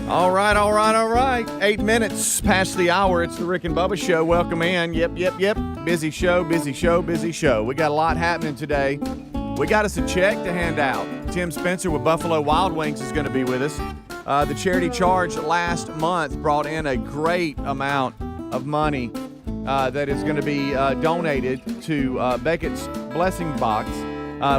All right. 8 minutes past the hour. It's the Rick and Bubba Show. Welcome in. Yep. Busy show. We got a lot happening today. We got us a check to hand out. Tim Spencer with Buffalo Wild Wings is going to be with us. The charity charge last month brought in a great amount of money that is going to be donated to Beckett's Blessing Box.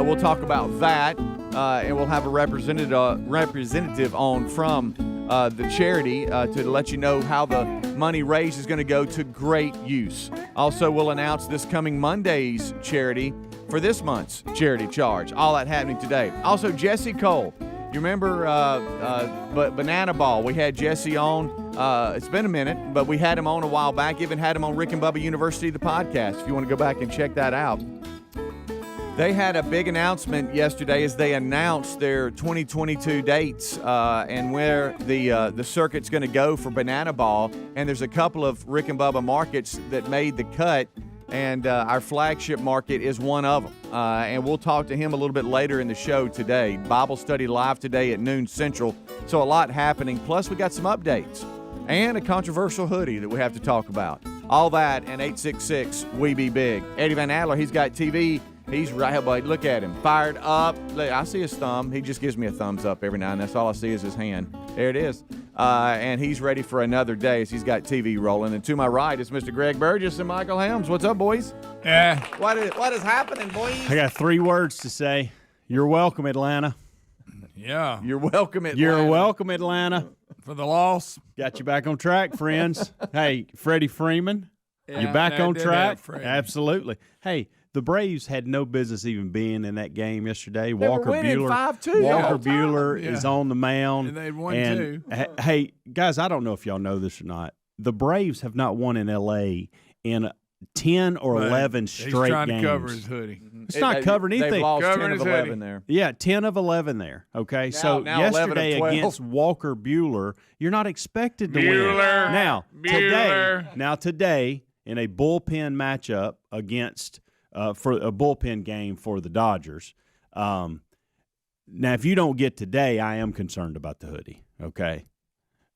We'll talk about that, and we'll have a representative on from the charity to let you know how the money raised is going to go to great use. Also, we'll announce this coming Monday's charity for this month's charity charge. All that happening today. Also, Jesse Cole. You remember Banana Ball? We had Jesse on. It's been a minute, but we had him on a while back. Even had him on Rick and Bubba University, the podcast, if you want to go back and check that out. They had a big announcement yesterday as they announced their 2022 dates and where the circuit's going to go for Banana Ball. And there's a couple of Rick and Bubba markets that made the cut, and our flagship market is one of them. And we'll talk to him a little bit later in the show today. Bible study live today at noon Central. So a lot happening. Plus, we got some updates and a controversial hoodie that we have to talk about. All that and 866 We Be Big. Eddie Van Adler, he's got TV. He's right, buddy. Look at him. Fired up. Look, I see his thumb. He just gives me a thumbs up every now and then. That's all I see is his hand. There it is. And he's ready for another day. So he's got TV rolling. And to my right is Mr. Greg Burgess and Michael Helms. What's up, boys? Yeah. What is happening, boys? I got 3 words to say. You're welcome, Atlanta. Yeah. You're welcome, Atlanta. You're welcome, Atlanta. For the loss. Got you back on track, friends. Hey, Freddie Freeman, you're back on track. Absolutely. Hey, the Braves had no business even being in that game yesterday. They were winning 5-2. Walker Buehler is on the mound. And they'd won too. Hey, guys, I don't know if y'all know this or not. The Braves have not won in L.A. in 10 or 11 straight games. He's trying to cover his hoodie. It's not covering anything. They've lost Covering 10 of his 11 hoodie. there. Yeah, 10 of 11 there. Okay, so now yesterday 11 of 12. against Walker Buehler, you're not expected to win. Buehler. Now today in a bullpen matchup against for a bullpen game for the Dodgers. Now, if you don't get today, I am concerned about the hoodie. Okay.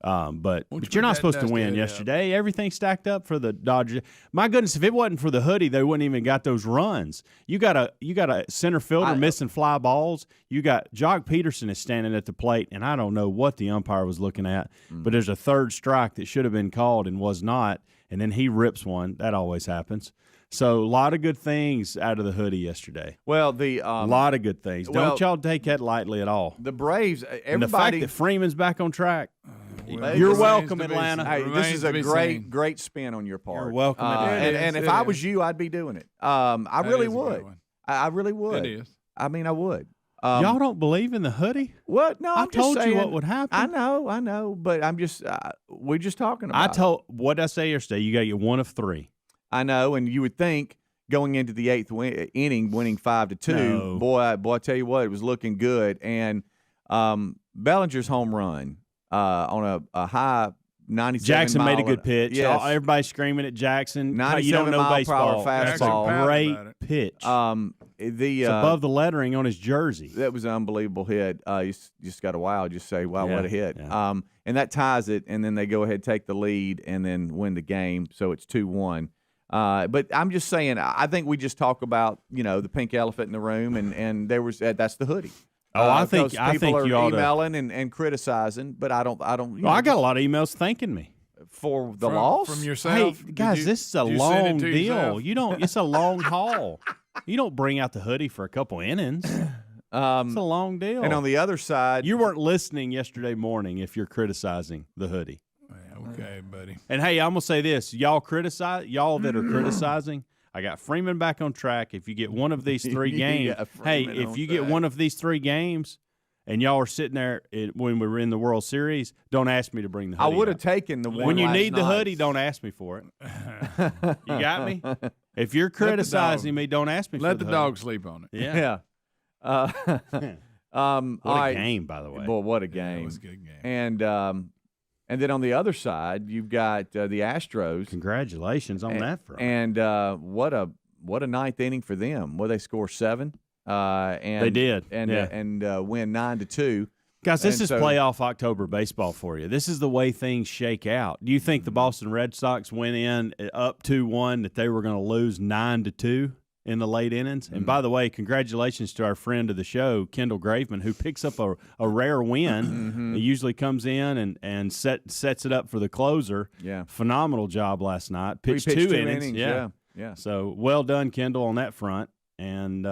But you're not supposed to win yesterday. Everything stacked up for the Dodgers. My goodness, if it wasn't for the hoodie, they wouldn't even got those runs. You got a center fielder missing fly balls. You got Jock Peterson is standing at the plate, and I don't know what the umpire was looking at, but there's a third strike that should have been called and was not, and then he rips one. That always happens. So a lot of good things out of the hoodie yesterday. Well, a lot of good things. Don't y'all take that lightly at all. The Braves, everybody. And the fact that Freeman's back on track. Well, You're welcome, Atlanta. Hey, this is a great spin on your part. You're welcome, Atlanta. And if I was you, I'd be doing it. I really would. I really would. It is. I mean, I would. Y'all don't believe in the hoodie? What? No, I told you what would happen. I know, but I'm just we're just talking about what did I say yesterday? You got to get one of 3. I know, and you would think going into the 8th inning, winning 5-2. No. Boy, I tell you what, it was looking good. And Bellinger's home run on a high 97 Jackson made a good pitch. Yes. Everybody's screaming at Jackson. 97 you don't know mile baseball. per hour fastball. Great pitch. It's above the lettering on his jersey. That was an unbelievable hit. You just got a wow. Just say, wow, what a hit. Yeah. And that ties it, and then they go ahead, take the lead, and then win the game. So it's 2-1. But I'm just saying, I think we just talk about, the pink elephant in the room, and there was that's the hoodie. I think people are you ought to emailing and criticizing, but I don't. I got a lot of emails thanking me for the loss from yourself. Hey, guys, this is a long deal. You don't. It's a long haul. You don't bring out the hoodie for a couple innings. It's a long deal. And on the other side, you weren't listening yesterday morning if you're criticizing the hoodie. Okay, buddy. And hey, I'm gonna say this: y'all that are criticizing. I got Freeman back on track. If you get one of these 3 games, if you get one of these 3 games, and y'all are sitting there when we were in the World Series, don't ask me to bring the hoodie. I would have taken the one. When you last need night. the hoodie, don't ask me for it. You got me? If you're criticizing me, don't ask me for Let the the hoodie. dog sleep on it. Yeah. What a game, by the way. Boy, what a game. It was a good game. And then on the other side, you've got the Astros. Congratulations on that front. And what a 9th inning for them. Well, they score 7. And they did. And win 9-2. Guys, this And is so- playoff October baseball for you. This is the way things shake out. Do you think the Boston Red Sox went in up 2-1 that they were going to lose 9-2 in the late innings? And by the way, congratulations to our friend of the show, Kendall Graveman, who picks up a rare win. He usually comes in and sets it up for the closer. Yeah. Phenomenal job last night. Pitched We pitched two two innings. Yeah. So well done, Kendall, on that front. And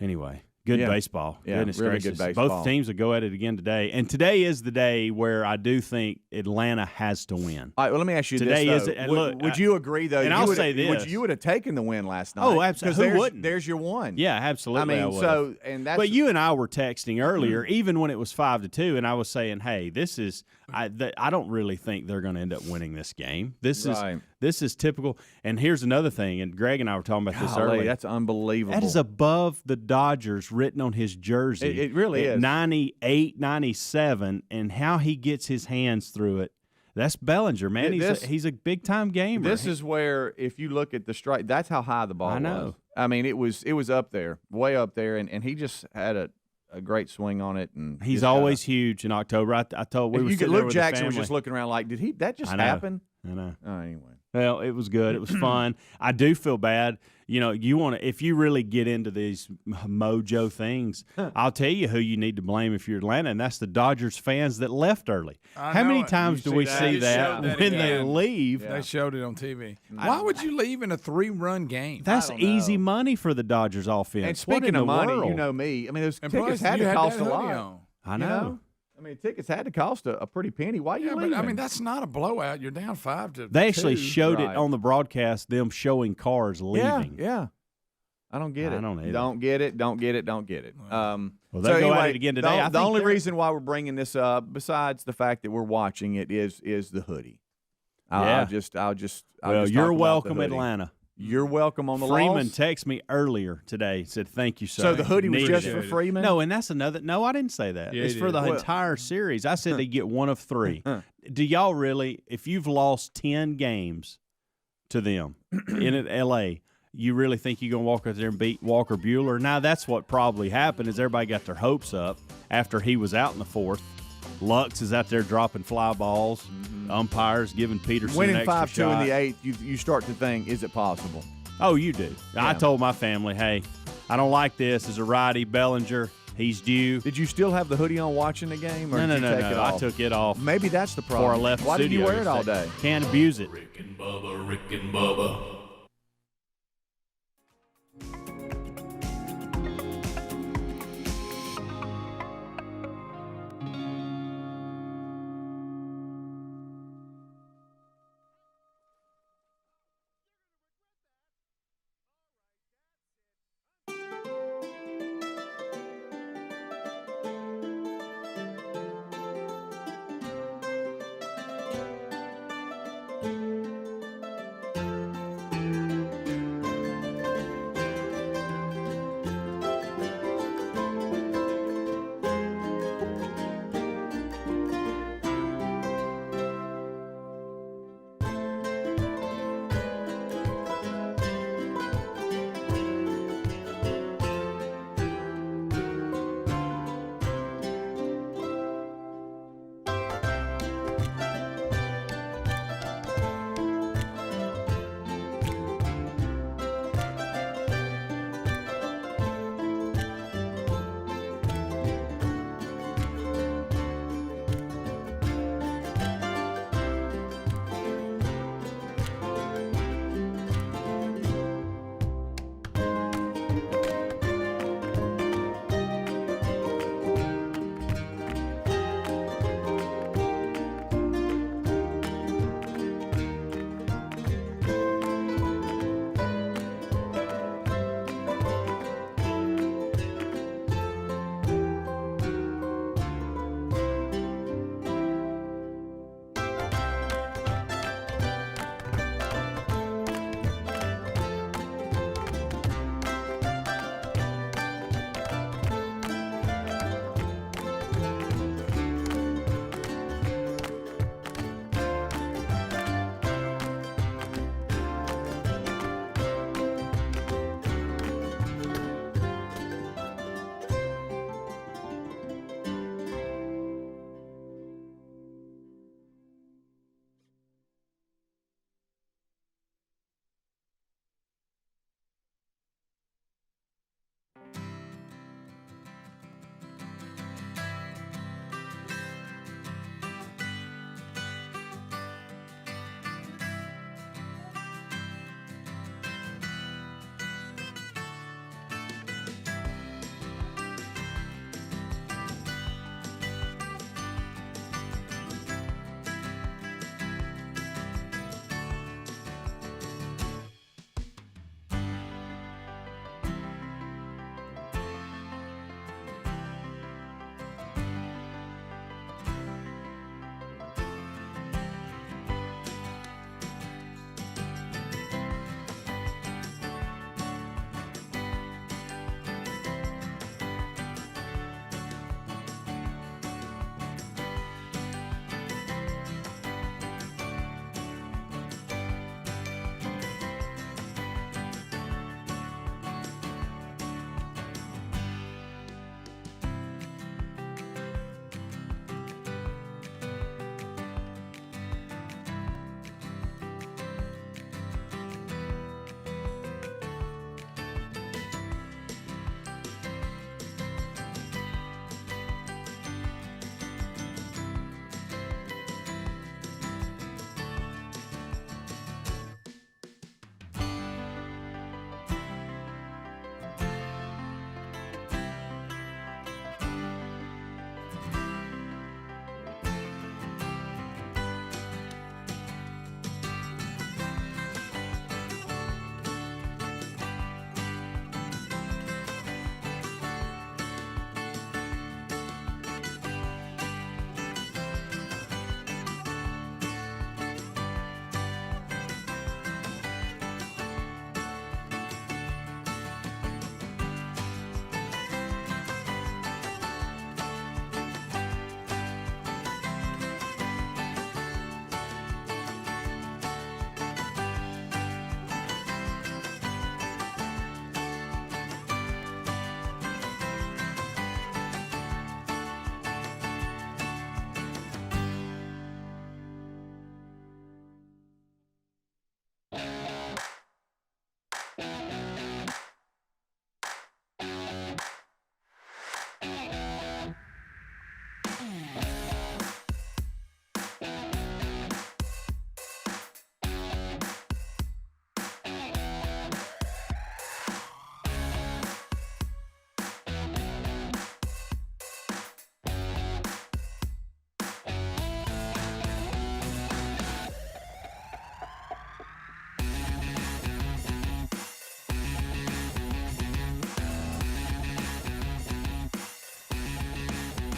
anyway. Good baseball. Yeah, Goodness really gracious. good baseball. Both teams will go at it again today. And today is the day where I do think Atlanta has to win. All right, well, let me ask you Today this, is though. it- and look, would you agree, though? and you I'll would- say this. You would have taken the win last night. Oh, absolutely. Who Because wouldn't? there's your one. Yeah, absolutely. I I mean, would. so, and that's. But you and I were texting earlier, even when it was 5-2, and I was saying, "Hey, this is I don't really think they're going to end up winning this game. This is typical." And here's another thing, and Greg and I were talking about this Golly, earlier. that's unbelievable. That is above the Dodgers written on his jersey. It really at is. 98, 97, and how he gets his hands through it. That's Bellinger, man. He's a big time gamer. This is where, if you look at the strike, that's how high the ball was. I know. I mean, it was up there, way up there, and he just had a great swing on it. And he's just always huge in October. I told we were sitting there Luke with Jackson the was family. just looking around like, did that just I know. happen? I know. Oh, anyway. Well, it was good. It was fun. I do feel bad. You know, if you really get into these mojo things, I'll tell you who you need to blame if you're Atlanta, and that's the Dodgers fans that left early. How many times do we see that that when they again. leave? They showed it on TV. Why would you leave in a 3-run game? That's don't easy know. money for the Dodgers offense. And What speaking in of the money, world? you know me. I mean, those And tickets plus, had you to had cost that a hoodie lot. on. I You know. I mean, tickets had to cost a pretty penny. Why are you Yeah, leaving? but I mean that's not a blowout. You're down 5-2. They actually showed Right. it on the broadcast, them showing cars leaving. Yeah. I don't get it. I don't either. Don't get it. Don't get it. Don't get it. Well, they'll go at it again today. I The think only they're- reason why we're bringing this up, besides the fact that we're watching it, is the hoodie. Yeah. I'll just Well, talk you're about the welcome, hoodie. Atlanta. You're welcome on the Freeman loss. texted me earlier today, said thank you, sir. So the hoodie was Needed just it. for Freeman? No, and that's another. No, I didn't say that. Yeah, it's you for did. the Well- entire series. I said they get one of 3. Do y'all really? If you've lost 10 games to them in L.A., you really think you're gonna walk out there and beat Walker Buehler? Now that's what probably happened. Is everybody got their hopes up after he was out in the 4th. Lux is out there dropping fly balls. Umpires giving Peterson Winning an extra 5-2 shot. in the 8th, you start to think, is it possible? Oh, you do. I Yeah. told my family, hey, I don't like this. As a righty, Bellinger, he's due. Did you still have the hoodie on watching the game, or did you take it No. off? I took it off Maybe that's the before problem. I left Why the did you studio wear it all yesterday. day? Can't abuse it. Rick and Bubba.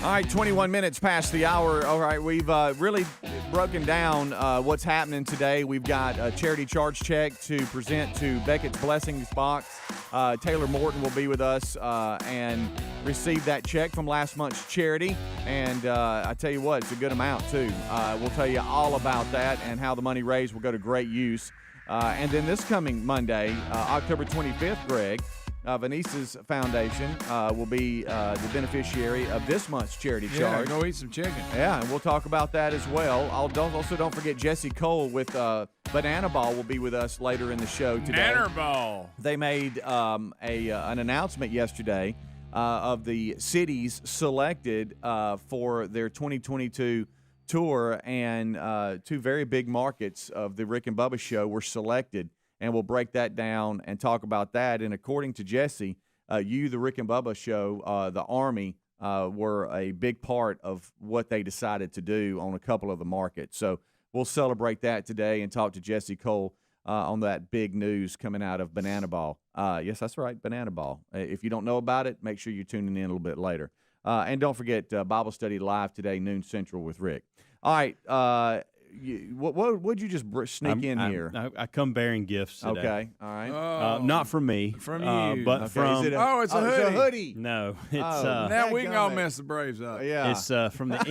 All right, 21 minutes past the hour. All right, we've really broken down what's happening today. We've got a charity charge check to present to Beckett's Blessings Box. Taylor Morton will be with us and receive that check from last month's charity. And I tell you what, it's a good amount, too. We'll tell you all about that and how the money raised will go to great use. And then this coming Monday, October 25th, Greg, Venice's Foundation will be the beneficiary of this month's charity charge. Go eat some chicken. Yeah, and we'll talk about that as well. Also, don't forget Jesse Cole with Banana Ball will be with us later in the show today. Banana Ball. They made an announcement yesterday of the cities selected for their 2022 tour, and two very big markets of the Rick and Bubba show were selected. And we'll break that down and talk about that. And according to Jesse, the Rick and Bubba show, the Army, were a big part of what they decided to do on a couple of the markets. So we'll celebrate that today and talk to Jesse Cole on that big news coming out of Banana Ball. Yes, that's right, Banana Ball. If you don't know about it, make sure you're tuning in a little bit later. And don't forget Bible study live today, noon Central with Rick. All right. What'd you just sneak in here? I come bearing gifts today. Okay, all right. Not from me. From you. But Okay, from... it's a hoodie. It's a hoodie. No, it's... Now we can all mess the Braves up. Yeah. It's from the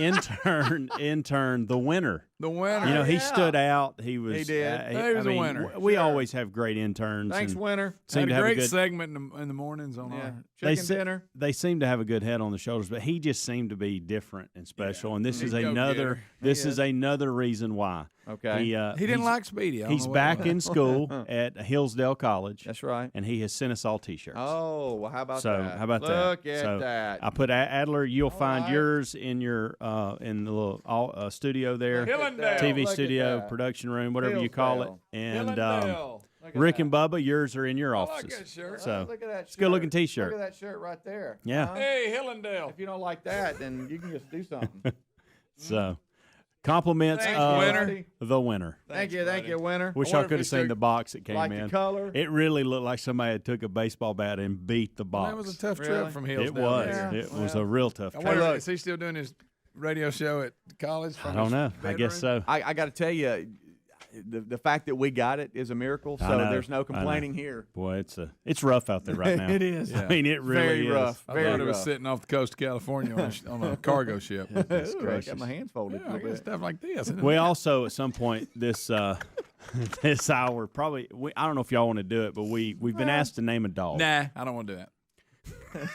intern, the winner. The winner. You know, he Yeah. stood out. He was. He did. He was a winner. We Sure. always have great interns. Thanks, and winner. seem Had to a have great good, segment in the mornings on Yeah. our... They Chicken dinner. They seem to have a good head on the shoulders, but he just seemed to be different and special. And this He's is a another. go-getter. This He is another reason why. Okay. He didn't he's- like Speedy. I don't He's know what back it was. in school at Hillsdale College. That's right. And he has sent us all T-shirts. Oh, well, how about So that? how about that? Look at So that. I put Adler. You'll find right. yours in your in the little studio there, Hillendale. TV Look at studio, that. production room, whatever you call it. Hillsdale. And Hillendale. Look at Rick that. and Bubba, yours are in your I like offices. that shirt. So Look at that it's a good looking shirt. T-shirt. Look at that shirt right there. Yeah. Huh? Hey, Hillendale. If you don't like that, then you can just do something. So compliments Thanks, of winner. the winner. Thank you, winner. Wish I I wonder could if have seen the box that came like in. the color. It really looked like somebody had took a baseball bat and beat the box. That was a tough Really? trip from Hills. It down was. there. Yeah. It was a real tough I trip. wonder, look. is he still doing his radio show at college? I from don't his know. I guess bedroom? so. I got to tell you, the fact that we got it is a miracle. I So know, there's no I know. complaining here. Boy, it's rough out there right now. It is. I mean, it really Very is. rough. I Very thought it was rough. sitting off the coast of California on a cargo ship. Ooh, I gracious. got my hands folded. Yeah, I get stuff like this. We also at some point this this hour probably I don't know if y'all want to do it, but we've been asked to name a dog. Nah, I don't want to do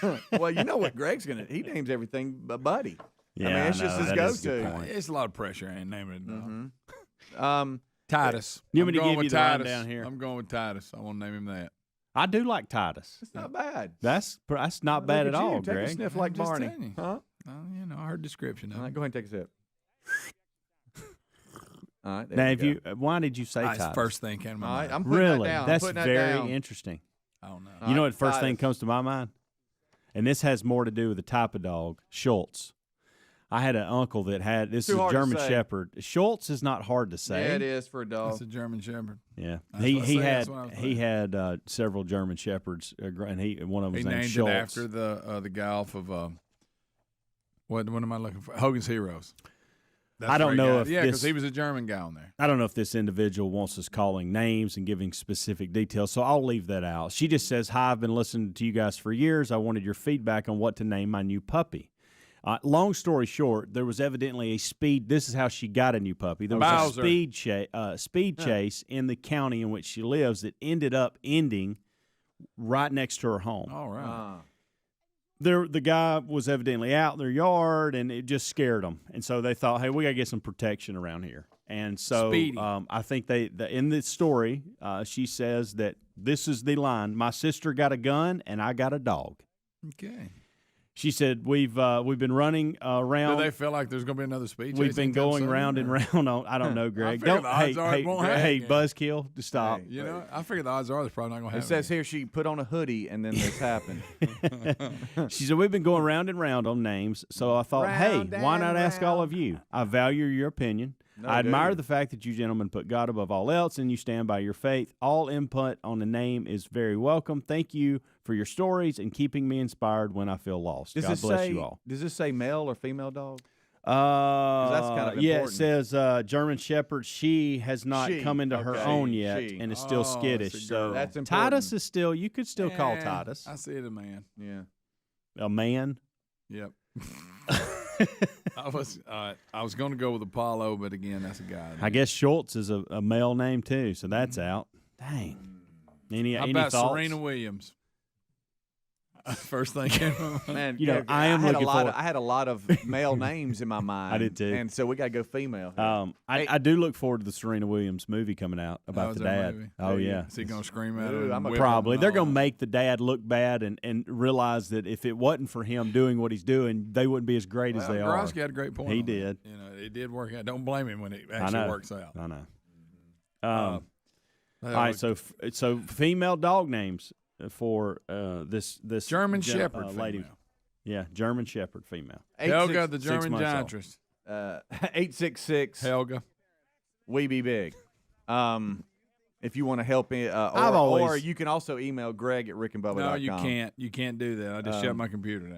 that. Well, you know what Greg's gonna? He names everything but Buddy. Yeah, I mean, it's know, just his that is a good go-to. point. It's a lot of pressure. I ain't naming it. Mm-hmm. Titus. You I'm want me to going give with you the Titus. rundown here? I'm going with Titus. I want to name him that. I do like Titus. It's not bad. That's not bad Look at you. all, Take a Greg. sniff like I'm just Barney. telling you. Huh? You know, I heard description of All right, it. go ahead and take a sip. All right. There Now, you if go. you why did you say That's the Titus? first thing came to my All right, mind. I'm putting Really? that down. That's I'm putting that very down. interesting. I don't know. You know All what the first thing Titus. comes to my mind? And this has more to do with the type of dog, Schultz. I had an uncle that had this Too is a hard to German say. Shepherd. Schultz is not hard to say. Yeah, it is for a dog. That's a German Shepherd. Yeah, That's he what I he say, had that's what I was he had several German Shepherds, and one of them He was named named Schultz. it after the guy off of what am I looking for? Hogan's Heroes. That's I don't where he know got if it. Yeah, because this- he was a German guy on there. I don't know if this individual wants us calling names and giving specific details, so I'll leave that out. She just says, "Hi, I've been listening to you guys for years. I wanted your feedback on what to name my new puppy." Long story short, there was evidently a speed. This is how she got a new puppy. There was Bowser. a speed chase in the county in which she lives that ended up ending right next to her home. All right. Ah. The guy was evidently out in their yard, and it just scared them. And so they thought, hey, we got to get some protection around here. And so Speedy. I think in this story, she says that this is the line: my sister got a gun, and I got a dog. Okay. She said we've been running around. Do they feel like there's going to be another speech? We've been going round and round on. I don't know, Greg. figure Don't the odds are it won't happen hey, again. Buzzkill, to stop. Hey. You know, I figure the odds are there's probably not going to It happen. says here she put on a hoodie and then this happened. She said, we've been going round and round on names, so I thought, Round hey, why not and ask all round. of you? I value your opinion. I admire dude. the fact that you gentlemen put God above all else and you stand by your faith. All input on the name is very welcome. Thank you for your stories and keeping me inspired when I feel lost. God bless you all. Does this say male or female dog? That's kind of yeah, it important. says German Shepherd. She has not She, come into her okay, own yet she. and is still Oh, it's a skittish. So girl. That's important. Titus is still. You could still call Yeah, Titus I see it, a man. Yeah. a man. Yep. I was going to go with Apollo, but again, that's a guy. I guess Schultz is a male name too, so that's out. Dang. Any How any about thoughts? Serena Williams? First thing came to my mind. Man, You know, yeah, I am had looking a lot forward- of, I had a lot of male names in my mind. I did too. And so we got to go female. I do look forward to the Serena Williams movie coming out Oh, about is the there a dad. movie? Oh yeah. Is he going to scream at Ooh, her? and I'm a- whip him Probably. and They're all going to that? make the dad look bad and realize that if it wasn't for him doing what he's doing, they wouldn't be as great as Well, they are. Grosky had a great point. He on that. did. You know, it did work out. Don't blame him when it I actually know. works out. I know. That All right, was- so female dog names for this German gen- Shepherd lady. female. Yeah, German Shepherd female. Helga, the 6 German months old. giantress. 866 Helga. We Be Big. If you want to help me, I've or always- you can also email Greg at rickandbubba.com. No, you can't. You can't do that. I just shut my computer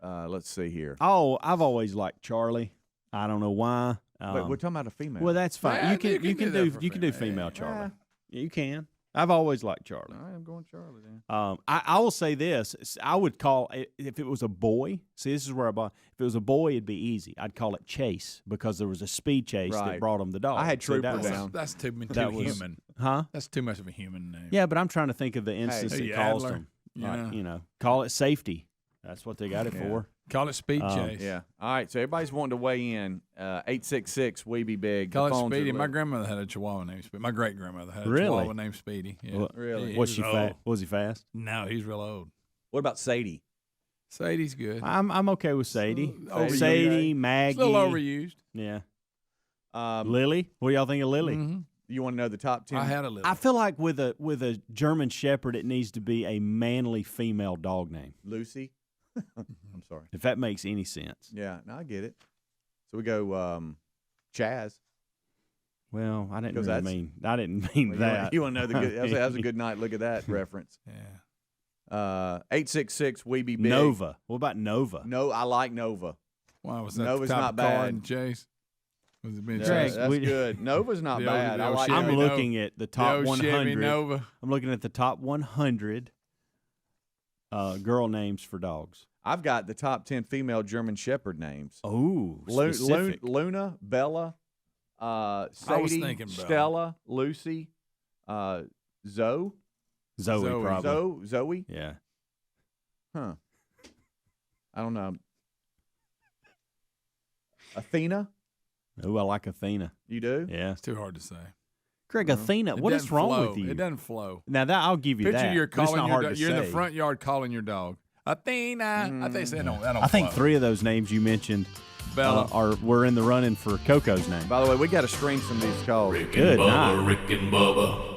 down. Let's see here. Oh, I've always liked Charlie. I don't know why. Wait, we're talking about a female. Well, that's fine. Yeah, you can do that for you can do female. female Yeah. Charlie. Yeah, you can. I've always liked Charlie. All right, I'm going Charlie then. I will say this: I would call it, if it was a boy. See, this is where I bought. If it was a boy, it'd be easy. I'd call it Chase because there was a speed chase Right. that brought him the dog. I had See, Trooper that was- down. That's too That was- human. Huh? That's too much of a human name. Yeah, but I'm trying to think of the instance Hey, that caused Adler, him. you Like, know. you know, call it safety. That's what they got it Yeah. for. Call it speed chase. Yeah. All right. So everybody's wanting to weigh in. 866 We Be Big. Call The it phones are Speedy. My lit. grandmother had a Chihuahua named Speedy. My great grandmother had a Really? Chihuahua named Speedy. Yeah. Well, Really? He Was was she old. fast? Was he fast? No, he's real old. What about Sadie? Sadie's good. I'm okay with Sadie. Overused. Sadie, It's Maggie. a little overused. Yeah. Um, Lily. What do y'all think of Lily? Mhm. you want to know the top 10? I had a little. I feel like with a German Shepherd, it needs to be a manly female dog name. Lucy. I'm sorry. If that makes any sense. Yeah, no, I get it. So we go Chaz. Well, I didn't Because really that's- mean. I didn't mean Well, that. You want to know the good? That was a good night. Look at that reference. Yeah. 866 We Be Big. Nova. What about Nova? No, I like Nova. Wow, was that Nova's the type not of car bad. in Chase? Was it being Yeah, Greg, chased? that's we- good. Nova's not The old- bad. the I old like. Chevy I'm Nova. looking at the top The old Chevy 100. Nova. I'm looking at the top 100 girl names for dogs. I've got the top 10 female German Shepherd names. Oh, specific. Luna, Bella, Sadie, thinking Bella. Stella, Lucy, Zoe, Zoe, Zoe. probably. Zoe. Yeah. Huh. I don't know. Athena. Oh, I like Athena. You do? Yeah. It's too hard to say. Greg, Athena. It What is doesn't wrong flow. with you? It doesn't flow. Now that I'll give you Picture that. you're but it's calling not your hard dog. to You're in the say. front yard calling your dog. Athena. I think that don't I think flow. 3 of those names you mentioned Bella. were in the running for Coco's name. By the way, we got to screen some of these calls. Rick Good and Bubba, night. Rick and Bubba.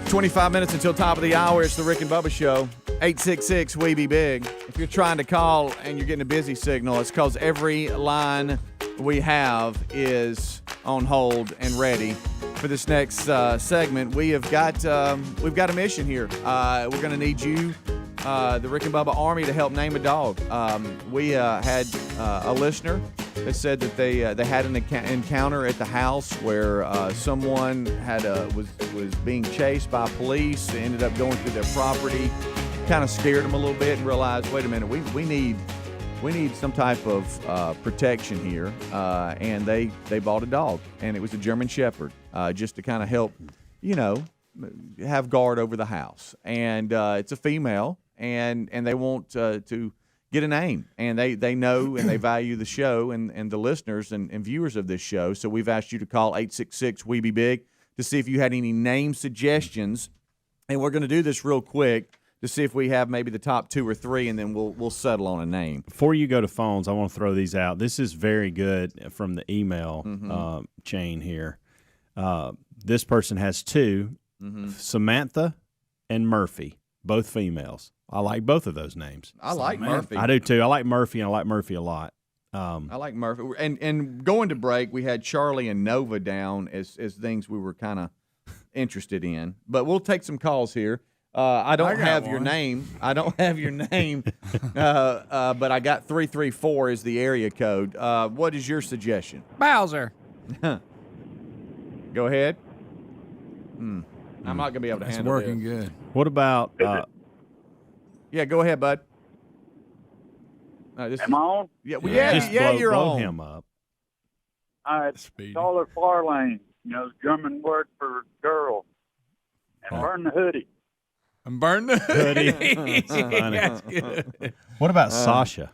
25 minutes until top of the hour. It's the Rick and Bubba Show. 866-WE-BE-BIG. If you're trying to call and you're getting a busy signal, it's because every line we have is on hold and ready. For this next segment, we've got a mission here. We're going to need you, the Rick and Bubba Army, to help name a dog. We had a listener that said that they had an encounter at the house where someone was being chased by police. They ended up going through their property, kind of scared them a little bit, and realized, wait a minute, we need some type of protection here. And they bought a dog, and it was a German Shepherd, just to kind of help, have guard over the house. And it's a female, and they want to get a name, and they know and they value the show and the listeners and viewers of this show. So we've asked you to call 866-WE-BE-BIG to see if you had any name suggestions, and we're going to do this real quick to see if we have maybe the top 2 or 3, and then we'll settle on a name. Before you go to phones, I want to throw these out. This is very good from the email chain here. This person has 2, Samantha and Murphy, both females. I like both of those names. I like Murphy. I do too. I like Murphy, and I like Murphy a lot. I like Murphy. And going to break, we had Charlie and Nova down as things we were kind of interested in. But we'll take some calls here. I don't have your name. I don't have your name, but I got 334 is the area code. What is your suggestion? Bowser. Go ahead. I'm not going to be able to handle this. It's working good. What about... yeah, go ahead, bud. Am I on? Yeah, you're blow on. him up. Dollar Farlane, German word for girl. And burn the hoodie. And burn the hoodie. That's good. What about Sasha?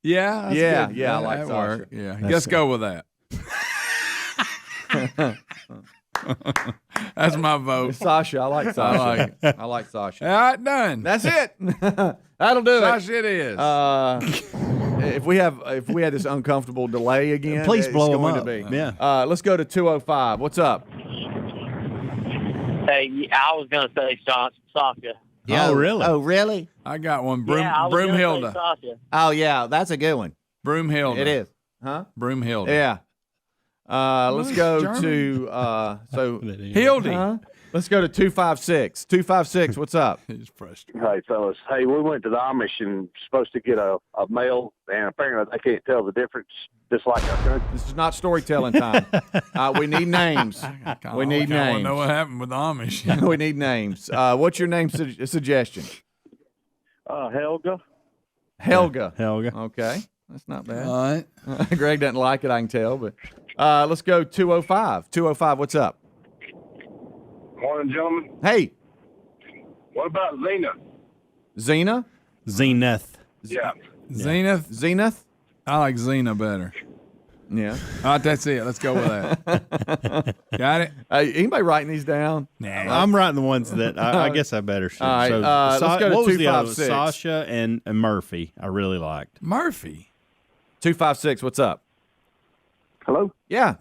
Yeah, that's good. I like that Sasha. work. Yeah, let's go with that. That's my vote. Sasha, I like Sasha. I like it. I like Sasha. All right, done. That's it. That'll do Sasha it is. If we had this uncomfortable delay again, Please blow it's them going up. to be. Yeah. Let's go to 205. What's up? Hey, I was going to say Sasha. Oh, really? Oh, really? I got one. I was gonna say Broomhilda. Sasha. Oh, yeah. That's a good one. Broomhilda. It is. Huh? Broomhilda. Yeah. Let's go German? to Hildy. let's go to 256. 256. What's up? He's frustrated. Hey, fellas. Hey, we went to the Amish and supposed to get a male, and apparently they can't tell the difference, just like our country. This is not storytelling time. We need names. We need I want names. to know what happened with the Amish. We need names. What's your name suggestion? Helga. Helga. Helga. Okay. That's not bad. All right. Greg doesn't like it, I can tell. But let's go 205. 205, what's up? Morning, gentlemen. Hey, What about Zena? Zena? Zenith. Yeah. Zenith. Zenith? I like Zena better. Yeah. All right, that's it. Let's go with that. Got it? Anybody writing these down? Nah. I'm writing the ones that I guess I better should. All right, let's go to what was the other one? 256. Sasha and Murphy. I really liked. Murphy. 256, what's up? Hello? Yeah.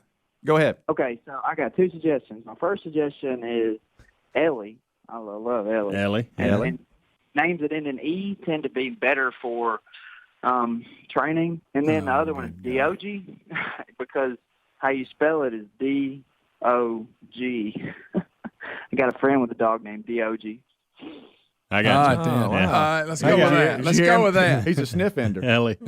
Go ahead. Okay, so I got 2 suggestions. My first suggestion is Ellie. I love Ellie. Ellie. And names that end in E tend to be better for training. And then the other one is D-O-G because how you spell it is D-O-G. I got a friend with a dog named D-O-G. I got you. All Yeah. right, let's go with that. Let's go with that. He's a sniff ender. Ellie.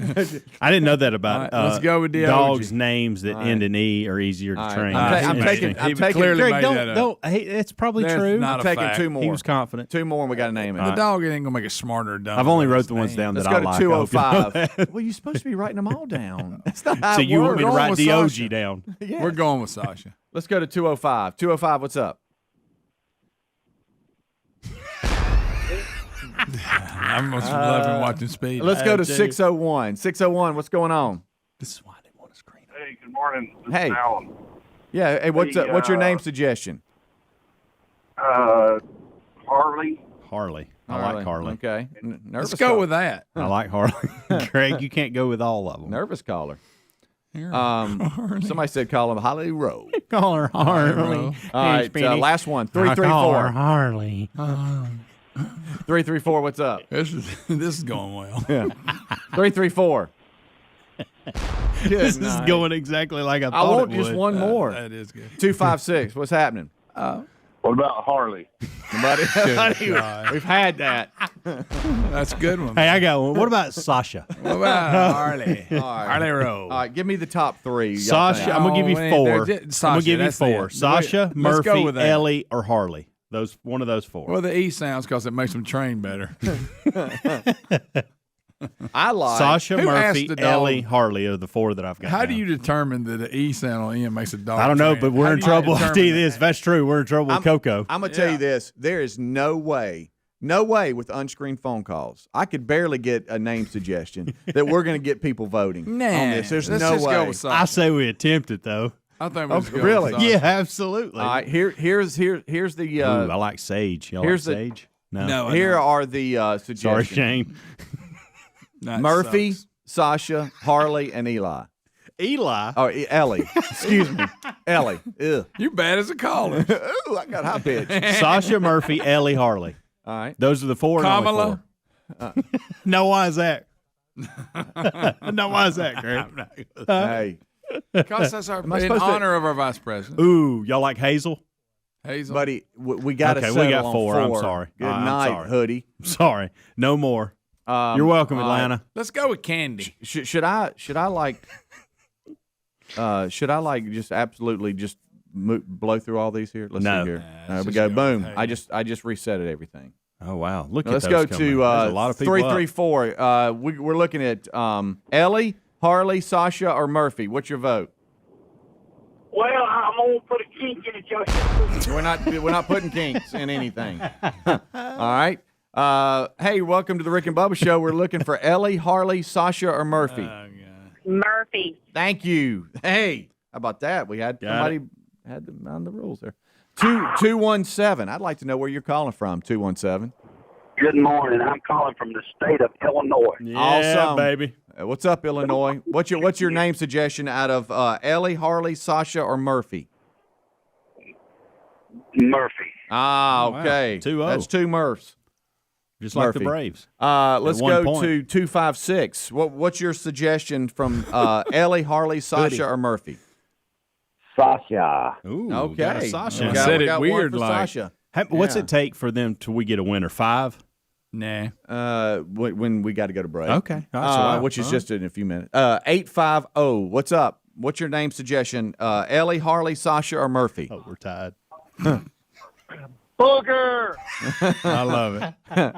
I didn't know that about All right, let's go with the dogs' OG. names that end in E are easier to All right. train. I'm That's taking- interesting. I'm He clearly Greg, made that up. don't. Hey, it's probably That's true. not I'm a taking fact. 2 more. He was confident. 2 more, and we got to name it. All The right. dog ain't gonna make it smarter or dumber. I've only with wrote his the ones name. down Let's that go I to like. I hope you know 205. that. Well, you're supposed to be writing them all down. That's not how So it you want works. me to Going write with the OG Sasha. down? Yeah. We're going with Sasha. Let's go to 205. 205, what's up? I'm most loving watching Speed. Let's go to too. 601. 601, what's going on? This is why I didn't want to screen. Hey, good morning. This Hey. is Alan. Yeah, hey, what's Hey, your name suggestion? Harley. Harley. I like Harley. Okay. Nervous Let's go caller. with that. I like Harley. Greg, you can't go with all of them. Nervous caller. Somebody said call him Holly Rowe. Call her Harley. All right, last one. 334. Harley. 334. What's up? This is going well. Yeah. 334. This is going exactly like I thought I want it would. just one more. That is good. 256. What's happening? What about Harley? Buddy, we've had that. That's a good one. Hey, I got one. What about Sasha? What about Harley? All right. Harley Rowe. All right, give me the top three. y'all Sasha, think. I'm gonna give you man, four. they're I'm Sasha, gonna give you that's four. it. Sasha, Let's Murphy, go with that. Ellie, or Harley. One of those four. Well, the E sounds because it makes them train better. I like Sasha, Who Murphy, asked the dog? Ellie, Harley are the four that I've got. How down. do you determine that the E sound on end makes a dog? I don't know, train? but we're How in do you trouble. I'll tell determine you this. that? If that's true, we're in trouble with Coco. I'm gonna tell you this: there is no way with unscreened phone calls. I could barely get a name suggestion that we're gonna get people voting on this. There's let's no just way. Go with Sasha. I say we attempt it though. I think we'll just go really? with Sasha. Yeah, absolutely. All right, here's the. Ooh, I like Sage. Y'all here's like the- Sage? No. No, I Here don't. are the suggestions. Sorry, Shane. That Murphy, sucks. Sasha, Harley, and Eli. Eli. Oh, Ellie. Excuse me, Ellie. Ugh. You bad as a caller. Ooh, I got high pitch. Sasha, Murphy, Ellie, Harley. All right. Those are the four. and only Kamala. four. No, why is that? No, why is that, Greg? Hey, Because that's our I in supposed to- honor of our vice president. Ooh, y'all like Hazel? Hazel. buddy, we got to Okay, we settle got on four. I'm sorry. Good I'm night, sorry. hoodie. Sorry, no more. You're welcome, all right. Atlanta. Let's go with Candy. Should I like just absolutely just blow through all these here? Let's No. see here. let's We just go. go Boom. with I just reset it everything. Oh wow, look Now, at let's those go coming. to There's a lot of people up. 334. We're looking at Ellie, Harley, Sasha, or Murphy. What's your vote? Well, I'm gonna put a kink in it, Josh. We're not putting kinks in anything. All right. Hey, welcome to the Rick and Bubba Show. We're looking for Ellie, Harley, Sasha, or Murphy. Murphy. Thank you. Hey, how about that? We had Got somebody had to mind the rules there. 217. I'd like to know where you're calling from. 217. Good morning. I'm calling from the state of Illinois. Yeah, Awesome. baby. What's up, Illinois? What's your name suggestion out of Ellie, Harley, Sasha, or Murphy? Murphy. Ah, Wow. okay. 2-0. That's two Murphs. Just like the Murphy. Braves. Let's At one go point. to 256. What's your suggestion from Ellie, Harley, Sasha, or Murphy? Sasha. Ooh, Okay. got a Sasha. We Yeah. got- Said we it got weird one for like- Sasha. What's Yeah. it take for them till we get a winner? 5? Nah. When we got to go to break. Okay. All right, so wow. Which is All just in a few minutes. 850. What's up? What's your name suggestion? Ellie, Harley, Sasha, or Murphy? Oh, we're tied. Booger. I love it.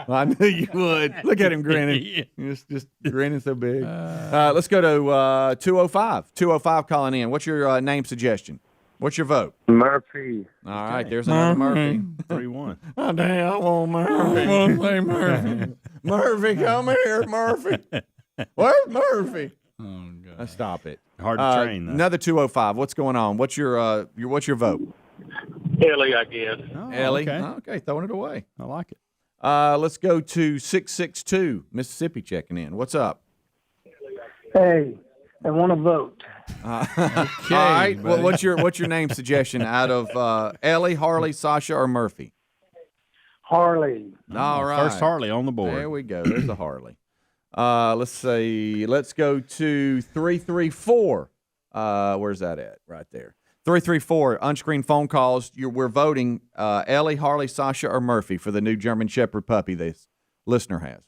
I knew you would. Look at him grinning. just grinning so big. Let's go to 205. 205 calling in. What's your name suggestion? What's your vote? Murphy. All right, there's another Murphy. 3-1. Oh, damn, I want Murphy. Murphy. Murphy, come here, Murphy. Where's Murphy? Oh, God. Stop it. Hard to train, though. Another 205. What's going on? What's your vote? Ellie, I guess. Oh, Ellie. Okay. Okay, throwing it away. I like it. Let's go to 662. Mississippi checking in. What's up? Hey, I want to vote. All right. Well, buddy. what's your name suggestion out of Ellie, Harley, Sasha, or Murphy? Harley. All right. First Harley on the board. There we go. There's the Harley. Let's see. Let's go to 334. Where's that at? Right there. 334. Unscreened phone calls. We're voting Ellie, Harley, Sasha, or Murphy for the new German Shepherd puppy this listener has.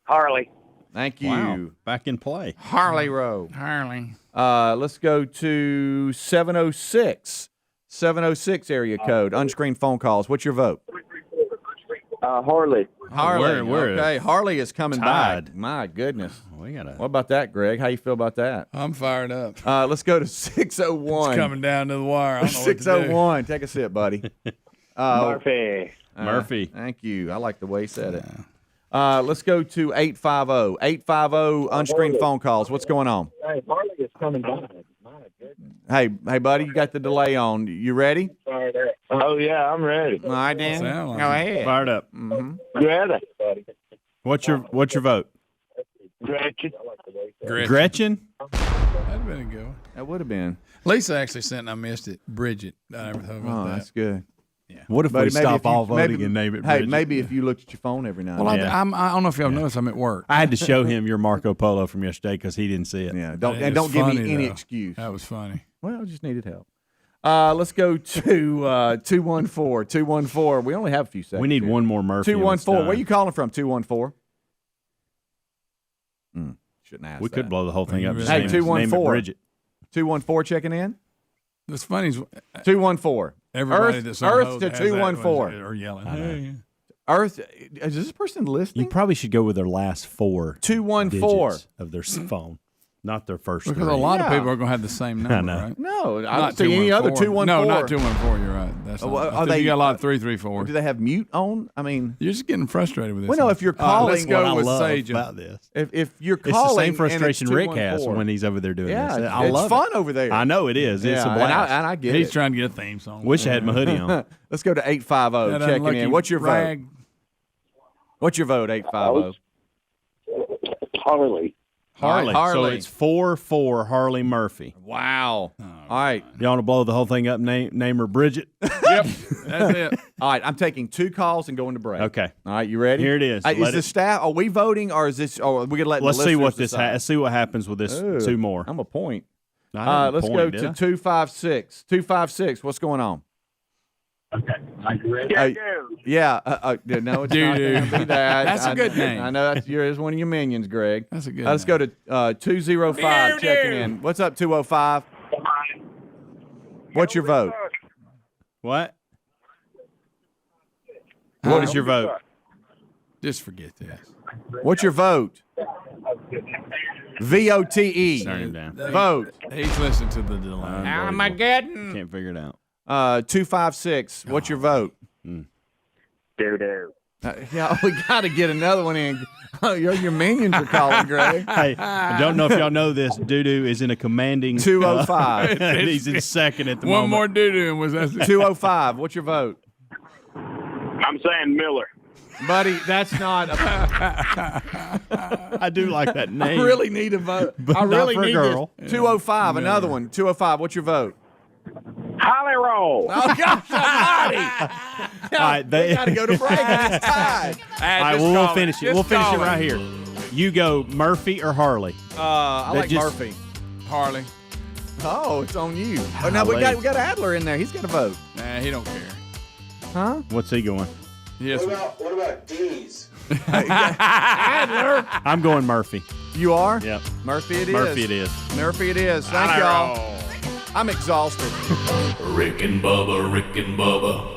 Harley. Thank you. Wow. Back in play. Harley Rowe. Harley. Let's go to 706. 706 area code. Unscreened phone calls. What's your vote? Harley. Harley. we're okay. Harley is coming tied. back. My goodness. We got What about that, Greg? How you feel about that? I'm fired up. Let's go to 601. It's coming down to the wire. I don't know what to do. 601. Take a sip, buddy. Murphy. Murphy. Thank you. I like the way he said it. Let's go to 850. 850 unscreened phone calls. What's going on? Hey, Harley is coming down. My goodness. Hey, buddy, you got the delay on. You ready? Oh, yeah, I'm ready. All right, Dan. Sound like Go it. ahead. Fired up. Ready. What's your vote? Gretchen. Gretchen. Gretchen? That'd been a good one. That would have been. Lisa actually sent, and I missed it. Bridget. I never thought about Oh, that. that's good. What if Buddy, we maybe stop if you- all voting maybe- and name it Hey, Bridget? maybe if you looked at your phone every now and Well, then. I don't know if y'all noticed I'm at work. I had to show him your Marco Polo from yesterday because he didn't see it. Yeah, It don't was give me funny, any though. excuse. That was funny. Well, I just needed help. Let's go to 214. 214. We only have a few seconds. We need here. one more Murphy. 214. Where you calling from? 214. Shouldn't ask. We could that. blow the whole thing up. Hey, Just name it 214. Bridget. 214 checking in. What's funny is 214. everybody Earth- that's on Earth hold to has that 214. are yelling. I know. Hey. Earth. Is this person listening? You probably should go with their last 4 214. digits of their phone, not their first Because 3. a lot Yeah. of people are going to have the same number, know. right? No, I Not don't see any other 214. No, not 214. You're right. That's Well, not, are I think they- you got a lot of 334. Do they have mute on? I mean, You're just getting frustrated with this. well, no. If you're calling, let's go What I with love Sage. about this. if you're It's calling, the same and frustration it's Rick has 214. when he's over there doing Yeah, this. I it's love fun it. over there. I know it is. It's a Yeah, blast. and I get He's it. trying to get a theme song. Wish I had my hoodie on. Let's go to 850 That checking unlucky in. What's your rag. vote? What's your vote? 850. Harley. Harley. So Harley. it's 4-4 Harley Murphy. Wow. All right. You want to blow the whole thing up? Name her Bridget. Yep, that's it. All right. I'm taking 2 calls and going to break. Okay. All right. You ready? Here it is. Hey, is Let the it- staff? Are we voting or is this? Or are we gonna let? Let's the see what listeners this. decide? Let's see what happens with this. Ooh, 2 more. I'm a point. I didn't Let's point, go did to I? 256. 256. What's going on? Yeah, Yeah. No, it's not Doo-doo. going to be that. That's a good name. I know it's one of your minions, Greg. That's a good Let's go to 205 checking in. What's up, 205? What's your vote? What? What is your vote? Just forget this. What's your vote? VOTE. Turn him down. Vote. He's listening to the delay. Armageddon. Can't figure it out. 256. What's your vote? Doo-doo. Yeah, we got to get another one in. Oh, your minions are calling, Greg. Hey, I don't know if y'all know this. Doo-doo is in a commanding 205. he's in second at the One moment. more doo-doo and was that 205. What's your vote? I'm saying Miller. Buddy, that's not. I do like that I name. really need a vote. But I really not for a need girl. this. 205. Another one. 205. What's your vote? Holly Roll. Oh, gosh almighty. All right, We got to go to break. It's tied. All right, well, we'll finish it. We'll finish it right here. You go Murphy or Harley? I That like just- Murphy. Harley. Oh, it's on you. Oh, now we got Adler in there. He's got a vote. Nah, he don't care. Huh? What's he going? Yes. What about D's? Adler. I'm going Murphy. You are? Yep. Murphy it is. Murphy it is. Murphy it is. Thank y'all. I'm exhausted. Rick and Bubba, Rick and Bubba.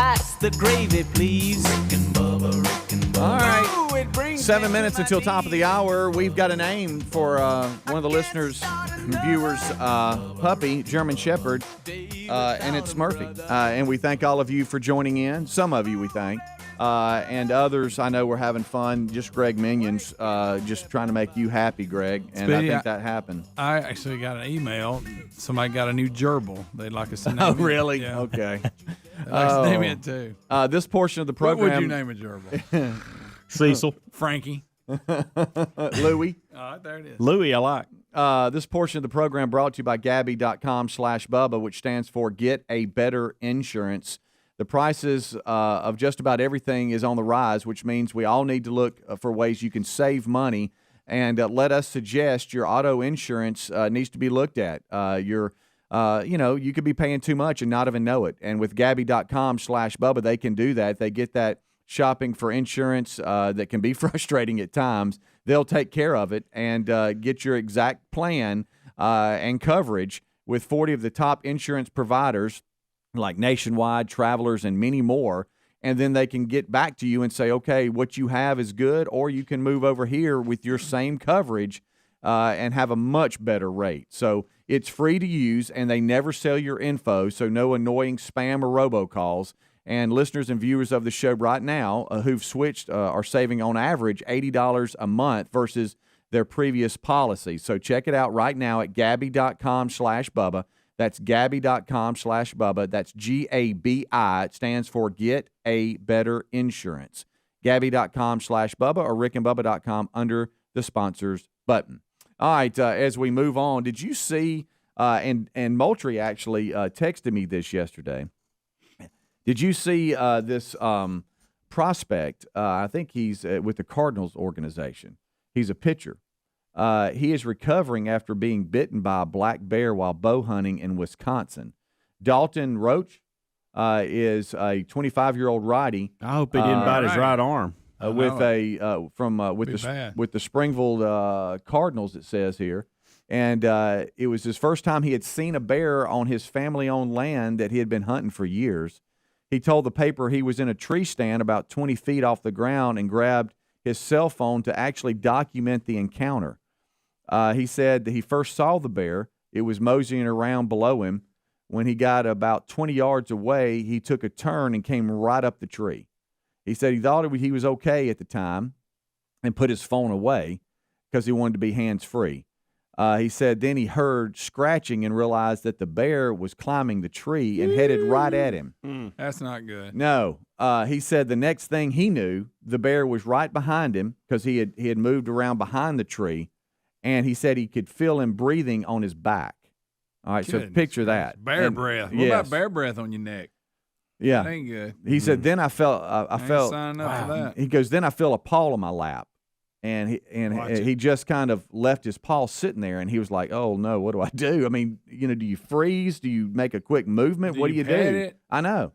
Pass the gravy, please. All right. 7 minutes until top of the hour. We've got a name for one of the listeners, viewers, puppy, German Shepherd, and it's Murphy. And we thank all of you for joining in. Some of you we thank. And others, I know we're having fun. Just Greg Minions, just trying to make you happy, Greg. And Speedy, I think that happened. I actually got an email. Somebody got a new gerbil. They'd like us to name Oh, it. really? Yeah. Okay. They'd like us to name it, too. This portion of the What program. would you name a gerbil? Cecil. Frankie. Louis. There it is. Louis, I like. This portion of the program brought to you by Gabby.com/Bubba, which stands for Get a Better Insurance. The prices of just about everything is on the rise, which means we all need to look for ways you can save money. And let us suggest your auto insurance needs to be looked at. You could be paying too much and not even know it. And with Gabby.com/Bubba, they can do that. They get that shopping for insurance that can be frustrating at times. They'll take care of it and get your exact plan and coverage with 40 of the top insurance providers like Nationwide, Travelers, and many more. And then they can get back to you and say, okay, what you have is good, or you can move over here with your same coverage and have a much better rate. So it's free to use, and they never sell your info, so no annoying spam or robocalls. And listeners and viewers of the show right now who've switched are saving on average $80 a month versus their previous policy. So check it out right now at Gabby.com/Bubba. That's Gabby.com/Bubba. That's GABI. It stands for Get a Better Insurance. Gabby.com/Bubba or rickandbubba.com under the sponsors button. All right, as we move on, did you see, and Moultrie actually texted me this yesterday. Did you see this prospect? I think he's with the Cardinals organization. He's a pitcher. He is recovering after being bitten by a black bear while bow hunting in Wisconsin. Dalton Roach is a 25-year-old righty. I hope he didn't bite his right arm. With the Springfield Cardinals, it says here. And it was his first time he had seen a bear on his family-owned land that he had been hunting for years. He told the paper he was in a tree stand about 20 feet off the ground and grabbed his cell phone to actually document the encounter. He said that he first saw the bear. It was moseying around below him. When he got about 20 yards away, he took a turn and came right up the tree. He said he thought he was okay at the time and put his phone away because he wanted to be hands-free. He said then he heard scratching and realized that the bear was climbing the tree and headed right at him. That's not good. No. He said the next thing he knew, the bear was right behind him because he had moved around behind the tree, and he said he could feel him breathing on his back. All right, so picture that. Bear breath. What about bear breath on your neck? Yeah. That ain't good. He said then I felt signing up for that. He goes, then I feel a paw on my lap. And he just kind of left his paw sitting there, and he was like, "Oh no, what do I do? I mean, do you freeze? Do you make a quick movement? What do you do?" It? I know.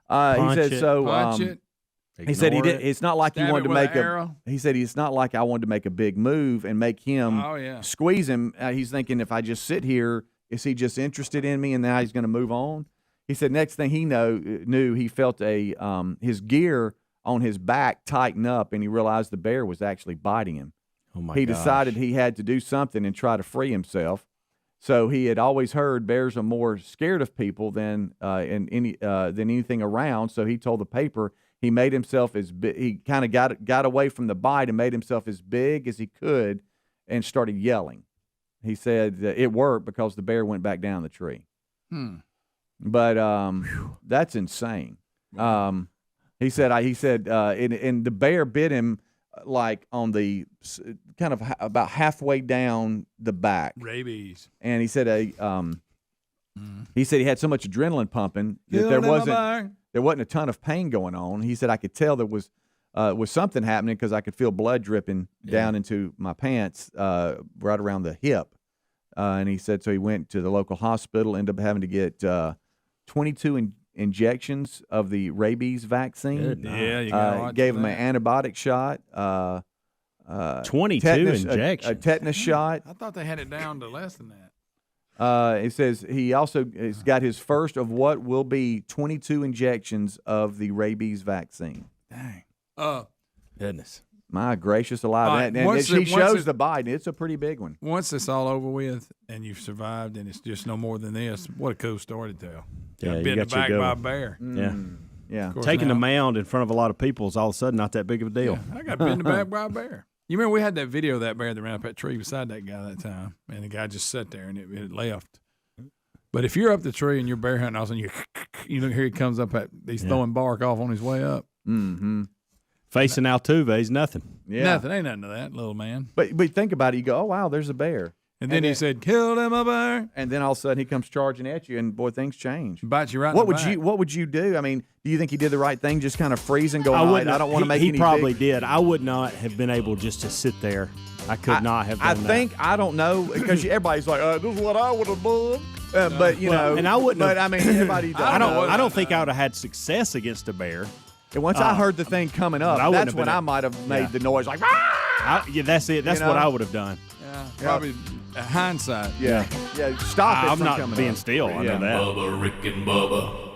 Punch he said it. so. Punch it. He said he did. It's not like Stab he wanted it to with make an arrow. He said it's not like I wanted to make a big move and make him squeeze him. He's thinking if I just sit here, is he just interested in me, and now he's going to move on? He said next thing he knew he felt his gear on his back tighten up, and he realized the bear was actually biting him. Oh my he gosh. decided he had to do something and try to free himself. So he had always heard bears are more scared of people than anything around. So he told the paper he made himself as big. He kind of got away from the bite and made himself as big as he could and started yelling. He said it worked because the bear went back down the tree. But that's insane. He said and the bear bit him like on the kind of about halfway down the back. Rabies. And he said he said he had so much adrenaline pumping that there wasn't a ton of pain going on. He said I could tell there was something happening because I could feel blood dripping down into my pants right around the hip. And he said so he went to the local hospital, ended up having to get 22 injections of the rabies vaccine. Yeah, you got gave him an antibiotic shot. 22 tetanus, injections. a tetanus shot. I thought they had it down to less than that. It says he also has got his first of what will be 22 injections of the rabies vaccine. Dang. Goodness. My gracious alive. All right, And once she it- shows once it- the Biden. It's a pretty big one. Once it's all over with and you've survived and it's just no more than this, what a cool story to tell. Yeah, Got you bit in the got your back good by a one. bear. Yeah. Of course Taking the now- mound in front of a lot of people is all of a sudden not that big of a deal. I got bit in the back by a bear. You remember we had that video of that bear that ran up that tree beside that guy that time, and the guy just sat there and it left. But if you're up the tree and you're bear hunting, all of a sudden you look here, he comes up he's throwing bark off on his way up. Mm-hmm. Facing Altuve is nothing. Yeah. Nothing, ain't nothing to that little man. But think about it. You go, oh, wow, there's a bear. And then he said, "Kill them a bear." And then all of a sudden he comes charging at you, and boy, things change. Bites you right in What the would back. you What would you do? I mean, do you think he did the right thing? Just kind of freeze and go, all right, wouldn't- I don't want to make He any probably big. did. I would not have been able just to sit there. I could not have done that. I don't know, because everybody's like, this is what I would have done. But you know, and I wouldn't. But I mean, everybody. I don't think I would have had success against a bear. And once I heard the thing coming up, I wouldn't that's have when been I a- might have made yeah. the noise like, ah! Yeah, that's it. That's You know? what I would have done. Yeah, probably hindsight. Yeah, stop it I'm from not coming being up. still. I know that. Bubba, Rick and Bubba.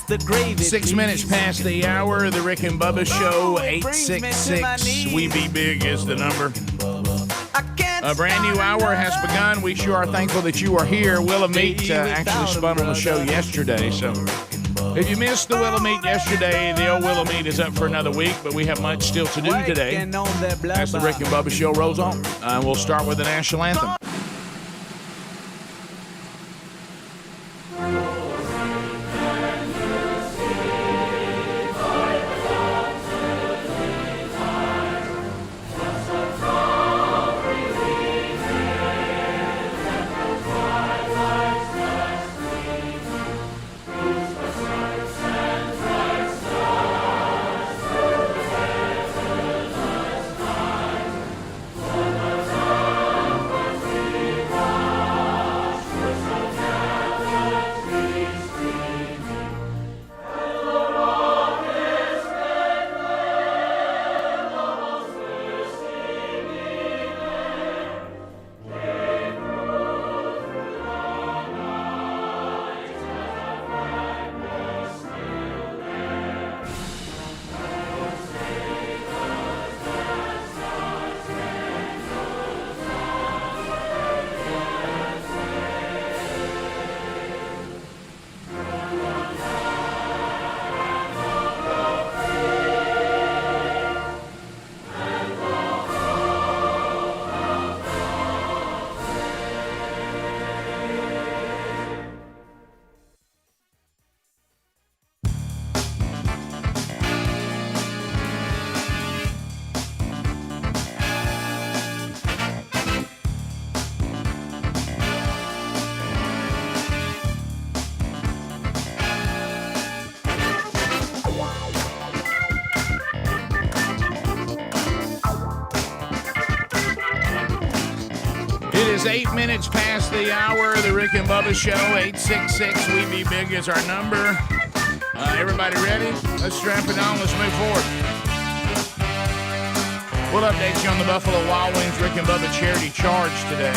the gravy, 6 minutes past the hour of the Rick and Bubba Show. 866-WE-BE-BIG is the number. A brand new hour has begun. We sure are thankful that you are here. Wheel of Meat actually spun on the show yesterday, so if you missed the Wheel of Meat yesterday, the old Wheel of Meat is up for another week, but we have much still to do today as the Rick and Bubba Show rolls on. We'll start with the national anthem. Is 8 minutes past the hour of the Rick and Bubba Show. 866-WE-BE-BIG is our number. Everybody ready? Let's strap it on. Let's move forward. We'll update you on the Buffalo Wild Wings Rick and Bubba Charity Charge today.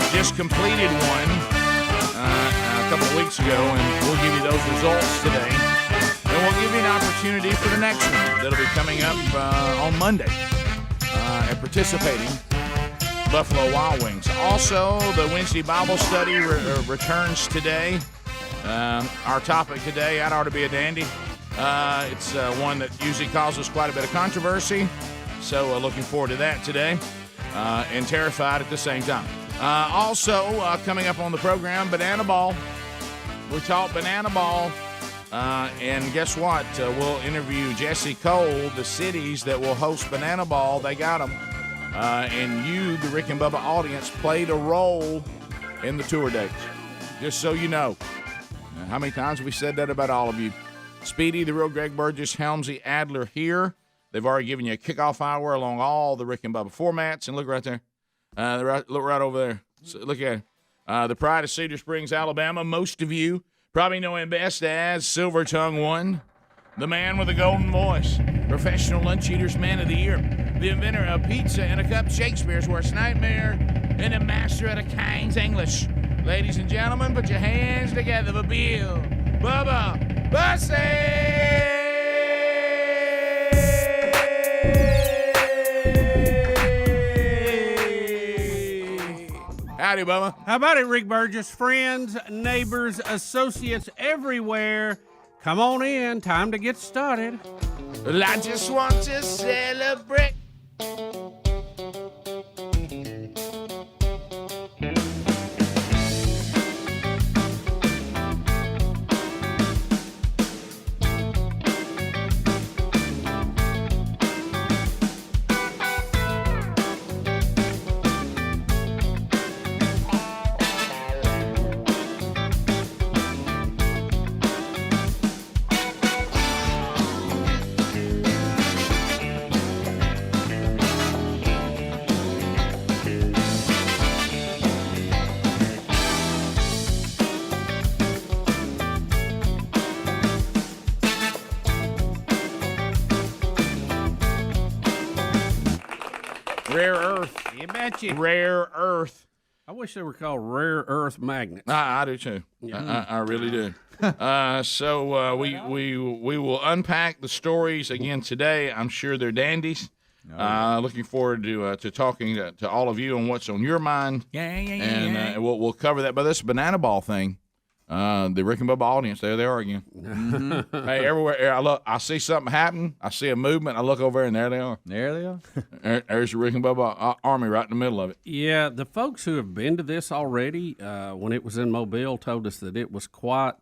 Just completed one a couple of weeks ago, and we'll give you those results today. And we'll give you an opportunity for the next one that'll be coming up on Monday at participating Buffalo Wild Wings. Also, the Wednesday Bible study returns today. Our topic today, that ought to be a dandy. It's one that usually causes quite a bit of controversy. So looking forward to that today and terrified at the same time. Also, coming up on the program, Banana Ball. We talk Banana Ball. And guess what? We'll interview Jesse Cole, the cities that will host Banana Ball. They got them. And you, the Rick and Bubba audience, played a role in the tour dates. Just so you know. How many times have we said that about all of you? Speedy, the real Greg Burgess, Helmsy, Adler here. They've already given you a kickoff hour along all the Rick and Bubba formats. And look right there. Look right over there. So look at it. The pride of Cedar Springs, Alabama. Most of you probably know him best as Silver Tongue One, the man with the golden voice, Professional Lunch Eaters Man of the Year, the inventor of pizza and a cup, Shakespeare's worst nightmare, and the master of the King's English. Ladies and gentlemen, put your hands together for Bill Bubba Bussey! Howdy, Bubba. How about it, Rick Burgess? Friends, neighbors, associates everywhere. Come on in. Time to get started. Well, I just want to celebrate. Rare earth. You betcha. Rare earth. I wish they were called rare earth magnets. I do too. Yeah. I really do. So we will unpack the stories again today. I'm sure they're dandies. Looking forward to talking to all of you on what's on your mind. And we'll cover that. But this banana ball thing, the Rick and Bubba audience, there they are again. Mm-hmm. Hey, everywhere I see something happen, I see a movement, I look over and there they are. There they are. There's the Rick and Bubba army right in the middle of it. Yeah, the folks who have been to this already, when it was in Mobile, told us that it was quite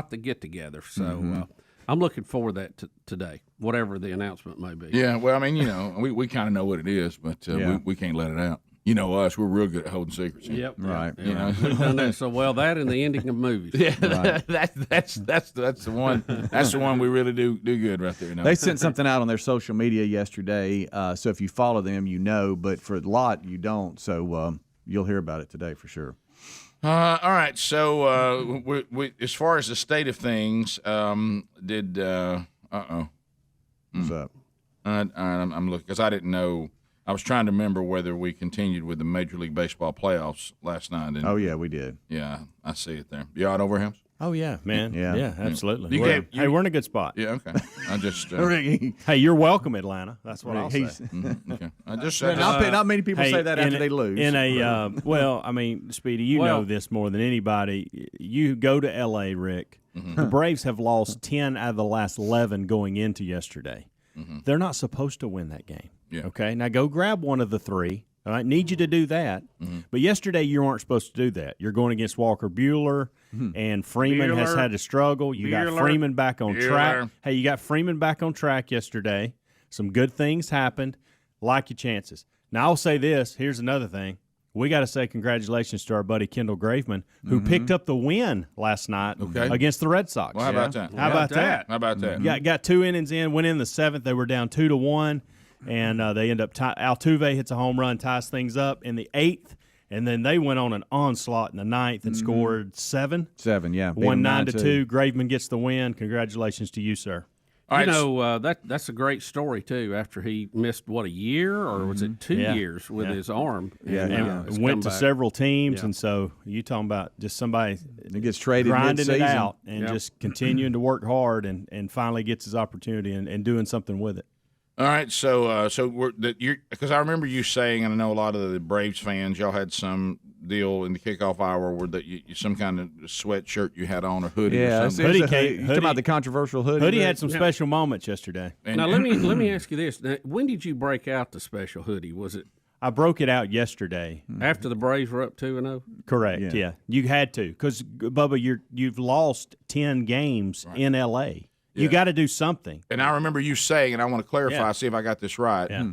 the get-together. So I'm looking forward to that today, whatever the announcement may be. Yeah, well, I mean, we kind of know what it is, but we can't let it out. You know us, we're real good at holding secrets. Yep. Right. Yeah. You know, we've done that so well. That and the ending of movies. Yeah, right. that's the one. That's the one we really do good right there. You know? They sent something out on their social media yesterday. So if you follow them, you know. But for a lot, you don't. So you'll hear about it today for sure. All right. So we as far as the state of things, What's up? I'm looking because I didn't know. I was trying to remember whether we continued with the Major League Baseball playoffs last night. And, oh, yeah, we did. Yeah, I see it there. You all right over him? Oh, yeah, man. Yeah, absolutely. Hey, we're in a good spot. Yeah, okay. I just. Hey, you're welcome, Atlanta. That's what I'll say. Okay. I just not many people say that after they lose. Well, I mean, Speedy, you know this more than anybody. You go to L.A., Rick. Mm-hmm. The Braves have lost 10 out of the last 11 going into yesterday. Mm-hmm. They're not supposed to win that game. Yeah. Okay, now go grab one of the three. All right, need you to do that. Mm-hmm. But yesterday you weren't supposed to do that. You're going against Walker Buehler, and Freeman has had to struggle. You got Freeman back on track. Hey, you got Freeman back on track yesterday. Some good things happened. Like your chances. Now I'll say this. Here's another thing. We got to say congratulations to our buddy Kendall Graveman, who picked up the win last night against the Red Sox. Well, how about that? How about that? How about that? Got 2 innings in, went in the 7th. They were down 2-1, and they end up Altuve hits a home run, ties things up in the 8th, and then they went on an onslaught in the 9th and scored 7. 7, yeah. Won 9-2. Graveman gets the win. Congratulations to you, sir. You know, that's a great story, too, after he missed, a year or was it 2 years with his arm? Yeah, and went to several teams, and so you talking about just somebody that gets traded grinding mid-season. it out and just continuing to work hard and finally gets his opportunity and doing something with it. All right, so because I remember you saying, and I know a lot of the Braves fans, y'all had some deal in the kickoff hour where that you some kind of sweatshirt you had on or hoodie or something. Hoodie talking about the controversial hoodie. Hoodie had some special moments yesterday. Now let me ask you this: now, when did you break out the special hoodie? Was it? I broke it out yesterday after the Braves were up 2-0. Correct. Yeah, you had to because Bubba, you've lost 10 games in L.A. You got to do something. And I remember you saying, and I want to clarify, see if I got this right. Yeah.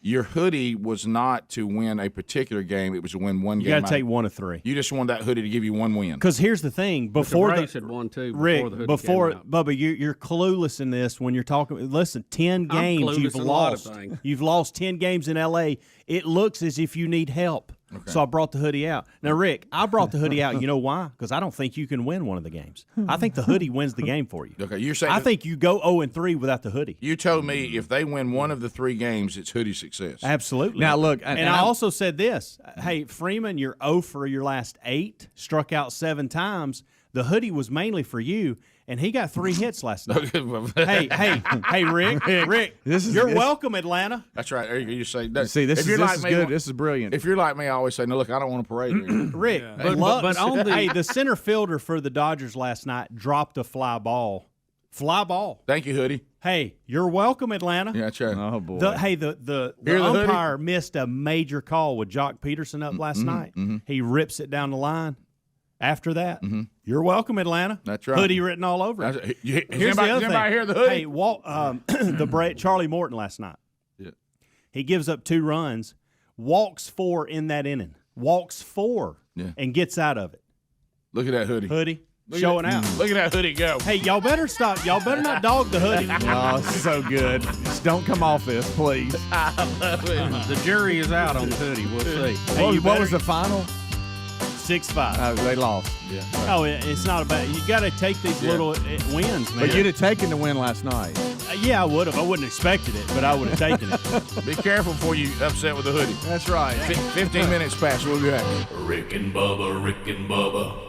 Your hoodie was not to win a particular game; it was to win one game. You got to take one of 3. You just wanted that hoodie to give you one win. Because here's the thing: before the Braves had won 2, Rick, before the hoodie came out. Bubba, you're clueless in this when you're talking. Listen, 10 games you've lost. You've lost 10 games in L.A. It looks as if you need help. Okay. So I brought the hoodie out. Now, Rick, I brought the hoodie out. You know why? Because I don't think you can win one of the games. I think the hoodie wins the game for you. Okay, you're saying I think you go 0-3 without the hoodie. You told me if they win one of the 3 games, it's hoodie success. Absolutely. Now look, and I also said this. Hey, Freeman, you're 0 for your last 8, struck out 7 times. The hoodie was mainly for you, and he got 3 hits last night. hey, Rick, you're welcome, Atlanta. That's right. You say, see, this is good. This is brilliant. If you're like me, I always say, no, look, I don't want to parade here. Rick, but on the center fielder for the Dodgers last night dropped a fly ball. Fly ball. Thank you, hoodie. Hey, you're welcome, Atlanta. Yeah, that's right. Oh, boy. The umpire missed a major call with Jock Peterson up last night. Mm-hmm. He rips it down the line. After that, you're welcome, Atlanta. That's right. Hoodie written all over it. Here's the other thing. Anybody hear the hoodie? Hey, Charlie Morton last night. Yeah. He gives up 2 runs, walks 4 in that inning. Walks 4 and gets out of it. Look at that hoodie. Showing out. Look at that hoodie go. Hey, y'all better stop. Y'all better not dog the hoodie. Oh, so good. Just don't come off this, please. I love it. The jury is out on the hoodie. We'll see. Hey, what was the final? 6-5. They lost. Yeah. Oh, it's not about. You got to take these little wins, man. But you'd have taken the win last night. Yeah, I would have. I wouldn't have expected it, but I would have taken it. Be careful before you upset with the hoodie. That's right. 15 minutes past. We'll be back. Rick and Bubba, Rick and Bubba.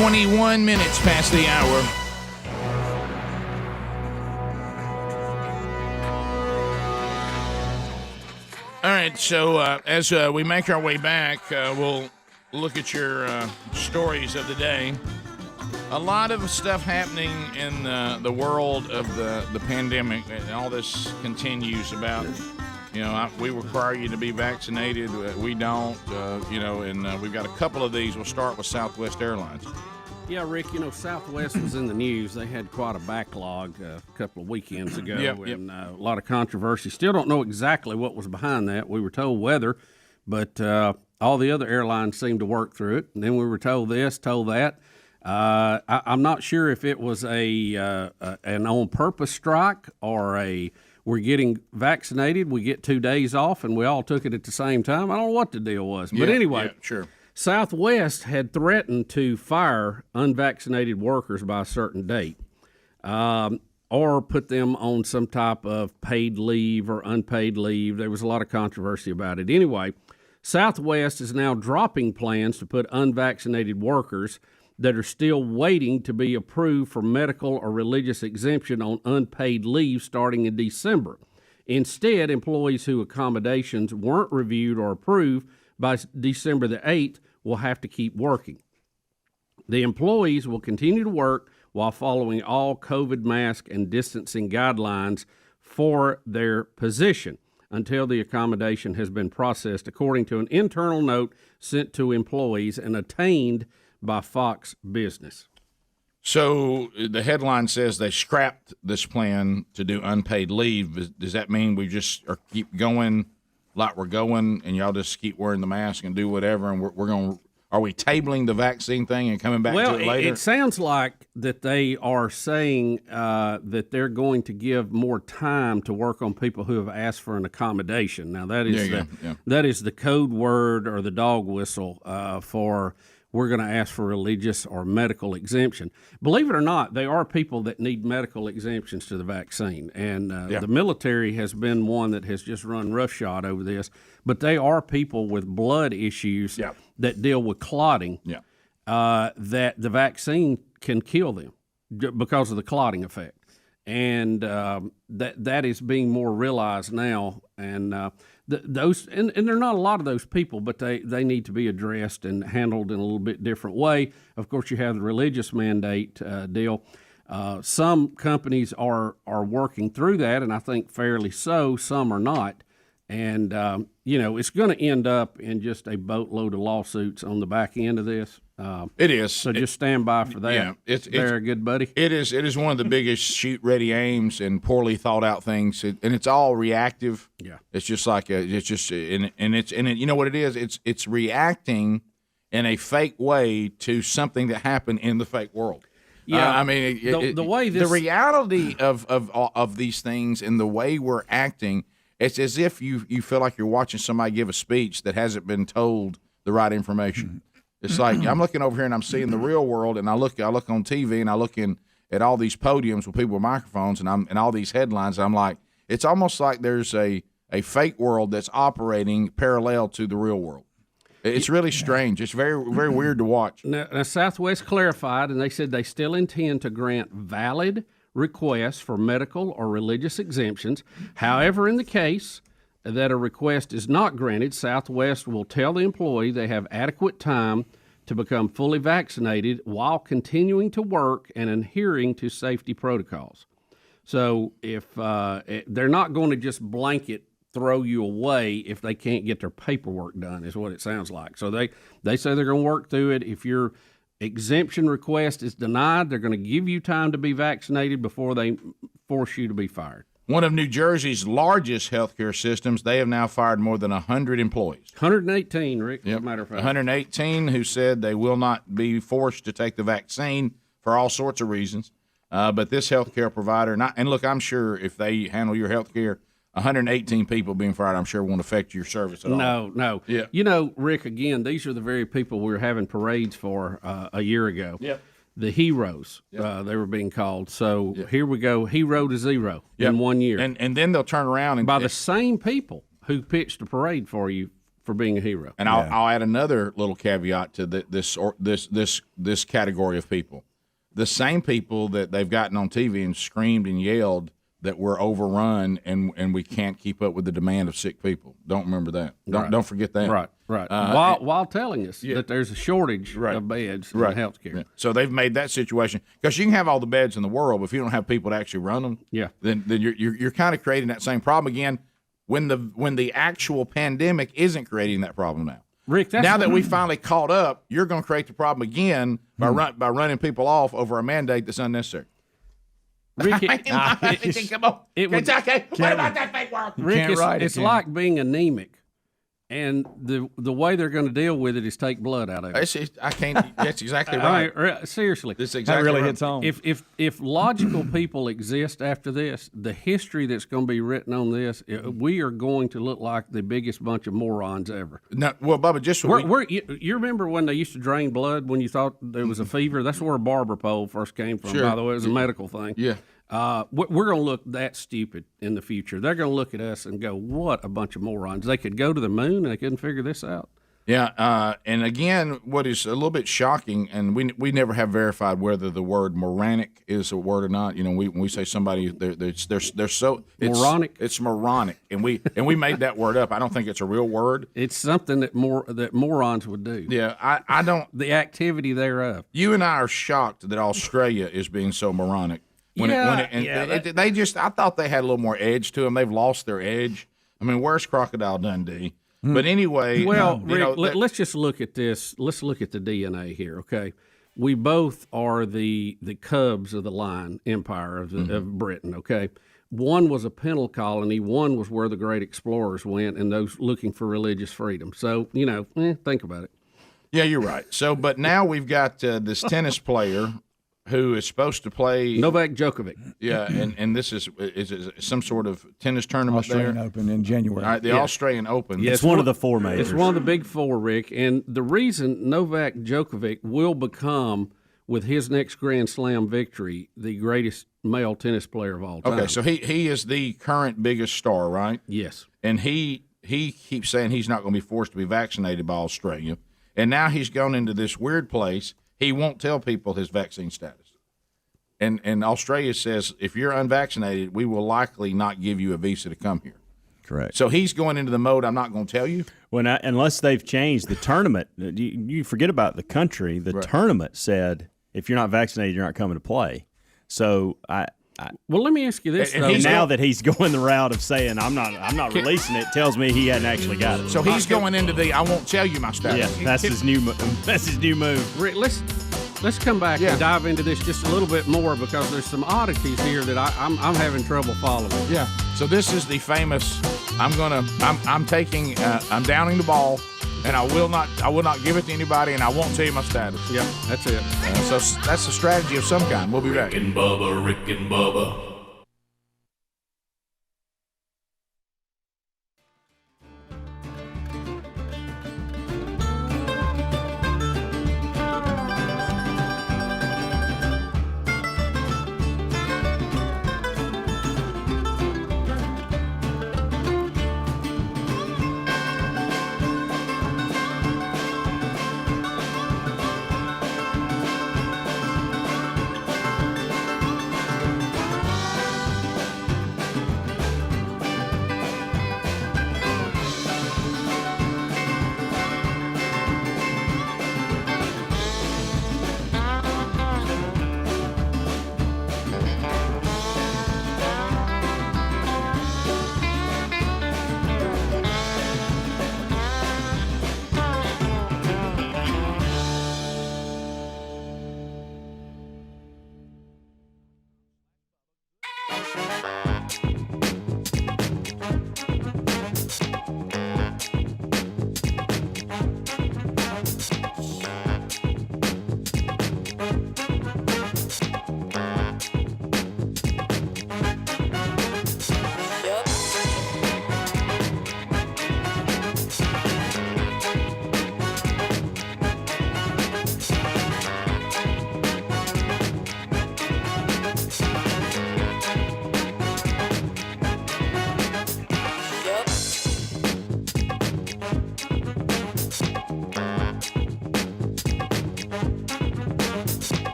21 minutes past the hour. All right, so as we make our way back, we'll look at your stories of the day. A lot of stuff happening in the world of the pandemic, and all this continues about, we require you to be vaccinated. We don't, and we've got a couple of these. We'll start with Southwest Airlines. Yeah, Rick, Southwest was in the news. They had quite a backlog a couple of weekends ago, and a lot of controversy. Still don't know exactly what was behind that. We were told weather, but all the other airlines seemed to work through it. And then we were told this, told that. I'm not sure if it was an on-purpose strike or we're getting vaccinated, we get 2 days off, and we all took it at the same time. I don't know what the deal was. But anyway, sure. Southwest had threatened to fire unvaccinated workers by a certain date, or put them on some type of paid leave or unpaid leave. There was a lot of controversy about it. Anyway, Southwest is now dropping plans to put unvaccinated workers that are still waiting to be approved for medical or religious exemption on unpaid leave starting in December. Instead, employees whose accommodations weren't reviewed or approved by December the 8th will have to keep working. The employees will continue to work while following all COVID mask and distancing guidelines for their position until the accommodation has been processed, according to an internal note sent to employees and obtained by Fox Business. So the headline says they scrapped this plan to do unpaid leave. Does that mean we just keep going like we're going, and y'all just keep wearing the mask and do whatever, and we're going? Are we tabling the vaccine thing and coming back to it later? It sounds like that they are saying that they're going to give more time to work on people who have asked for an accommodation. Now that is the code word or the dog whistle for we're going to ask for religious or medical exemption. Believe it or not, there are people that need medical exemptions to the vaccine, and the military has been one that has just run roughshod over this. But they are people with blood issues that deal with clotting that the vaccine can kill them because of the clotting effect. And that is being more realized now, and those and there are not a lot of those people, but they need to be addressed and handled in a little bit different way. Of course, you have the religious mandate deal. Some companies are working through that, and I think fairly so. Some are not, and it's going to end up in just a boatload of lawsuits on the back end of this. It is. So just stand by for that. Yeah, it's very good, buddy. It is. It is one of the biggest shoot-ready aims and poorly thought out things, and it's all reactive. Yeah, it's just like you know what it is? It's reacting in a fake way to something that happened in the fake world. Yeah, the way the reality of these things and the way we're acting, it's as if you feel like you're watching somebody give a speech that hasn't been told the right information. Mm-hmm. It's like I'm looking over here and I'm seeing the real world, and I look on TV and I look at all these podiums with people with microphones and all these headlines. And I'm like, it's almost like there's a fake world that's operating parallel to the real world. It's really strange. It's very, very weird to watch. Now, Southwest clarified, and they said they still intend to grant valid requests for medical or religious exemptions. However, in the case that a request is not granted, Southwest will tell the employee they have adequate time to become fully vaccinated while continuing to work and adhering to safety protocols. So if they're not going to just blanket throw you away if they can't get their paperwork done, is what it sounds like. So they say they're going to work through it. If your exemption request is denied, they're going to give you time to be vaccinated before they force you to be fired. One of New Jersey's largest healthcare systems, they have now fired more than 100 employees. 118, Rick, as a matter of fact. 118 who said they will not be forced to take the vaccine for all sorts of reasons. But this healthcare provider, and look, I'm sure if they handle your healthcare, 118 people being fired, I'm sure won't affect your service at all. No. Yeah. Rick, again, these are the very people we were having parades for a year ago. Yep. The heroes, they were being called. So here we go, hero to zero in 1 year. And then they'll turn around and by the same people who pitched a parade for you for being a hero. And I'll add another little caveat to this category of people. The same people that they've gotten on TV and screamed and yelled that we're overrun and we can't keep up with the demand of sick people. Don't remember that. Don't forget that. Right. While telling us that there's a shortage of beds in healthcare. Yeah. So they've made that situation, because you can have all the beds in the world, but if you don't have people to actually run them, then you're kind of creating that same problem again when the actual pandemic isn't creating that problem now. Rick, now that we finally caught up, you're going to create the problem again by running people off over a mandate that's unnecessary. Rick, come on. What about that fake world? Rick, it's like being anemic, and the way they're going to deal with it is take blood out of it. I can't. That's exactly right. I mean, seriously, this exactly really right. hits home. If logical people exist after this, the history that's going to be written on this, we are going to look like the biggest bunch of morons ever. No, well, Bubba, just you remember when they used to drain blood when you thought there was a fever? That's where a barber pole first came from. Sure. By the way, it was a medical thing. Yeah. We're going to look that stupid in the future. They're going to look at us and go, "What a bunch of morons! They could go to the moon and they couldn't figure this out." Yeah, and again, what is a little bit shocking, and we never have verified whether the word moronic is a word or not. You know, when we say somebody they're so moronic, it's moronic, and we made that word up. I don't think it's a real word. It's something that morons would do. Yeah, I don't. The activity thereof. You and I are shocked that Australia is being so moronic. I thought they had a little more edge to them. They've lost their edge. I mean, where's Crocodile Dundee? But anyway, well, Rick, let's just look at this. Let's look at the DNA here, okay? We both are the cubs of the Lion Empire of Britain, okay? One was a penal colony. One was where the great explorers went, and those looking for religious freedom. So, think about it. Yeah, you're right. So, but now we've got this tennis player who is supposed to play Novak Djokovic. Yeah, and this is some sort of tennis tournament Australian there? Open in January. All right, the Australian Open. Yeah, it's one of the four majors. It's one of the big four, Rick. And the reason Novak Djokovic will become, with his next Grand Slam victory, the greatest male tennis player of all time. Okay, so he is the current biggest star, right? Yes. And he keeps saying he's not going to be forced to be vaccinated by Australia. And now he's gone into this weird place. He won't tell people his vaccine status. And Australia says, if you're unvaccinated, we will likely not give you a visa to come here. Correct. So he's going into the mode, I'm not going to tell you. Well, unless they've changed the tournament. You forget about the country. The tournament said, if you're not vaccinated, you're not coming to play. So well, let me ask you this. And now that he's going the route of saying, I'm not releasing it, tells me he hadn't actually got it. So he's going into the, I won't tell you my status. Yeah, that's his new move. Rick, let's come back and dive into this just a little bit more, because there's some oddities here that I'm having trouble following. Yeah. So this is the famous. I'm downing the ball, and I will not give it to anybody, and I won't tell you my status. Yeah, that's it. So that's a strategy of some kind. We'll be back. Rick and Bubba.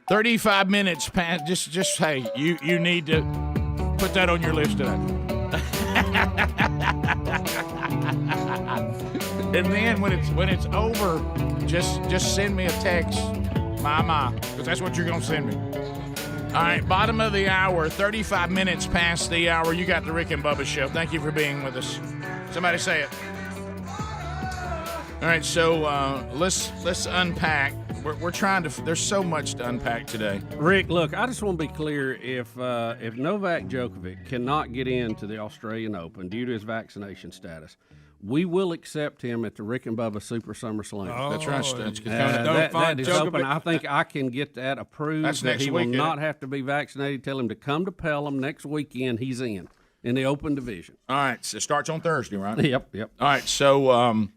35 minutes past. Just hey, you need to put that on your list today. And then when it's over, just send me a text, my, because that's what you're gonna send me. All right, bottom of the hour, 35 minutes past the hour. You got the Rick and Bubba Show. Thank you for being with us. Somebody say it. All right, so let's unpack. We're trying to. There's so much to unpack today. Rick, look, I just want to be clear. If Novak Djokovic cannot get into the Australian Open due to his vaccination status, we will accept him at the Rick and Bubba Super Summer Slam. Oh, that's right. That is open. I think I can get that approved. That's that next he week, will not have to be vaccinated. Tell him to come to Pelham next weekend. He's in the Open division. All right, so it starts on Thursday, right? Yep. All right, so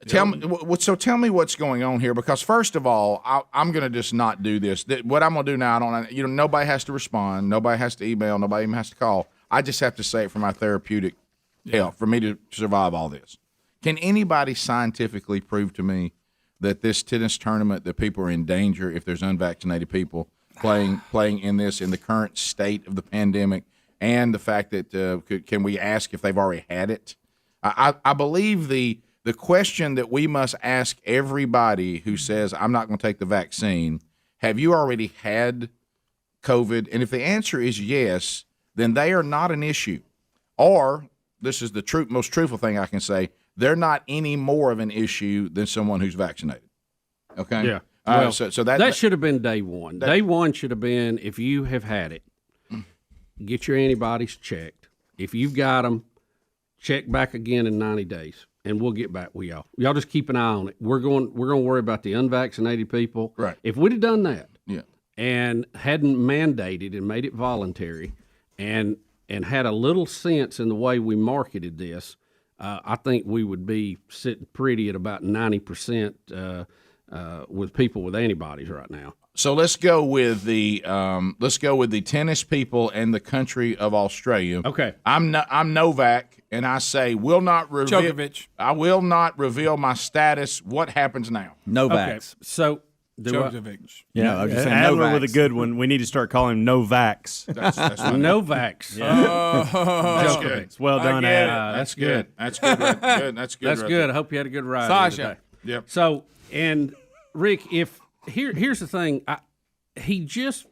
tell me what's going on here, because first of all, I'm going to just not do this. What I'm going to do now, nobody has to respond, nobody has to email, nobody even has to call. I just have to say it for my therapeutic help, for me to survive all this. Can anybody scientifically prove to me that this tennis tournament, that people are in danger if there's unvaccinated people playing in this in the current state of the pandemic, and the fact that can we ask if they've already had it? I believe the question that we must ask everybody who says, I'm not going to take the vaccine, have you already had COVID? And if the answer is yes, then they are not an issue. Or, this is the most truthful thing I can say, they're not any more of an issue than someone who's vaccinated. Okay? Yeah. Well, so that should have been day one. Day one should have been, if you have had it, get your antibodies checked. If you've got them, check back again in 90 days. And we'll get back with y'all. Y'all just keep an eye on it. We're going to worry about the unvaccinated people. Right. If we'd have done that, yeah, and hadn't mandated and made it voluntary, and had a little sense in the way we marketed this, I think we would be sitting pretty at about 90% with people with antibodies right now. So let's go with the tennis people and the country of Australia. Okay. I'm Novak, and I say will not reveal. Djokovic. I will not reveal my status. What happens now? Novaks. Okay. So Djokovic. Yeah, I was just saying Adler with a good one. We need to start calling him Novaks. That's Novaks. Yeah. That's good. Well done, Adler. That's good. That's good. That's good. That's right good. there. I hope you had a good ride. Sasha. Yep. So, and Rick, if here's the thing, he just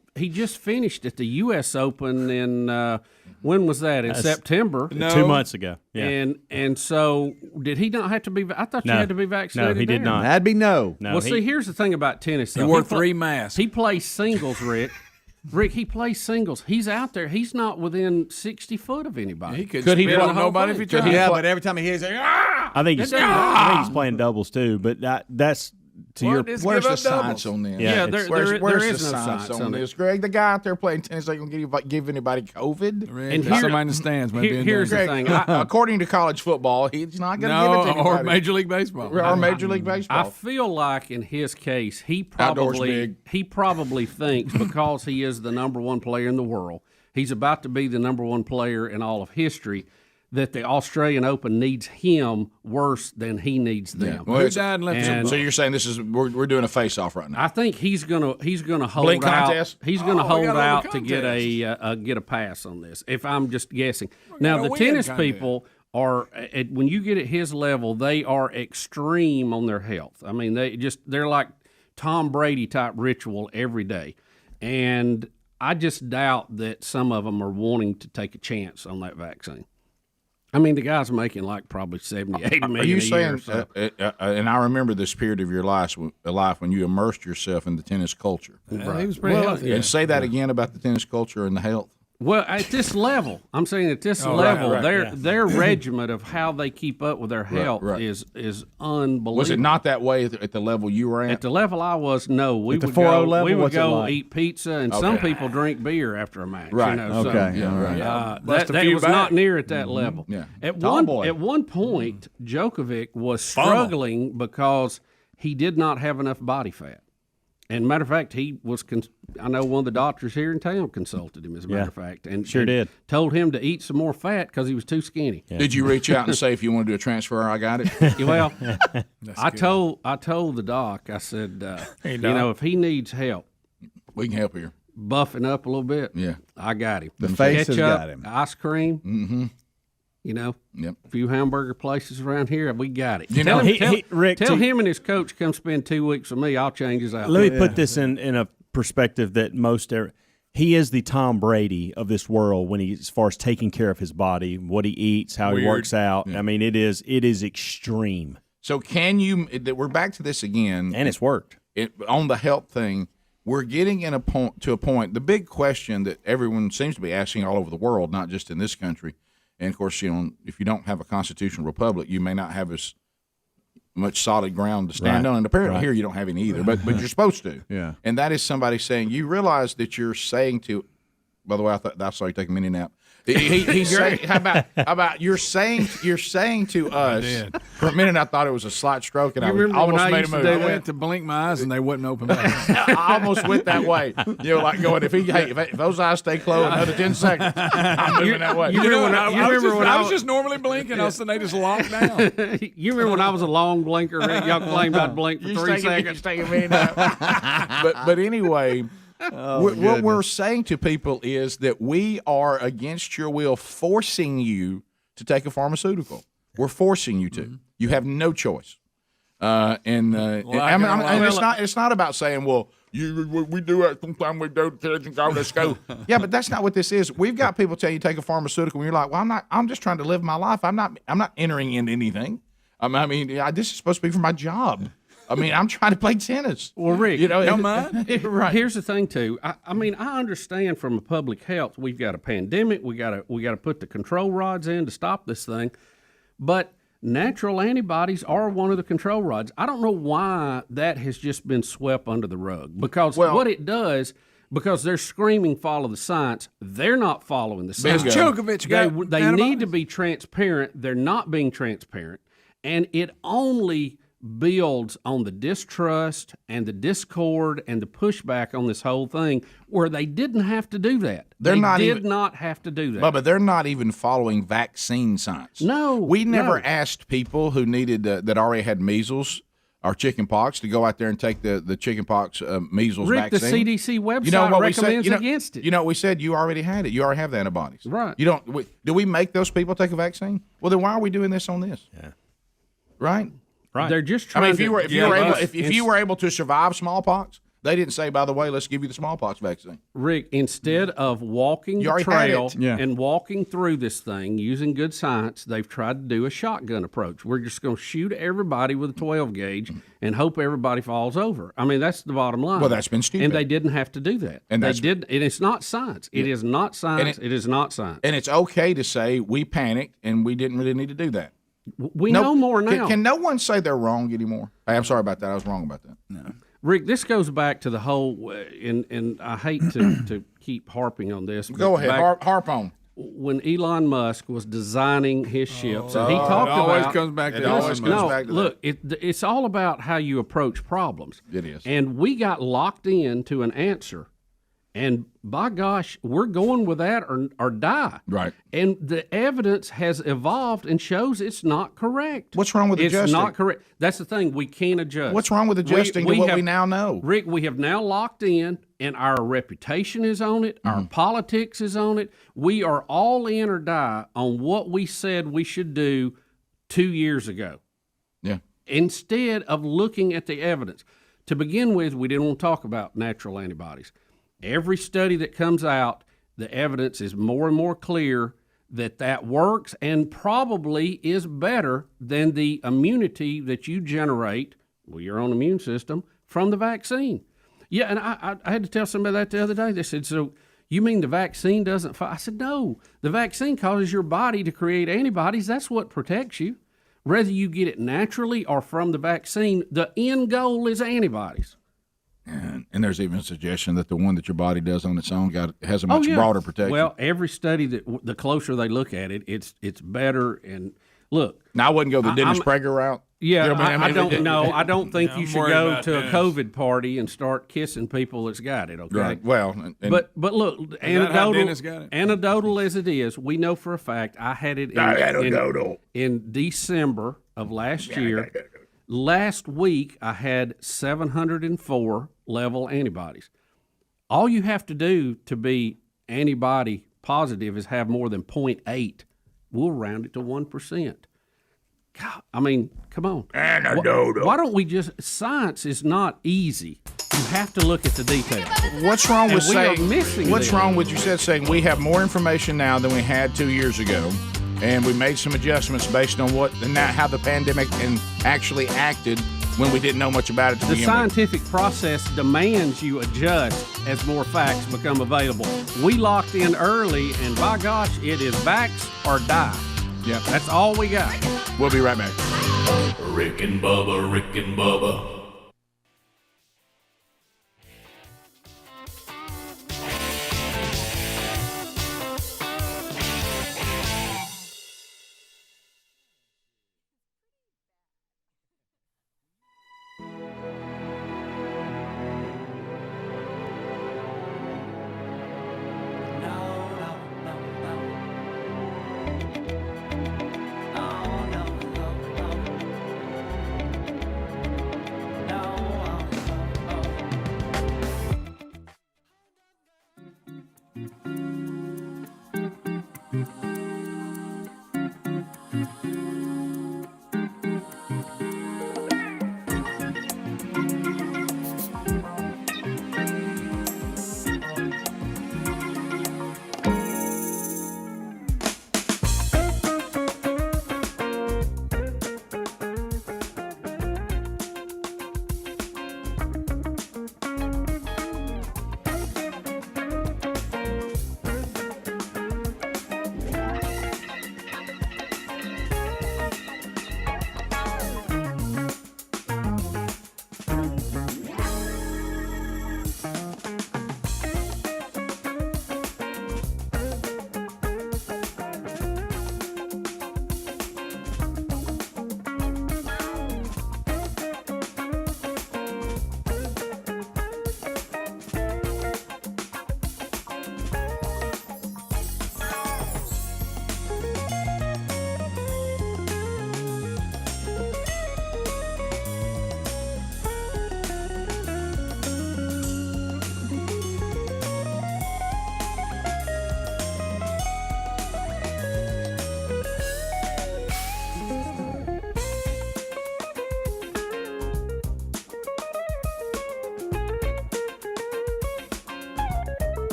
finished at the U.S. Open in when was that? In September? No. 2 months ago. Yeah. And so did he not have to be? I thought you had to be vaccinated. No, he did not. That'd be no. Well, see, here's the thing about tennis. He wore 3 masks. He plays singles, Rick. Rick, he plays singles. He's out there. He's not within 60 foot of anybody. He could he play nobody if he tried. Yeah, but every time he hears it, I think he's playing doubles too. But that's to your. Where's the science on this? Yeah, there is the no science on this, Greg? The guy out there playing tennis ain't gonna give anybody COVID. And somebody in the stands might be in here's the danger. thing. According to college football, he's not going to give it to anybody. Or Major League Baseball. Or Major League Baseball. I feel like in his case, he Outdoors probably big. thinks because he is the number one player in the world, he's about to be the number one player in all of history, that the Australian Open needs him worse than he needs them. Well, Who died and left? So you're saying this is we're doing a face-off right now? I think he's gonna hold Blink out. contest? He's gonna we hold got a little out to get contest. get a pass on this. If I'm just guessing, now got a the win tennis contest. people are when you get at his level, they are extreme on their health. I mean, they're like Tom Brady type ritual every day, and I just doubt that some of them are wanting to take a chance on that vaccine. I mean, the guy's making like probably 70, 80 million Are you a saying, year. So. and I remember this period of your life when you immersed yourself in the tennis culture. Right. He was pretty healthy. And say that again about the tennis culture and the health. Well, at this level, I'm saying at this right, level, right, their regimen of how they keep up with their health is unbelievable. Was it not that way at the level you were at? At the level I was, no. We At the would 4-0 go. level, We would what's it go like? eat pizza, and some people drink beer after a match. Right. You know, so, Okay. Yeah, right. that few was back. not near at that level. Yeah. At Tomboy. one point, Djokovic was struggling because he did not have enough body fat. And matter of fact, he was. I know one of the doctors here in town consulted him. As a matter of fact, and did. Told him to eat some more fat because he was too skinny. Yeah. Did you reach out and say if you want to do a transfer, I got it? Well, I told the doc. I said, you know, if he needs help, We can help here. Buffing up a little bit. Yeah. I got him. The face has Ketchup, got him. ice cream. Mm-hmm. You know, Yep. a few hamburger places around here, we got it. You tell know, him, Rick, tell him and his coach come spend 2 weeks with me. I'll change his outfit. Let me put this in a perspective that he is the Tom Brady of this world when as far as taking care of his body, what he eats, how he works out. Yeah. I mean, it is extreme. So can you? We're back to this again, and it's worked on the health thing. We're getting to a point. The big question that everyone seems to be asking all over the world, not just in this country, and of course, if you don't have a constitutional republic, you may not have as much solid ground to stand on. And apparently, here you don't have any either. But you're supposed to. Yeah. And that is somebody saying, you realize that you're saying to. By the way, I saw you take a mini nap. He's saying, how about you're saying to us for a minute I thought it was a slight stroke and I almost made a move. I went to blink my eyes and they wouldn't open back. I almost went that way. Like going if those eyes stay closed another 10 seconds, I'm moving that way. I was just normally blinking. All of a sudden they just locked down. You remember when I was a long blinker? Y'all claimed I'd blink for 3 seconds. But anyway. What we're saying to people is that we are against your will forcing you to take a pharmaceutical. We're forcing you to. Mm-hmm. You have no choice. It's not about saying, well, we do it sometimes. We do kids and go to school. Yeah, but that's not what this is. We've got people tell you take a pharmaceutical, and you're like, well, I'm just trying to live my life. I'm not entering into anything. This is supposed to be for my job. I'm trying to play tennis. Well, Rick, don't mind. Right. Here's the thing, too. I understand from a public health, we've got a pandemic. We got to put the control rods in to stop this thing. But natural antibodies are one of the control rods. I don't know why that has just been swept under the rug. Because what it does, because they're screaming follow the science, they're not following the science. Djokovic they need to be transparent. They're not being transparent. And it only builds on the distrust and the discord and the pushback on this whole thing where they didn't have to do that. They did not have to do that. But they're not even following vaccine science. No. We never asked people who needed that already had measles or chicken pox to go out there and take the chicken pox measles Rick, vaccine. the CDC website recommends against it. You know what we said? You already had it. You already have the antibodies. Right. Do we make those people take a vaccine? Well, then why are we doing this on this? Yeah. Right? Right. They're just trying if you were able to survive smallpox, they didn't say, by the way, let's give you the smallpox vaccine. Rick, instead of walking the trail and walking through this thing using good science, they've tried to do a shotgun approach. We're just going to shoot everybody with a 12 gauge and hope everybody falls over. That's the bottom line. Well, that's been stupid. And they didn't have to do that. And it's not science. It is not science. It is not science. And it's okay to say we panicked and we didn't really need to do that. We know more now. Can no one say they're wrong anymore? Hey, I'm sorry about that. I was wrong about that. No. Rick, this goes back to the whole, and I hate to keep harping on this. Go ahead, harp on. When Elon Musk was designing his ships, and he talked about... It always comes back to that. Look, it's all about how you approach problems. It is. And we got locked into an answer. And by gosh, we're going with that or die. Right. And the evidence has evolved and shows it's not correct. What's wrong with adjusting? It's not correct. That's the thing. We can't adjust. What's wrong with adjusting to what we now know? Rick, we have now locked in, and our reputation is on it. Our politics is on it. We are all in or die on what we said we should do 2 years ago. Yeah. Instead of looking at the evidence. To begin with, we didn't want to talk about natural antibodies. Every study that comes out, the evidence is more and more clear that works and probably is better than the immunity that you generate, your own immune system, from the vaccine. Yeah, and I had to tell somebody that the other day. They said, so you mean the vaccine doesn't fight? I said, no. The vaccine causes your body to create antibodies. That's what protects you. Whether you get it naturally or from the vaccine, the end goal is antibodies. And there's even a suggestion that the one that your body does on its own has a much broader protection. Well, every study the closer they look at it, it's better. And look, now I wouldn't go the Dennis Prager route. Yeah, you know I don't know. I don't think you should go to a COVID party and start kissing people that's got it. Okay, right. Well, but look, anecdotal as it is, we know for a fact I had it in December of last year. Last week, I had 704 level antibodies. All you have to do to be antibody positive is have more than 0.8. We'll round it to 1%. God, I mean, come on. Why don't we just? Science is not easy. You have to look at the details. What's wrong with saying? What's wrong with you said saying we have more information now than we had 2 years ago, and we made some adjustments based on how the pandemic actually acted when we didn't know much about it to The begin scientific process demands you adjust as more facts become available. We locked in early, and by gosh, it is vax or die. Yeah, that's all we got. We'll be right back. Rick and Bubba, Rick and Bubba.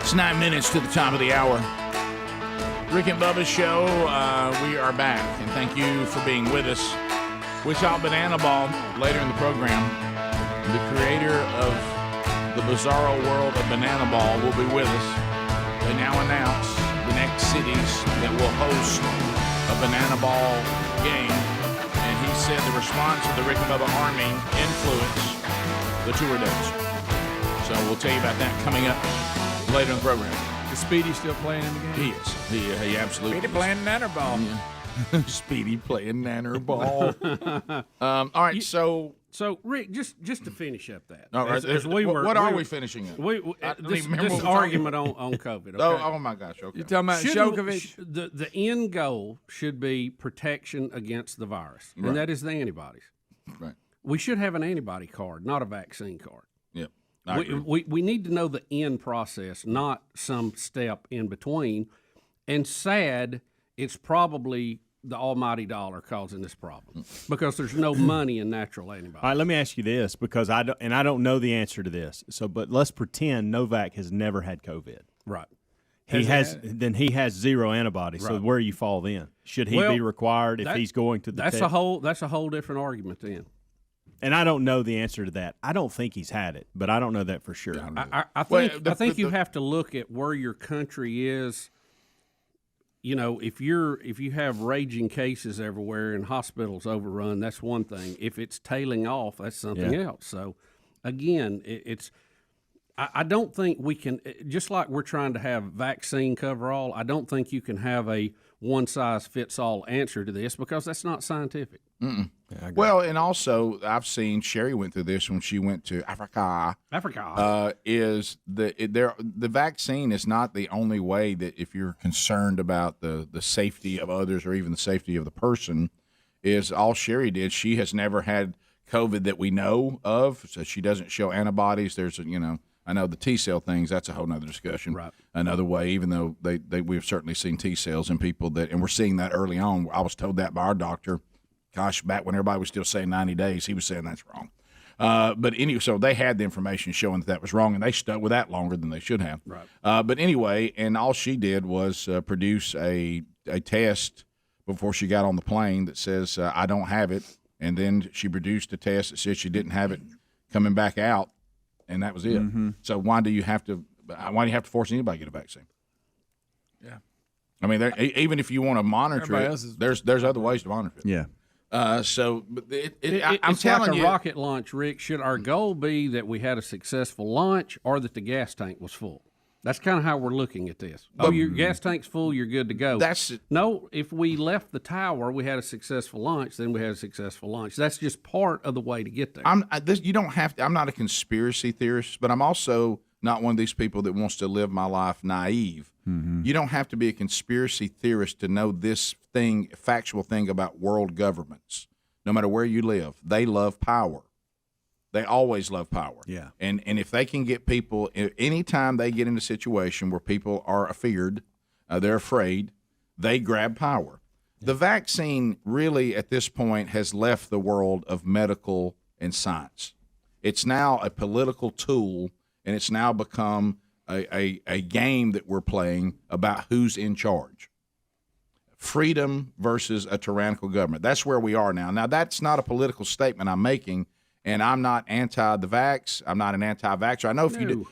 It's 9 minutes to the top of the hour. Rick and Bubba's show. We are back, and thank you for being with us. We saw Banana Ball later in the program. The creator of the bizarro world of Banana Ball will be with us. They now announce the next cities that will host a Banana Ball game, and he said the response of the Rick and Bubba Army influenced the tour dates. So we'll tell you about that coming up later in the program. Is Speedy still playing in the game? He is. He absolutely Speedy is. playing nanner ball. Yeah. Speedy playing nanner ball. All right, so Rick, just to finish up that. All right, what are we finishing up? This argument on COVID. Okay? Oh my gosh. Okay. You're talking about Djokovic? The end goal should be protection against the virus, Right. and that is the antibodies. Right. We should have an antibody card, not a vaccine card. Yep. We need to know the end process, not some step in between. And sad, it's probably the almighty dollar causing this problem because there's no money in natural antibodies. All right, let me ask you this because I don't know the answer to this. So, but let's pretend Novak has never had COVID. Right. He has zero antibodies. Right. So where you fall then? Should he be required if he's going to the that's test? a whole different argument then. And I don't know the answer to that. I don't think he's had it, but I don't know that for sure. I think you have to look at where your country is. You know, if you have raging cases everywhere and hospitals overrun, that's one thing. If it's tailing off, that's something else. So, again, I don't think we can, just like we're trying to have vaccine cover all, I don't think you can have a one-size-fits-all answer to this because that's not scientific. Yeah, well, and also I've seen Sherry went through this when she went to Africa. Is the vaccine is not the only way that if you're concerned about the safety of others or even the safety of the person, is all Sherry did. She has never had COVID that we know of, so she doesn't show antibodies. There's I know the T cell things. That's a whole nother discussion. Right. Another way, even though we've certainly seen T cells in people and we're seeing that early on. I was told that by our doctor. Gosh, back when everybody was still saying 90 days, he was saying that's wrong. But anyway, so they had the information showing that was wrong, and they stuck with that longer than they should have. Right. But anyway, and all she did was produce a test before she got on the plane that says I don't have it, and then she produced a test that said she didn't have it coming back out, and that was it. Mm-hmm. So why do you have to force anybody to get a vaccine? Yeah. I mean, even if you want to monitor it, there's other ways to monitor it. Yeah. I'm it's telling like a you, rocket launch, Rick. Should our goal be that we had a successful launch or that the gas tank was full? That's kind of how we're looking at this. Your gas tank's full, you're good to go. No, if we left the tower, we had a successful launch, then we had a successful launch. That's just part of the way to get there. You don't have to. I'm not a conspiracy theorist, but I'm also not one of these people that wants to live my life naive. Mm-hmm. You don't have to be a conspiracy theorist to know this factual thing about world governments. No matter where you live, they love power. They always love power. Yeah. And if they can get people, anytime they get in a situation where people are feared, they're afraid, they grab power. Yeah. The vaccine really, at this point, has left the world of medical and science. It's now a political tool, and it's now become a game that we're playing about who's in charge. Freedom versus a tyrannical government. That's where we are now. Now, that's not a political statement I'm making. And I'm not anti the vax. I'm not an anti-vaxxer.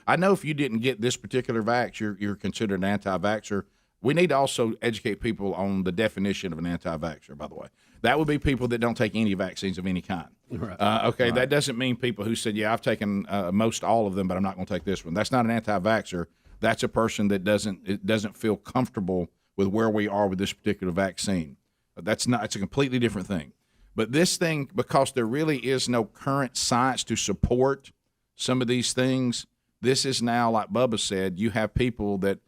I know if you didn't get this particular vax, you're considered an anti-vaxxer. We need to also educate people on the definition of an anti-vaxxer. By the way, that would be people that don't take any vaccines of any kind. Right. Right. That doesn't mean people who said, "Yeah, I've taken most all of them, but I'm not going to take this one." That's not an anti-vaxxer. That's a person that doesn't feel comfortable with where we are with this particular vaccine. It's a completely different thing. But this thing, because there really is no current science to support some of these things, this is now, like Bubba said, you have people that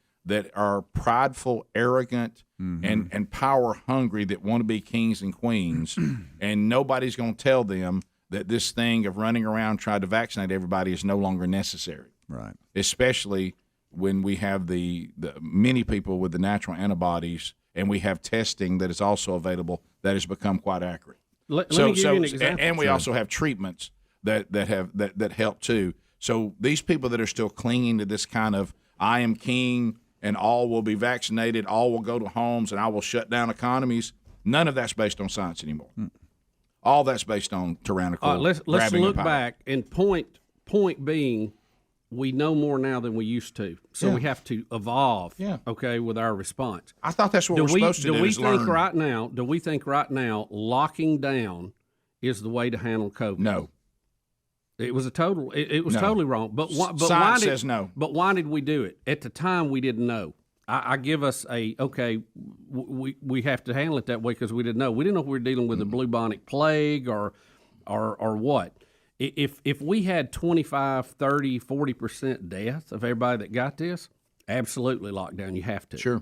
are prideful, arrogant, and power hungry that want to be kings and queens, and nobody's going to tell them that this thing of running around trying to vaccinate everybody is no longer necessary. Right. Especially when we have the many people with the natural antibodies, and we have testing that is also available that has become quite accurate. Let me give you an example. And we also have treatments that help too. So these people that are still clinging to this kind of I am king and all will be vaccinated, all will go to homes, and I will shut down economies. None of that's based on science anymore. All that's based on tyrannical. Let's grabbing look of power. back and point being, we know more now than we used to, so we have to evolve. Okay, with our response. I thought that's what we're supposed to do. Do we is think learn. right now? Do we think right now locking down is the way to handle COVID? No. It was totally wrong. But Science why says no. But why did we do it? At the time, we didn't know. I give us we have to handle it that way because we didn't know. We didn't know if we were dealing with a bubonic plague or what. If we had 25, 30, 40% death of everybody that got this, absolutely lockdown. You have to. Sure.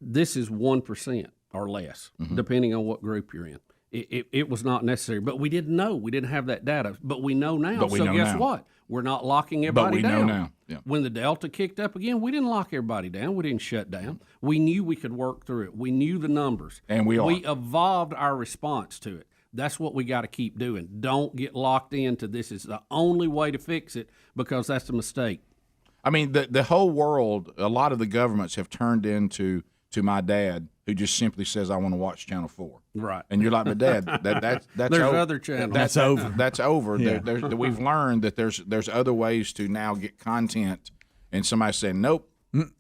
This is 1% or less, depending on what group you're in. It was not necessary, but we didn't know. We didn't have that data, but we know now. But we know guess now. what? We're not locking everybody down. But we know now. Yeah. When the Delta kicked up again, we didn't lock everybody down. We didn't shut down. We knew we could work through it. We knew the numbers. And we are. We evolved our response to it. That's what we got to keep doing. Don't get locked into this is the only way to fix it because that's a mistake. I mean, the whole world, a lot of the governments have turned into my dad, who just simply says, "I want to watch Channel 4." Right. And you're like, "But Dad, that's there's over. other channels. That's over. That's over." Yeah. We've learned that there's other ways to now get content, and somebody saying, "Nope,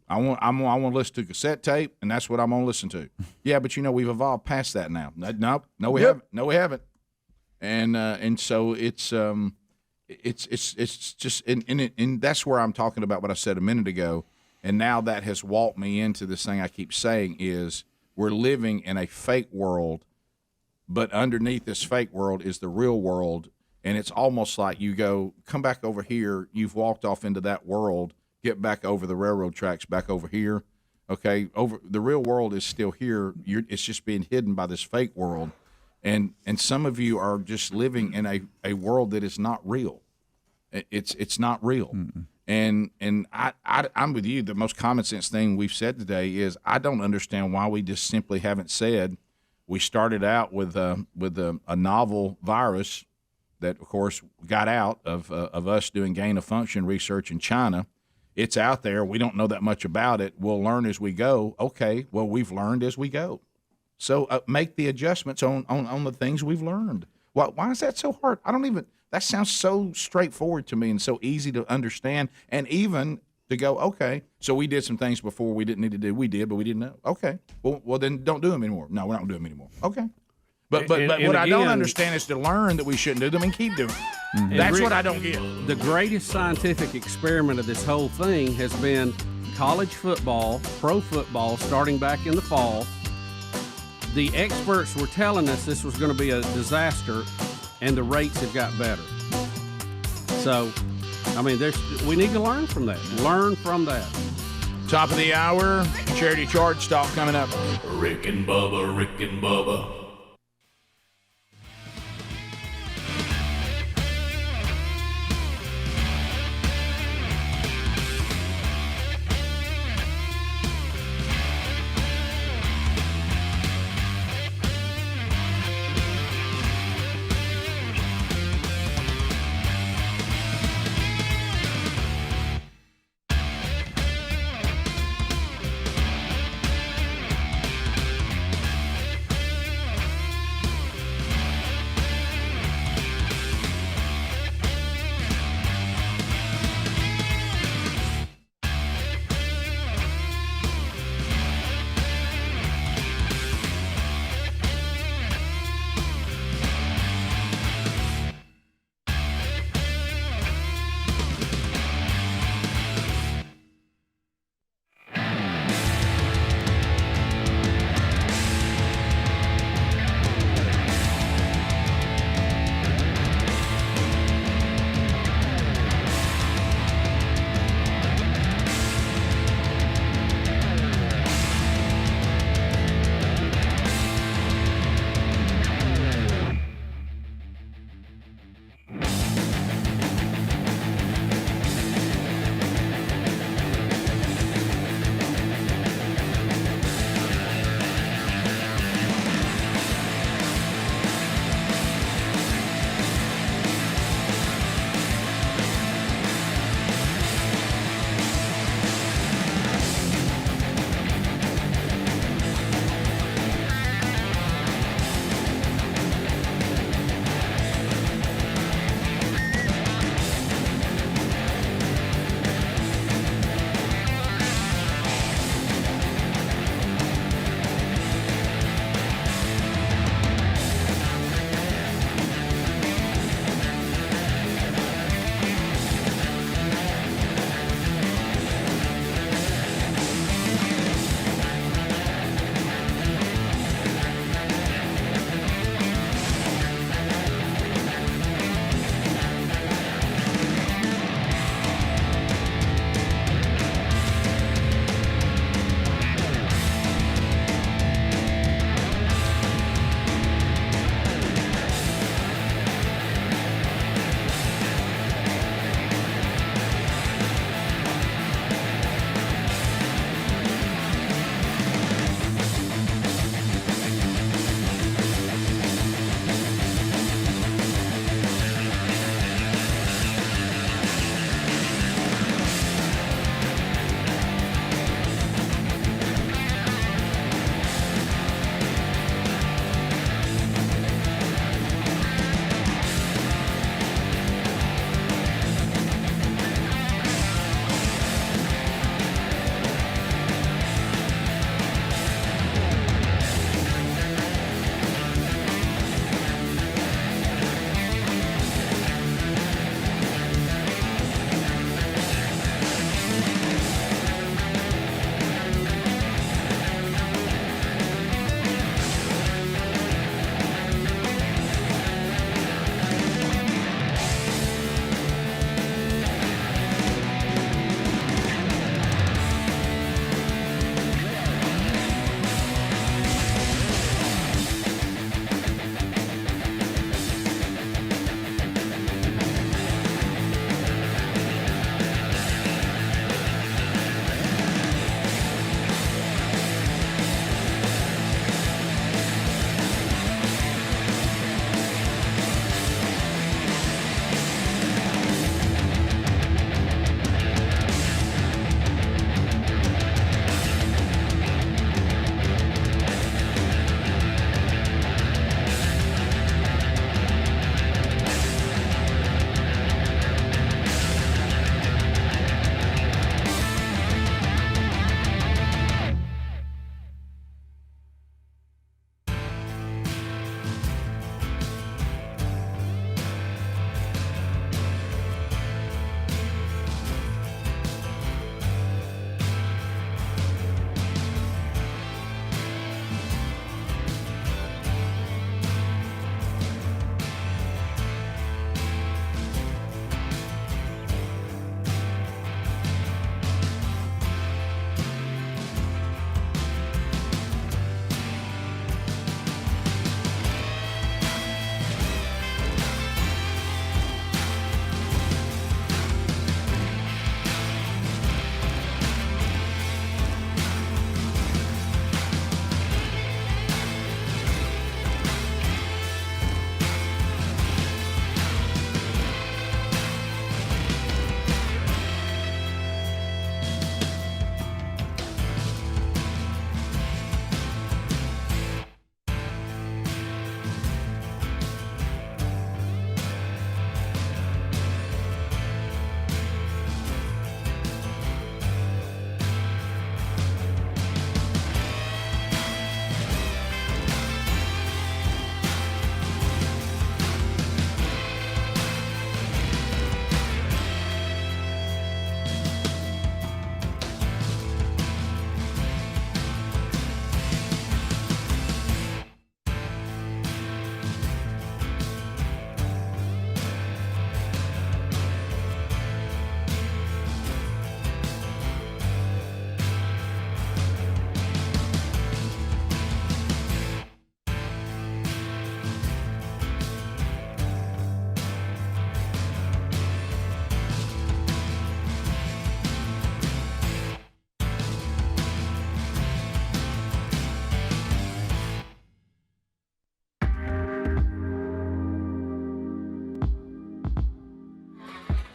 I want to listen to cassette tape, and that's what I'm going to listen to." Yeah, but we've evolved past that now. No, we haven't. No, we haven't. And so it's just and that's where I'm talking about what I said a minute ago. And now that has walked me into this thing I keep saying is we're living in a fake world, but underneath this fake world is the real world. And it's almost like you go, come back over here. You've walked off into that world. Get back over the railroad tracks, back over here. Okay, over the real world is still here. It's just being hidden by this fake world. And some of you are just living in a world that is not real. It's not real. Mm-mm. And I'm with you. The most common sense thing we've said today is I don't understand why we just simply haven't said we started out with a novel virus that, of course, got out of us doing gain of function research in China. It's out there. We don't know that much about it. We'll learn as we go. Okay, well, we've learned as we go. So make the adjustments on the things we've learned. Why is that so hard? That sounds so straightforward to me and so easy to understand, and even to go, okay, so we did some things before we didn't need to do. We did, but we didn't know. Okay, well then don't do them anymore. No, we're not going to do them anymore. Okay. But what again, I don't understand is to learn that we shouldn't do them and keep doing them. Mm-hmm. That's what I don't get. The greatest scientific experiment of this whole thing has been college football, pro football, starting back in the fall. The experts were telling us this was going to be a disaster, and the rates have got better. So, I mean, we need to learn from that. Learn from that. Top of the hour, charity charge talk coming up. Rick and Bubba, Rick and Bubba.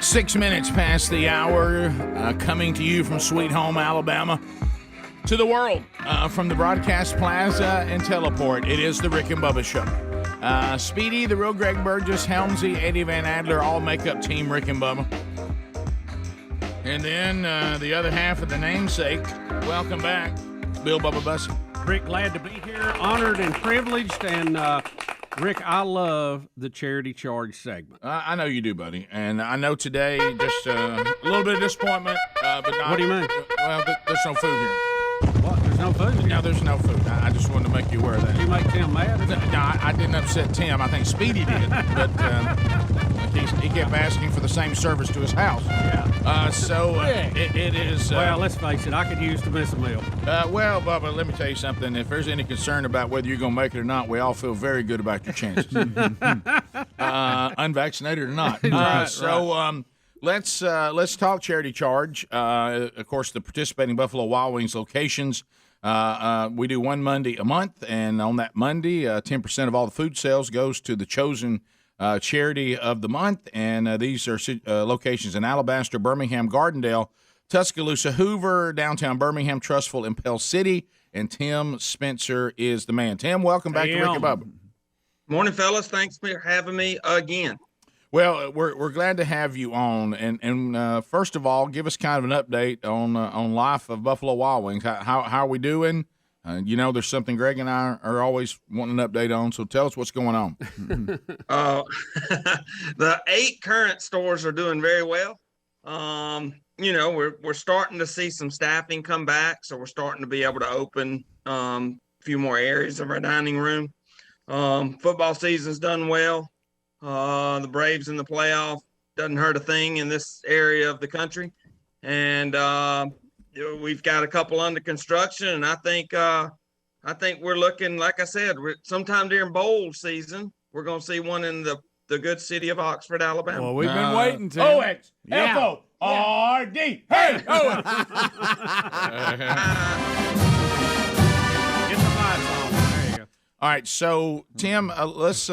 6 minutes past the hour, coming to you from Sweet Home, Alabama, to the world from the Broadcast Plaza and Teleport. It is the Rick and Bubba Show. Speedy, the real Greg Burgess, Helmsy, Eddie Van Adler, all make up Team Rick and Bubba. And then the other half of the namesake, welcome back, Bill Bubba Bussey. Rick, glad to be here, honored and privileged, and Rick, I love the charity charge segment. I know you do, buddy. And I know today just a little bit of disappointment, but not. What do you mean? Well, there's no food here. What? There's no food? No, there's no food. I just wanted to make you aware of that. Did you make Tim mad? No, I didn't upset Tim. I think Speedy did, but he kept asking for the same service to his house. Yeah. It is. Well, let's face it. I could use to miss a meal. Well, Bubba, let me tell you something. If there's any concern about whether you're going to make it or not, we all feel very good about your chances, unvaccinated or not. Right. Let's talk charity charge. Of course, the participating Buffalo Wild Wings locations. We do one Monday a month, and on that Monday, 10% of all the food sales goes to the chosen charity of the month. And these are locations in Alabaster, Birmingham, Gardendale, Tuscaloosa, Hoover, downtown Birmingham, Trussville, and Pell City. And Tim Spencer is the man. Tim, welcome back to Rick and Bubba. Morning, fellas. Thanks for having me again. Well, we're glad to have you on, and first of all, give us kind of an update on life of Buffalo Wild Wings. How are we doing? There's something Greg and I are always wanting an update on. So tell us what's going on. The 8 current stores are doing very well. We're starting to see some staffing come back, so we're starting to be able to open a few more areas of our dining room. Football season's done well. The Braves in the playoff doesn't hurt a thing in this area of the country, and we've got a couple under construction. And I think we're looking, like I said, sometime during bowl season, we're going to see one in the good city of Oxford, Alabama. Well, we've been waiting to. OXFORD. Hey, Get the lights on. There you go. All right, so Tim, let's.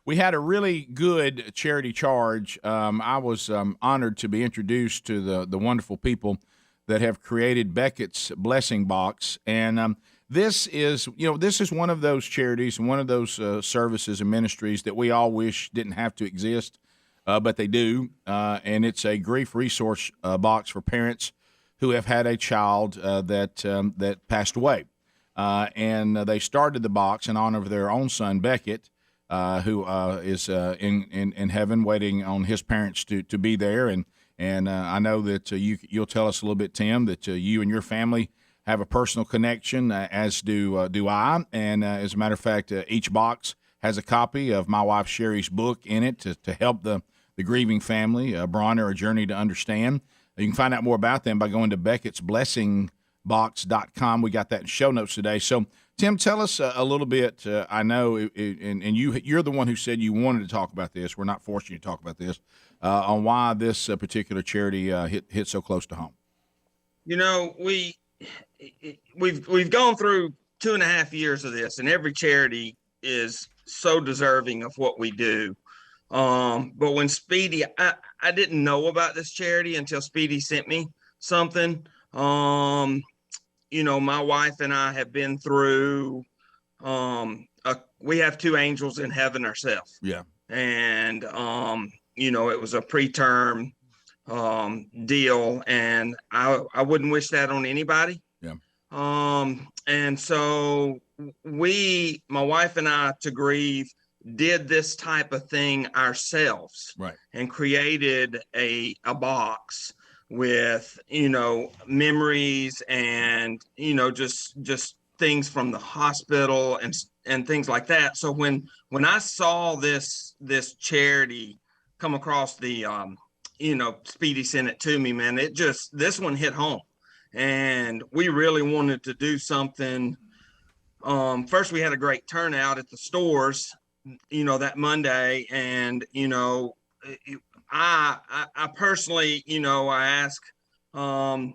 We had a really good charity charge. I was honored to be introduced to the wonderful people that have created Beckett's Blessing Box, and this is one of those charities and one of those services and ministries that we all wish didn't have to exist, but they do. And it's a grief resource box for parents who have had a child that passed away, and they started the box in honor of their own son Beckett. Who is in heaven waiting on his parents to be there. And I know that you'll tell us a little bit, Tim, that you and your family have a personal connection, as do I. And as a matter of fact, each box has a copy of my wife Sherry's book in it to help the grieving family, Bronner, A Journey to Understand. You can find out more about them by going to beckettsblessingbox.com. We got that in show notes today. So, Tim, tell us a little bit. I know, and you're the one who said you wanted to talk about this. We're not forcing you to talk about this, on why this particular charity hit so close to home. We've gone through 2.5 years of this, and every charity is so deserving of what we do. But when Speedy, I didn't know about this charity until Speedy sent me something. My wife and I have been through, we have 2 angels in heaven ourselves. Yeah. And, it was a preterm deal, and I wouldn't wish that on anybody. Yeah. And so my wife and I, to grieve, did this type of thing ourselves. Right. And created a box with memories and just things from the hospital and things like that. So when I saw this charity come across the Speedy sent it to me, man, this one hit home, and we really wanted to do something. First, we had a great turnout at the stores that Monday, and I personally, I asked the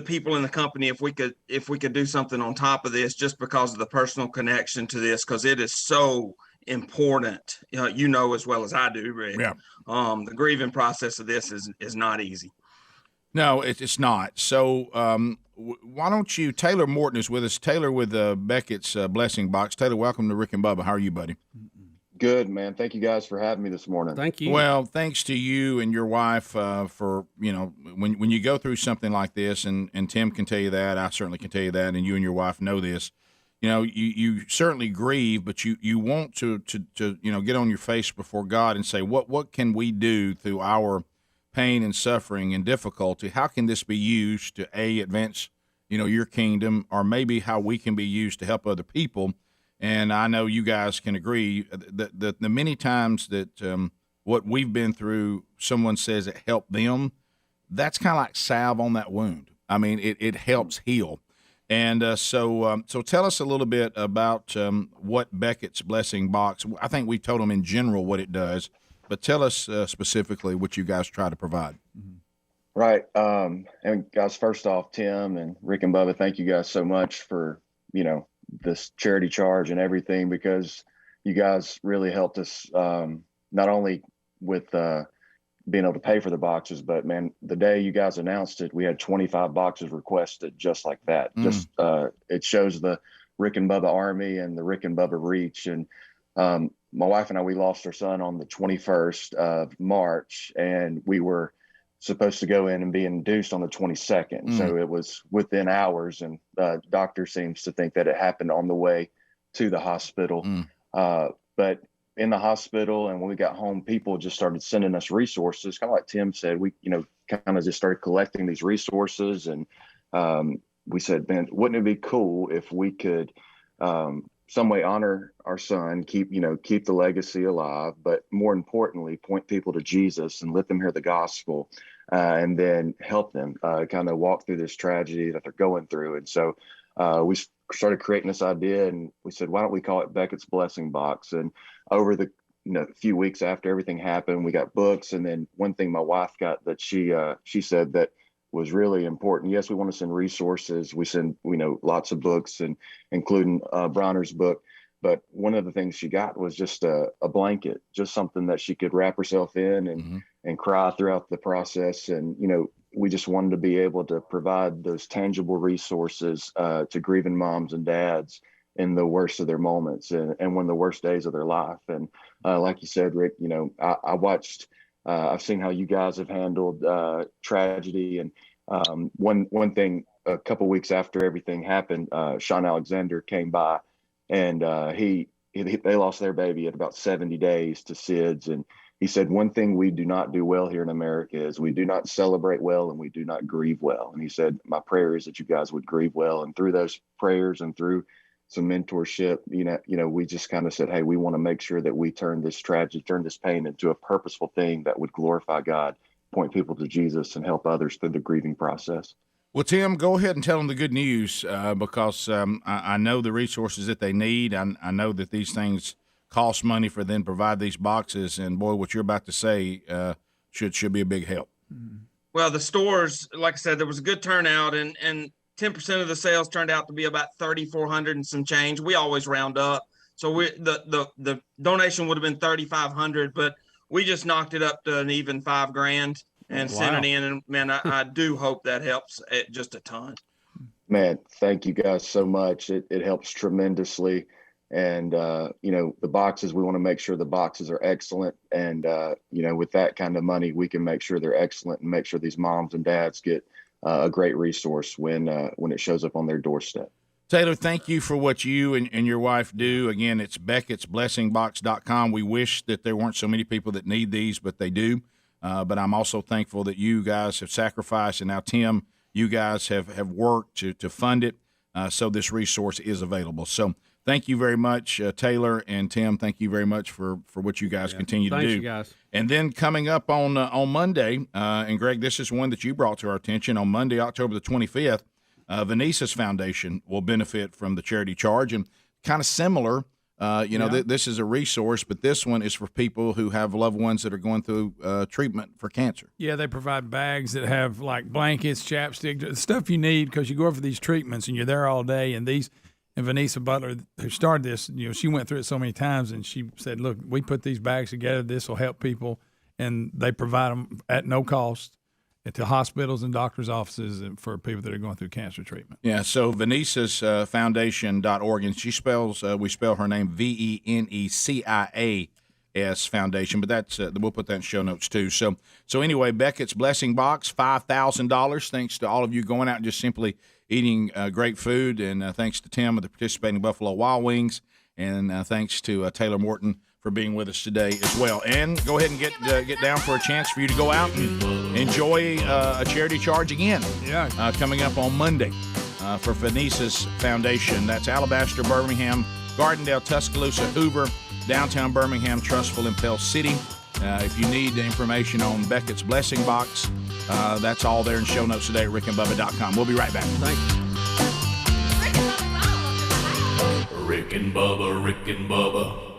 people in the company if we could do something on top of this, just because of the personal connection to this, because it is so important. You know as well as I do, Rick. Yeah. The grieving process of this is not easy. No, it's not. So why don't you? Taylor Morton is with us. Taylor with Beckett's Blessing Box. Taylor, welcome to Rick and Bubba. How are you, buddy? Good, man. Thank you guys for having me this morning. Thank you. Well, thanks to you and your wife for, when you go through something like this, and Tim can tell you that, I certainly can tell you that, and you and your wife know this. You certainly grieve, but you want to get on your face before God and say, what can we do through our pain and suffering and difficulty? How can this be used to advance, your kingdom, or maybe how we can be used to help other people? And I know you guys can agree that the many times that what we've been through, someone says it helped them, that's kind of like salve on that wound. I mean, it helps heal. And so tell us a little bit about what Beckett's Blessing Box. I think we told them in general what it does, but tell us specifically what you guys try to provide. Right. And guys, first off, Tim and Rick and Bubba, thank you guys so much for, this charity charge and everything, because you guys really helped us not only with being able to pay for the boxes, but man, the day you guys announced it, we had 25 boxes requested just like that. Just it shows the Rick and Bubba Army and the Rick and Bubba reach. And my wife and I, we lost our son on the 21st of March, and we were supposed to go in and be induced on the 22nd. So it was within hours, and the doctor seems to think that it happened on the way to the hospital. But in the hospital, and when we got home, people just started sending us resources. Kind of like Tim said, we, kind of just started collecting these resources. And we said, man, wouldn't it be cool if we could some way honor our son, keep the legacy alive, but more importantly, point people to Jesus and let them hear the gospel, and then help them kind of walk through this tragedy that they're going through. And so we started creating this idea, and we said, why don't we call it Beckett's Blessing Box? And over the few weeks after everything happened, we got books. And then one thing my wife got that she said that was really important. Yes, we want to send resources. We send, lots of books, and including Bronner's book. But one of the things she got was just a blanket, just something that she could wrap herself in and cry throughout the process. And, we just wanted to be able to provide those tangible resources to grieving moms and dads in the worst of their moments and one of the worst days of their life. And like you said, Rick, I watched, I've seen how you guys have handled tragedy. And one thing, a couple weeks after everything happened, Sean Alexander came by, and they lost their baby at about 70 days to SIDS. And he said, one thing we do not do well here in America is we do not celebrate well and we do not grieve well. And he said, my prayer is that you guys would grieve well. And through those prayers and through some mentorship, we just kind of said, hey, we want to make sure that we turn this tragedy, turn this pain into a purposeful thing that would glorify God, point people to Jesus, and help others through the grieving process. Well, Tim, go ahead and tell them the good news, because I know the resources that they need. I know that these things cost money for them to provide these boxes, and boy, what you're about to say should be a big help. Well, the stores, like I said, there was a good turnout, and 10% of the sales turned out to be about 3,400 and some change. We always round up, so the donation would have been 3,500, but we just knocked it up to an even $5,000 and sent it in. And man, I do hope that helps just a ton. Man, thank you guys so much. It helps tremendously. And, the boxes, we want to make sure the boxes are excellent. And, with that kind of money, we can make sure they're excellent and make sure these moms and dads get a great resource when it shows up on their doorstep. Taylor, thank you for what you and your wife do. Again, it's Beckett'sBlessingBox.com. We wish that there weren't so many people that need these, but they do. But I'm also thankful that you guys have sacrificed, and now, Tim, you guys have worked to fund it, so this resource is available. So thank you very much, Taylor and Tim. Thank you very much for what you guys continue to do. Thanks, you guys. And then coming up on Monday, and Greg, this is one that you brought to our attention. On Monday, October the 25th, Vanisa's Foundation will benefit from the charity charge, and kind of similar. This is a resource, but this one is for people who have loved ones that are going through treatment for cancer. Yeah, they provide bags that have like blankets, chapstick, stuff you need because you go over these treatments and you're there all day. And these And Vanessa Butler, who started this, she went through it so many times, and she said, look, we put these bags together. This will help people, and they provide them at no cost to hospitals and doctors' offices for people that are going through cancer treatment. Yeah, so Venesa's foundation.org, and we spell her name VENECIAS Foundation, but that's we'll put that in show notes too. So anyway, Beckett's Blessing Box, $5,000, thanks to all of you going out and just simply eating great food, and thanks to Tim of the participating Buffalo Wild Wings, and thanks to Taylor Morton for being with us today as well. And go ahead and get down for a chance for you to go out and enjoy a charity charge again. Yeah, coming up on Monday for Venesa's Foundation. That's Alabaster, Birmingham, Gardendale, Tuscaloosa, Hoover, downtown Birmingham, Trussville, and Pell City. If you need information on Beckett's Blessing Box, that's all there in show notes today at rickandbubba.com. We'll be right back. Thanks. Rick and Bubba, Rick and Bubba.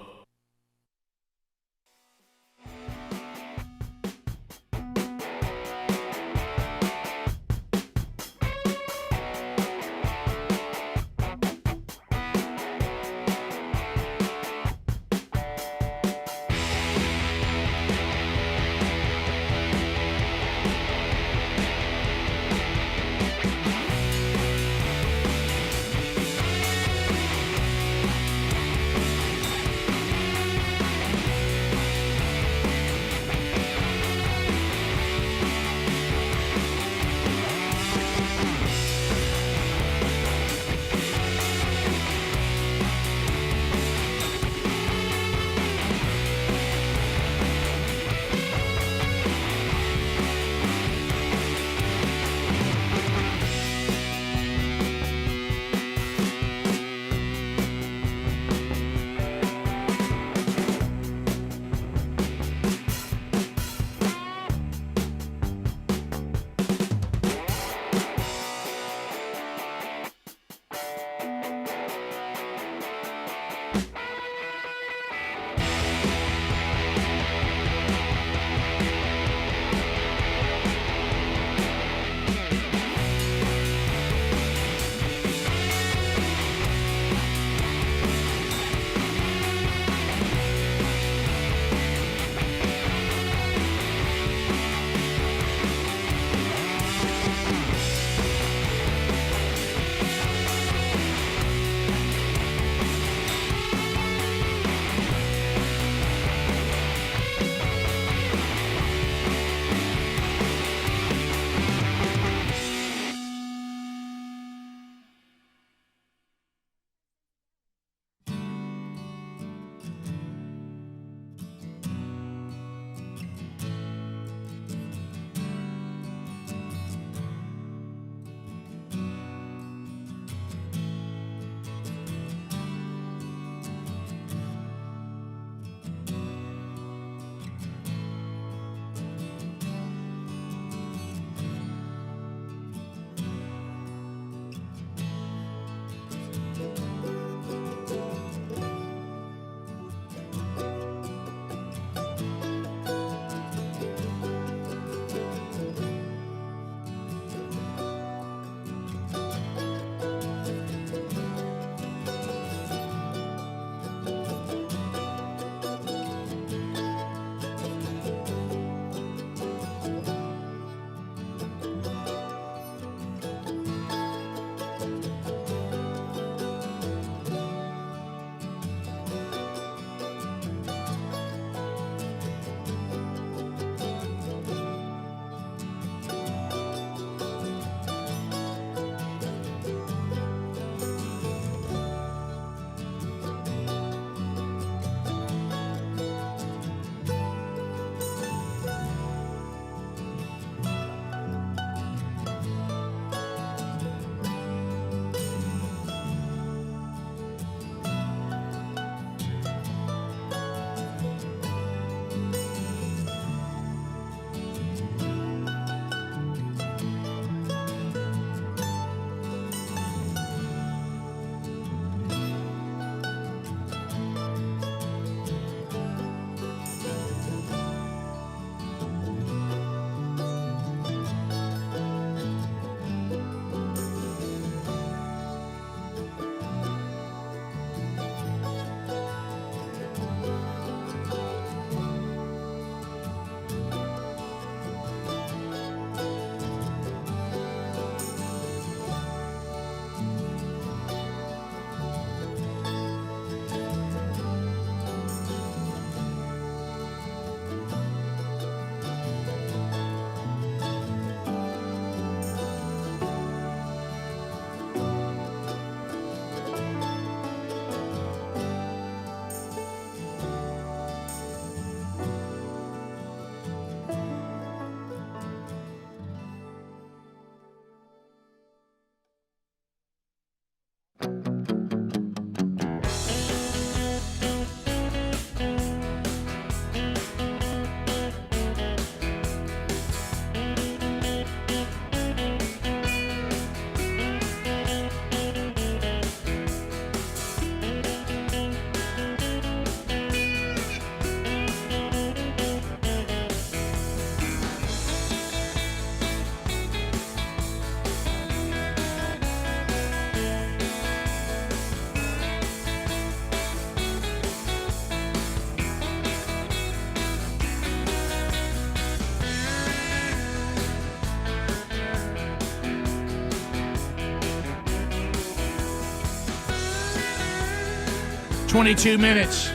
22 minutes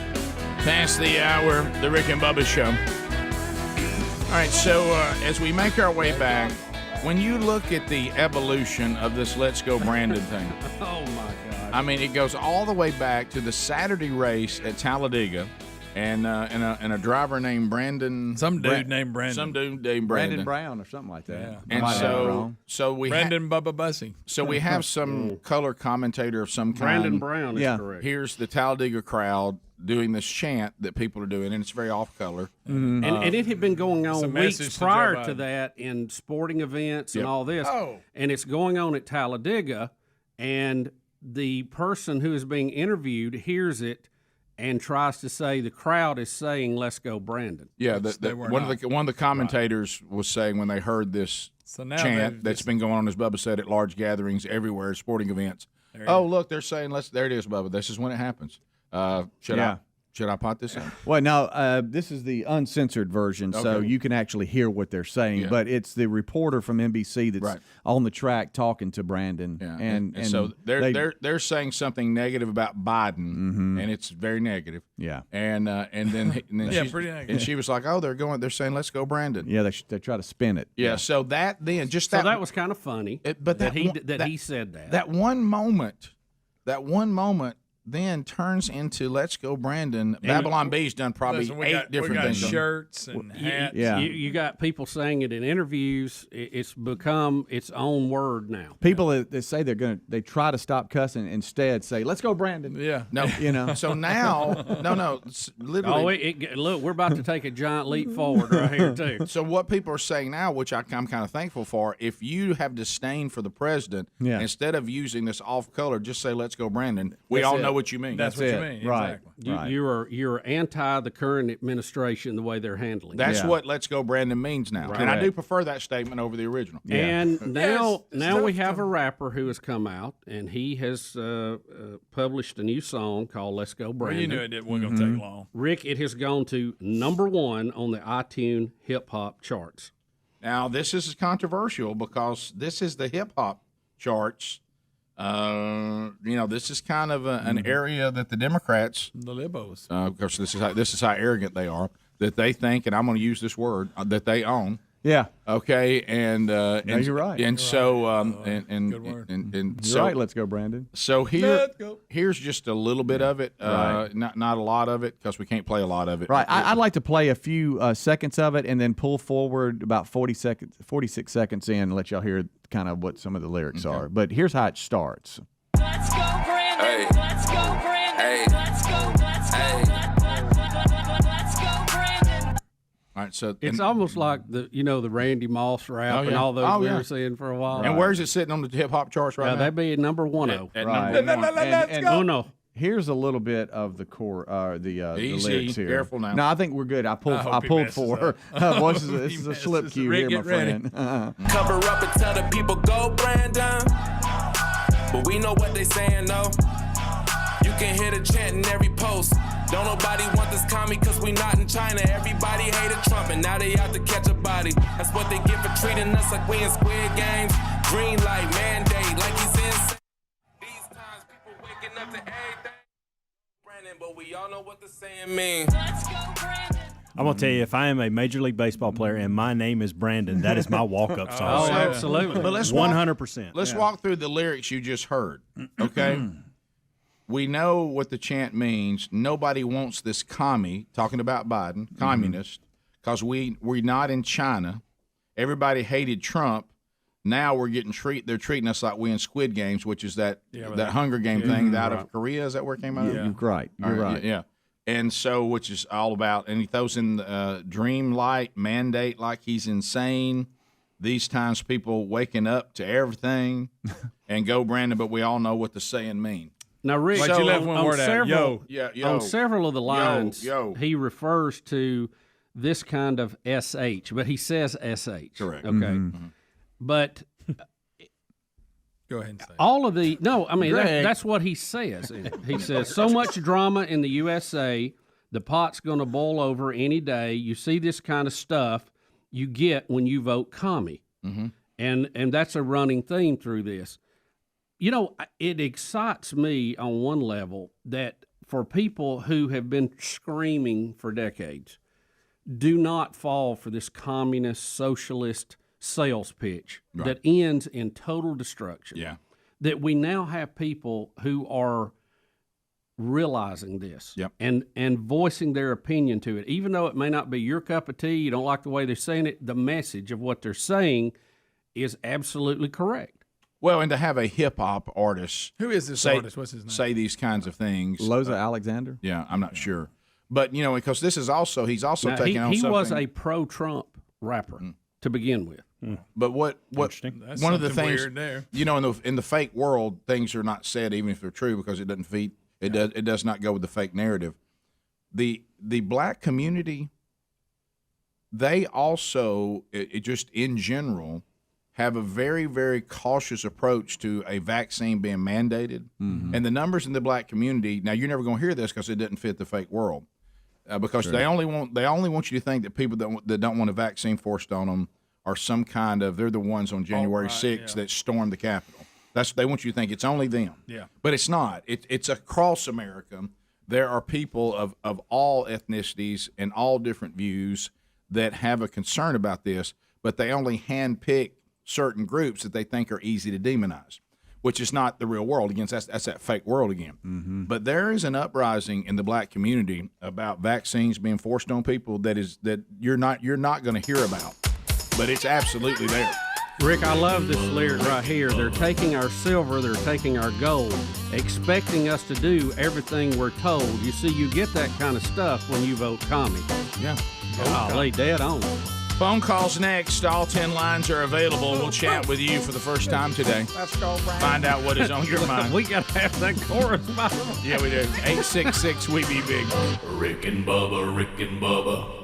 past the hour, the Rick and Bubba Show. All right, so as we make our way back, when you look at the evolution of this Let's Go Brandon thing, oh my God! I mean, it goes all the way back to the Saturday race at Talladega, and a driver named Brandon, some dude named Brandon Brown or something like that. Yeah. And so we Brandon Bubba Bussy. So we have some color commentator of some kind. Brandon Brown is correct. Here's the Talladega crowd doing this chant that people are doing, and it's very off color. And it had been going on weeks message to prior Joe to Biden. that in sporting events and Yep. all this. Oh. And it's going on at Talladega, and the person who is being interviewed hears it and tries to say the crowd is saying, "Let's go, Brandon." Yeah, they were one of the commentators was saying when they heard this chant that's been going on, as Bubba said, at large gatherings everywhere, sporting events. Oh, look, they're saying, there it is, Bubba. This is when it happens. Should I pot this in? Well, no, this is the uncensored version, so Okay. you can actually hear what they're saying. Yeah. But it's the reporter from NBC that's on the track talking to Brandon. Yeah. And so they're saying something negative about Biden, and it's very negative. Yeah. And then Yeah, she's- pretty negative. and she was like, "Oh, they're saying let's go, Brandon." Yeah, they try to spin it. Yeah. So that then just So that was kind of funny. but that he that he said that. That one moment then turns into "Let's Go, Brandon." Babylon B's done probably Listen, we 8 got different things. shirts and hats. You got people saying it in interviews. It's become its own word now. People that say they try to stop cussing, instead say, "Let's go, Brandon." Yeah. No, you know. So now, it's literally. Look, we're about to take a giant leap forward right here too. So what people are saying now, which I'm kind of thankful for, if you have disdain for the president, instead of using this off color, just say "Let's go, Brandon." We all know what you mean. That's what you mean. Right. Exactly. You're anti the current administration the way they're handling. That's what "Let's go, Brandon" means now, and I do prefer that statement over the original. And now we have a rapper who has come out and he has published a new song called "Let's Go, Brandon." Well, you knew it wasn't going to take long. Rick, it has gone to this on the iTunes hip hop charts. Now this is controversial because this is the hip hop charts. This is kind of an area that the Democrats, the libos, of course, this is how arrogant they are, that they think, and I'm going to use this word, that they own. Yeah. Okay. And you're right. And so Good word. and You're right. Let's go, Brandon. So here's just a little bit of it, not a lot of it, because we can't play a lot of it. Right. I'd like to play a few seconds of it and then pull forward about 46 seconds in and let y'all hear kind of what some of the lyrics are. But here's how it starts. Let's go, Brandon. Hey. Let's go, Brandon. Hey. Let's go. Let's go. Hey. Let's go, Brandon. All right. So It's almost like the Randy Moss rap and all those we were seeing for a while. And where's it sitting on the hip hop charts right now? That'd be number 1. At Right. number 1. And Uno. Here's a little bit of the core, the Easy, lyrics here. careful now. No, I think we're good. I pulled 4. This is a slip cue Rick, here, my get ready. friend. Cover up and tell the people go, Brandon. But we know what they saying, though. You can hear the chant in every post. Don't nobody want this commie cause we not in China. Everybody hated Trump and now they out to catch a body. That's what they get for treating us like we in Squid Games. Green light mandate like he's insane. These times people waking up to everything. Brandon, but we all know what the saying means. Let's go, Brandon. I'm going to tell you, if I am a Major League Baseball player and my name is Brandon, that is my walk-up song. Oh, absolutely. But let's 100%. Let's walk through the lyrics you just heard, okay? We know what the chant means. Nobody wants this commie, talking about Biden, communist, because we're not in China. Everybody hated Trump. Now we're they're treating us like we in Squid Games, which is that Hunger Game thing out of Korea. Is that where it came out of? You're right. You're right. Yeah. And so, which is all about, and he throws in dream light, mandate like he's insane. These times people waking up to everything and go, Brandon, but we all know what the saying means. Now, Rick, But you left one word out. Yo. On several of the lines, Yo. he refers to this kind of SH, but he says SH. Correct. Okay. But Go ahead and say it. all of the Greg. that's what he says. He says so much drama in the USA, the pot's going to boil over any day. You see this kind of stuff you get when you vote commie, and that's a running theme through this. You know, it excites me on one level that for people who have been screaming for decades, do not fall for this communist, socialist sales pitch that ends in total destruction. Yeah. That we now have people who are realizing this and voicing their opinion to it. Even though it may not be your cup of tea, you don't like the way they're saying it, the message of what they're saying is absolutely correct. Well, and to have a hip-hop artist... Who is this artist? What's his name? ...say these kinds of things... Loza Alexander? Yeah, I'm not sure. But, you know, because this is also... He's also taking on something... He was a pro-Trump rapper to begin with. But what That's one of the something things... weird there. You know, in the fake world, things are not said even if they're true because it doesn't feed... It does not go with the fake narrative. The black community, they also, just in general, have a very, very cautious approach to a vaccine being mandated. Mm-hmm. And the numbers in the black community, now you're never going to hear this because it doesn't fit the fake world. Because Sure. they only want you to think that people that don't want a vaccine forced on them are some kind of, they're the ones on January 6th that stormed the Capitol. They want you to think it's only them. Yeah. But it's not. It's across America. There are people of all ethnicities and all different views that have a concern about this, but they only handpick certain groups that they think are easy to demonize, which is not the real world. Again, that's that fake world again. Mm-hmm. But there is an uprising in the black community about vaccines being forced on people that you're not going to hear about, but it's absolutely there. Rick, I love this lyric right here. They're taking our silver, they're taking our gold, expecting us to do everything we're told. You see, you get that kind of stuff when you vote commie. Yeah. Lay dead on. Phone calls next. All 10 lines are available. We'll chat with you for the first time today. Let's go, Brandon. Find out what is on your mind. We got to have that chorus, by the way. Yeah, we do. 866 We Be Big. Rick and Bubba, Rick and Bubba.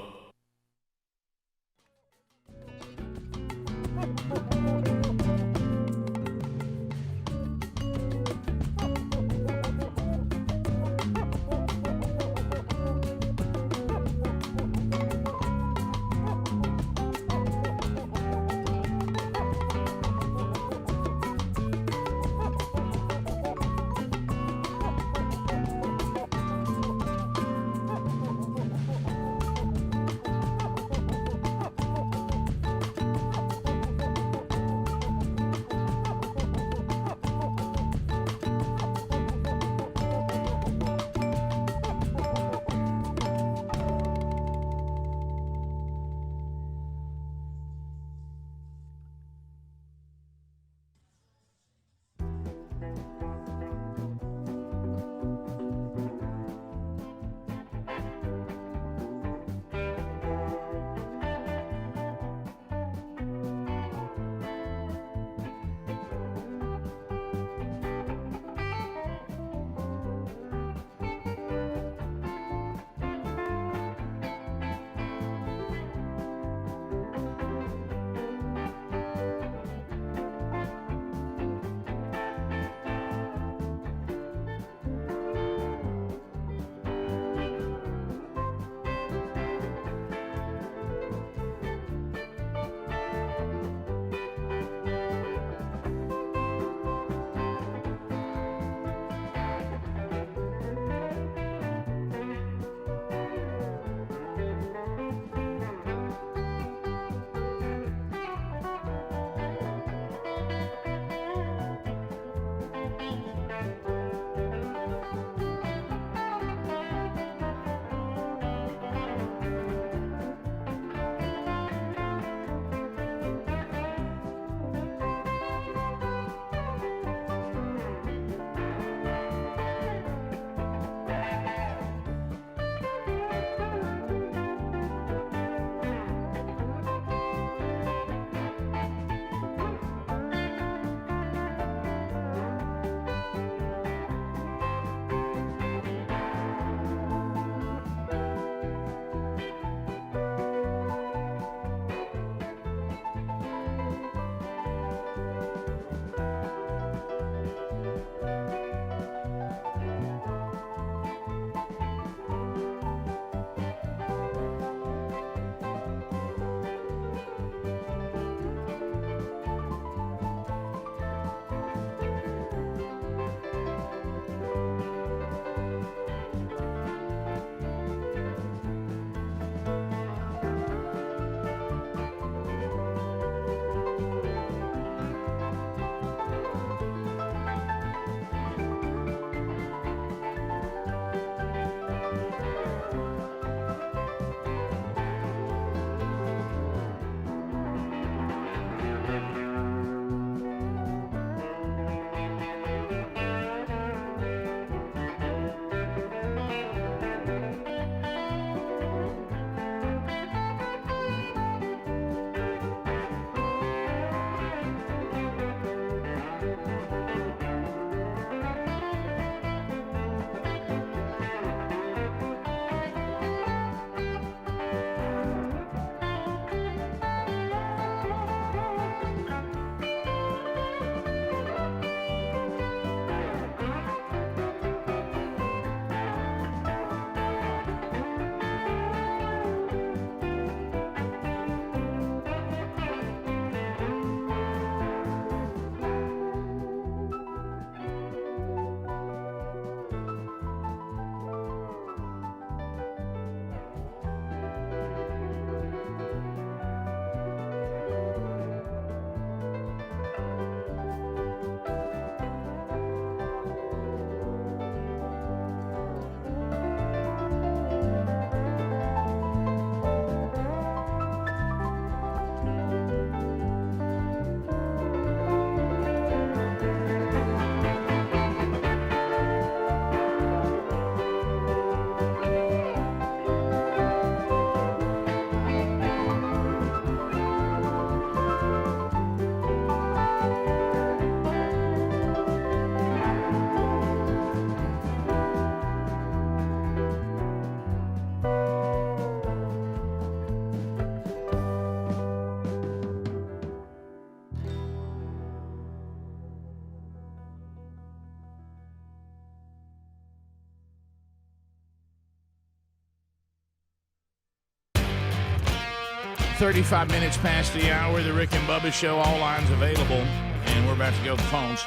35 minutes past the hour. The Rick and Bubba Show. All lines available. And we're about to go to the phones.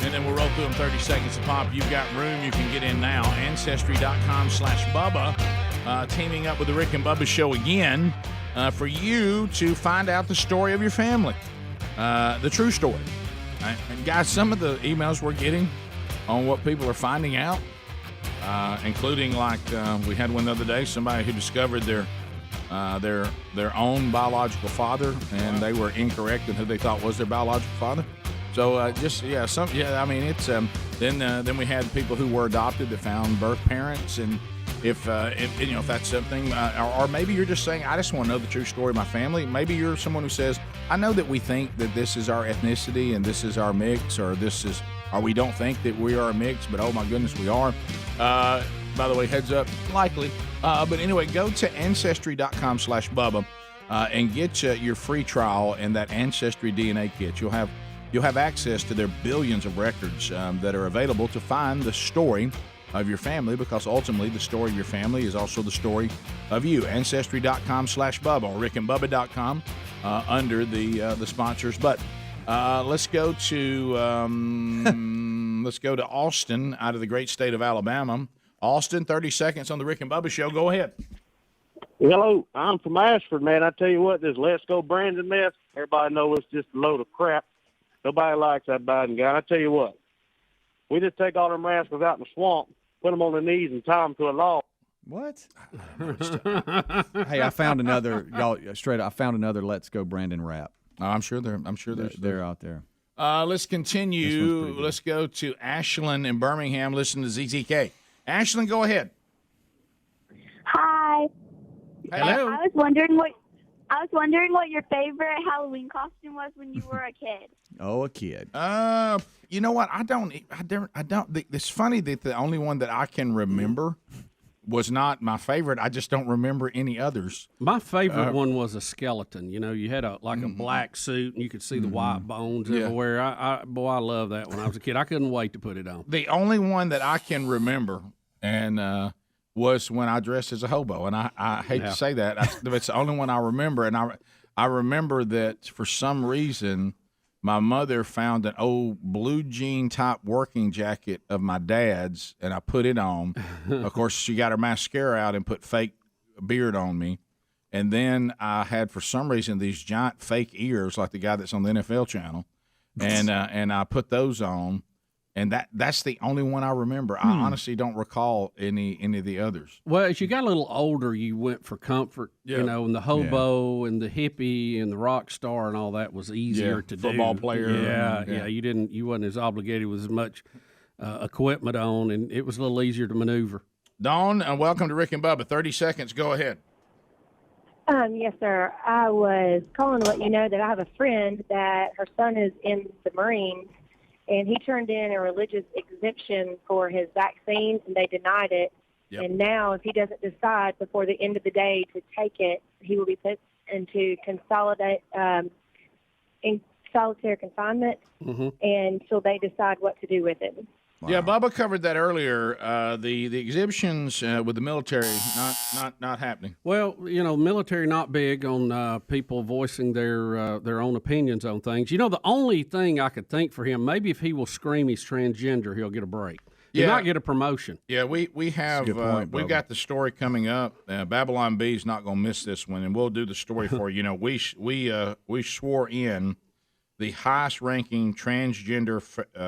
And then we'll roll through them 30 seconds a pop. You've got room. You can get in now. Ancestry.com/Bubba. Teaming up with the Rick and Bubba Show again for you to find out the story of your family. The true story. And guys, some of the emails we're getting on what people are finding out, including like we had one the other day, somebody who discovered their own biological father, and they were incorrect in who they thought was their biological father. So I mean, it's then we had people who were adopted that found birth parents, and if that's something, or maybe you're just saying, I just want to know the true story of my family. Maybe you're someone who says, I know that we think that this is our ethnicity and this is our mix, or we don't think that we are a mix, but oh my goodness, we are. By the way, heads up, likely. But anyway, go to Ancestry.com/Bubba and get your free trial and that Ancestry DNA kit. You'll have access to their billions of records that are available to find the story of your family, because ultimately the story of your family is also the story of you. Ancestry.com/Bubba or rickandbubba.com under the sponsors. But let's go to Austin out of the great state of Alabama. Austin, 30 seconds on the Rick and Bubba Show. Go ahead. Hello, I'm from Ashford, man. I tell you what, this Let's Go Brandon mess, everybody knows it's just a load of crap. Nobody likes that Biden guy. I tell you what, we just take all them rascals out in the swamp, put them on their knees, and tie them to a log. What? Hey, I found another Let's Go Brandon rap. I'm sure they're out there. Let's continue. Let's go to Ashland in Birmingham. Listen to ZZK. Ashlyn, go ahead. Hi. Hello. I was wondering what your favorite Halloween costume was when you were a kid. Oh, a kid. You know what? I don't. It's funny that the only one that I can remember was not my favorite. I just don't remember any others. My favorite one was a skeleton. You know, you had a black suit, and you could see the white bones everywhere. I love that when I was a kid. I couldn't wait to put it on. The only one that I can remember was when I dressed as a hobo, and I hate to say that. It's the only one I remember, and I remember that for some reason my mother found an old blue jean top working jacket of my dad's, and I put it on. Of course, she got her mascara out and put fake beard on me. And then I had, for some reason, these giant fake ears like the guy that's on the NFL channel. And I put those on. And that's the only one I remember. I honestly don't recall any of the others. Well, as you got a little older, you went for comfort, you know, and the hobo and the hippie and the rock star and all that was easier to do. Football player. Yeah. You wasn't as obligated with as much equipment on, and it was a little easier to maneuver. Dawn, and welcome to Rick and Bubba. 30 seconds. Go ahead. Yes, sir. I was calling to let you know that I have a friend that her son is in the Marines, and he turned in a religious exemption for his vaccine, and they denied it. Yep. And now, if he doesn't decide before the end of the day to take it, he will be put into in solitary confinement until they decide what to do with it. Wow. Yeah, Bubba covered that earlier. The exemptions with the military not happening. Well, you know, military not big on people voicing their own opinions on things. You know, the only thing I could think for him, maybe if he will scream he's transgender, he'll get a break. He might get a promotion. Yeah, we have we've got the story coming up. Babylon B's not going to miss this one, and we'll do the story for you. You know, we swore in the highest-ranking transgender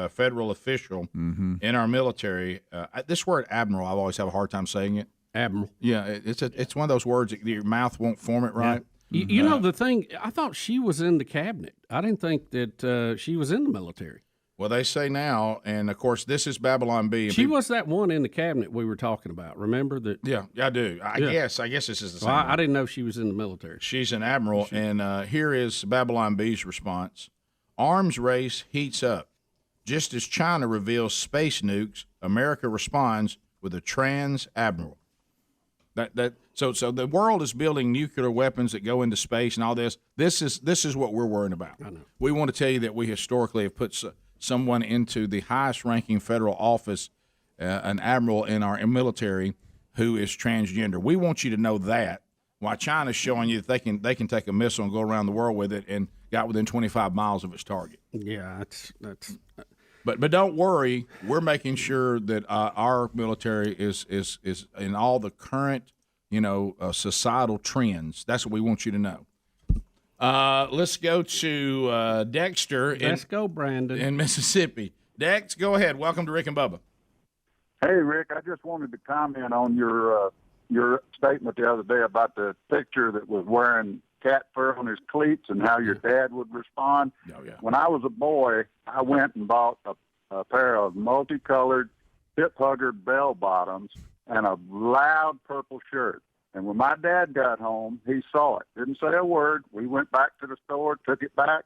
federal official in our military. This word "admiral," I always have a hard time saying it. Admiral. Yeah, it's one of those words that your mouth won't form it right. Yeah. You know, the thing, I thought she was in the cabinet. I didn't think that she was in the military. Well, they say now, and of course, this is Babylon B. She was that one in the cabinet we were talking about. Remember that? Yeah, I do. I guess this is the same. I didn't know she was in the military. She's an admiral, and here is Babylon B's response. Arms race heats up. Just as China reveals space nukes, America responds with a trans admiral. So the world is building nuclear weapons that go into space and all this. This is what we're worrying about. I know. We want to tell you that we historically have put someone into the highest-ranking federal office, an admiral in our military, who is transgender. We want you to know that while China's showing you that they can take a missile and go around the world with it and got within 25 miles of its target. Yeah, that's. But don't worry, we're making sure that our military is in all the current societal trends. That's what we want you to know. Let's go to Dexter. Let's go, Brandon. In Mississippi. Dex, go ahead. Welcome to Rick and Bubba. Hey, Rick, I just wanted to comment on your statement the other day about the picture that was wearing cat fur on his cleats and how your dad would respond. Oh, yeah. When I was a boy, I went and bought a pair of multicolored hip hugger bell bottoms and a loud purple shirt. And when my dad got home, he saw it. Didn't say a word. We went back to the store, took it back,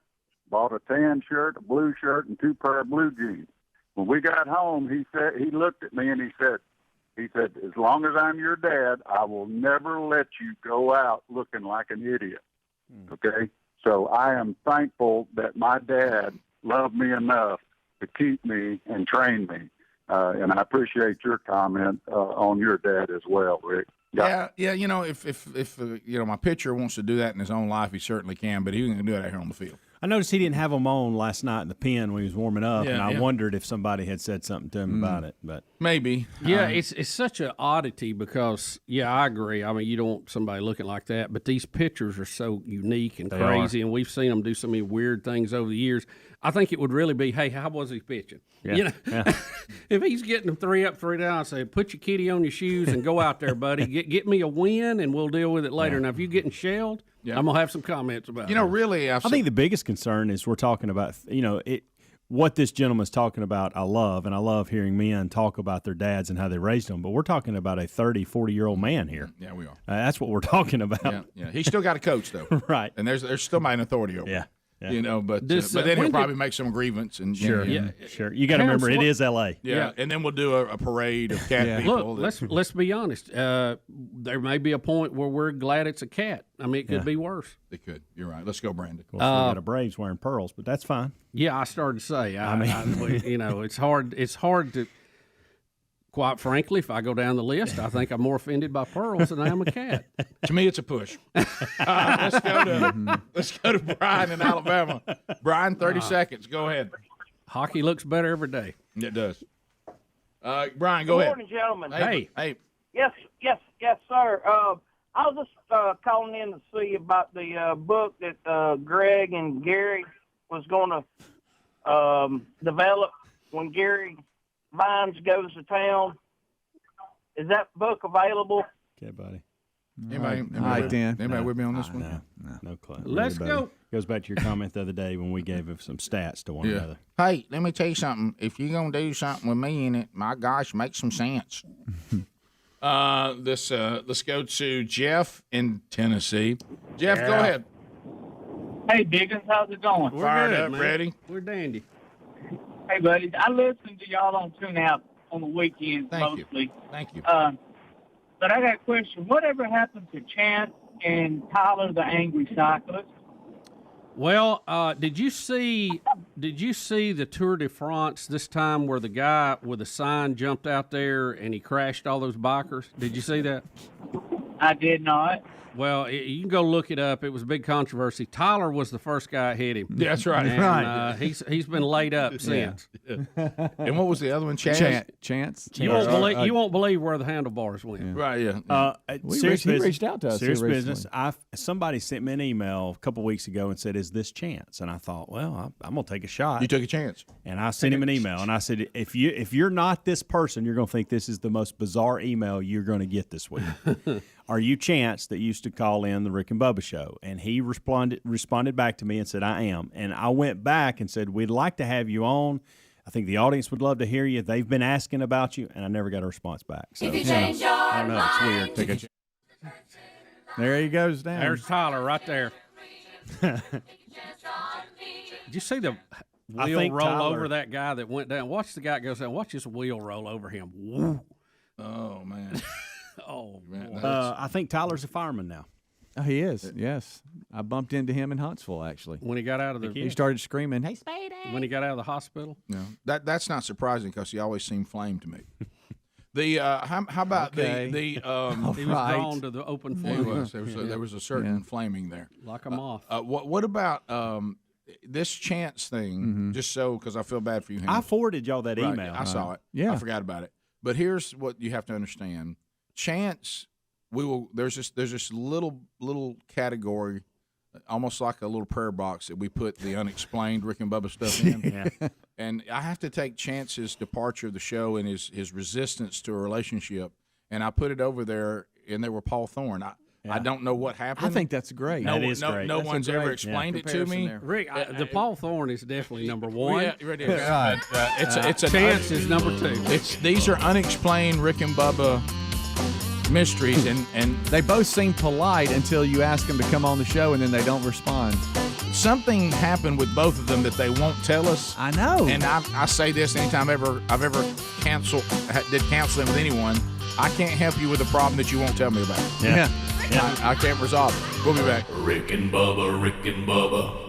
bought a tan shirt, a blue shirt, and 2 pair of blue jeans. When we got home, he looked at me and he said, as long as I'm your dad, I will never let you go out looking like an idiot. Okay? So I am thankful that my dad loved me enough to keep me and train me. And I appreciate your comment on your dad as well, Rick. Yeah. If my pitcher wants to do that in his own life, he certainly can, but he can do it out here on the field. I noticed he didn't have them on last night in the pen when he was warming up, Yeah, and I yeah. wondered if somebody had said something to him about it. But maybe. Yeah, it's such an oddity because, I agree. I mean, you don't want somebody looking like that, but these pictures are so unique and They crazy, are. and we've seen them do so many weird things over the years. I think it would really be, hey, how was he pitching? Yeah, yeah. If he's getting them 3 up, 3 down, I say, put your kitty on your shoes and go out there, buddy. Get me a win, and we'll deal with it later. Now, if you're getting shelled, I'm going to have some comments about it. Really, I think the biggest concern is we're talking about, what this gentleman's talking about. I love hearing men talk about their dads and how they raised them. But we're talking about a 30, 40-year-old man here. Yeah, we are. That's what we're talking about. Yeah. He's still got a coach, though. Right. And there's still an authority over him. Yeah. But This, then when he'll probably did- make some grievance. And Sure. Sure. You got to remember, it is L.A. Yeah. And then we'll do a parade of cat people. Look, let's be honest. There may be a point where we're glad it's a cat. I mean, it could be worse. It could. You're right. Let's go, Brandon. Of course, we got a Braves wearing pearls, but that's fine. Yeah, I started to say. I mean, it's hard. It's hard to. Quite frankly, if I go down the list, I think I'm more offended by pearls than I am a cat. To me, it's a push. Let's go to Brian in Alabama. Brian, 30 seconds. Go ahead. Hockey looks better every day. It does. Brian, go Good ahead. morning, gentlemen. Hey. Yes, sir. I was just calling in to see about the book that Greg and Gary was going to develop when Gary Vines goes to town. Is that book available? Okay, buddy. Anybody with me on this one? No clue. Let's go. Goes back to your comment the other day when we gave some stats to one another. Hey, let me tell you something. If you're going to do something with me in it, my gosh, make some sense. Let's go to Jeff in Tennessee. Jeff, go ahead. Hey, Diggins, how's it going? We're Fired good, up, man. ready? We're dandy. Hey, buddy, I listen to y'all on TuneOut on the weekends mostly. Thank you. But I got a question. Whatever happened to Chance and Tyler, the angry cyclist? Well, did you see the Tour de France this time where the guy with a sign jumped out there and he crashed all those bikers? Did you see that? I did not. Well, you can go look it up. It was a big controversy. Tyler was the first guy that hit him. Yeah, that's right. And, he's been laid up since. And what was the other one? Chance. You won't believe where the handlebars went. Right, yeah. Serious he reached out to us Serious here business. recently. Somebody sent me an email a couple weeks ago and said, "Is this Chance?" And I thought, well, I'm gonna take a shot. You took a chance. And I sent him an email, and I said, if you're not this person, you're gonna think this is the most bizarre email you're gonna get this week. Are you Chance that used to call in the Rick and Bubba show? And he responded back to me and said, I am. And I went back and said, we'd like to have you on. I think the audience would love to hear you. They've been asking about you, and I never got a response back. So, I don't know. It's weird. There he goes down. There's Tyler right there. Did you see the wheel roll over that guy that went down? Watch the guy goes down. Watch his wheel roll over him. Woo. Oh, man. Oh, man. I think Tyler's a fireman now. Oh, he is. Yes, I bumped into him in Huntsville actually. When he got out of the, he started screaming, "Hey, Spade!" When he got out of the hospital. No, that's not surprising because he always seemed flame to me. The how about Okay. the He was drawn to the open He flame. was. There was a certain flaming there. Lock him off. What about this chance thing? Just so because I feel bad for you. Henry. I forwarded y'all that Right, email. I saw it. Yeah. I forgot about it. But here's what you have to understand: chance. There's this little category, almost like a little prayer box that we put the unexplained Rick and Bubba stuff in. Yeah. And I have to take Chance's departure of the show and his resistance to a relationship, and I put it over there, and there were Paul Thorne. I don't know what happened. I think that's great. No, That is great. No That's a one's great ever explained it to me. there. Rick, the Paul Thorne is definitely number one. Yeah, right there. It's a Chance is number two. These are unexplained Rick and Bubba mysteries, and They both seem polite until you ask them to come on the show, and then they don't respond. something happened with both of them that they won't tell us. I know. And I say this anytime I've ever did counseling with anyone. I can't help you with a problem that you won't tell me about. Yeah. I can't resolve it. We'll be back. Rick and Bubba, Rick and Bubba.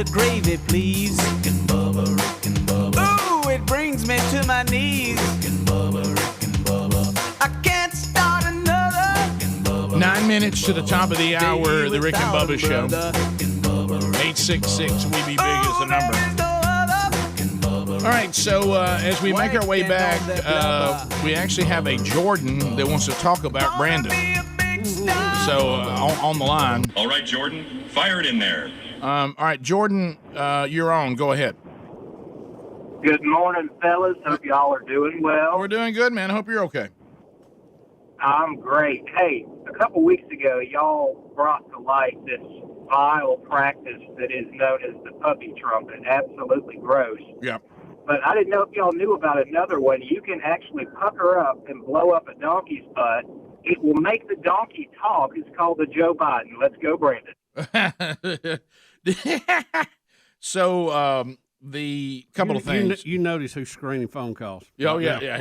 of gravy, please. Rick and Bubba, Rick and Bubba. Ooh, it brings me to my knees. Rick and Bubba, Rick and Bubba. I can't start another. 9 minutes to the top of the hour, the Rick and Bubba Show. 866 We Be Big is the number. All right, so as we make our way back, we actually have a Jordan that wants to talk about Brandon. So on the line. All right, Jordan, fire it in there. All right, Jordan, you're on. Go ahead. Good morning, fellas. Hope y'all are doing well. We're doing good, man. I hope you're okay. I'm great. Hey, a couple weeks ago, y'all brought to light this vile practice that is known as the puppy trumpet. Absolutely gross. Yeah. But I didn't know if y'all knew about another one. You can actually pucker up and blow up a donkey's butt. It will make the donkey talk. It's called the Joe Biden. Let's go, Brandon. So the couple of things. You notice who's screening phone calls. Oh, yeah.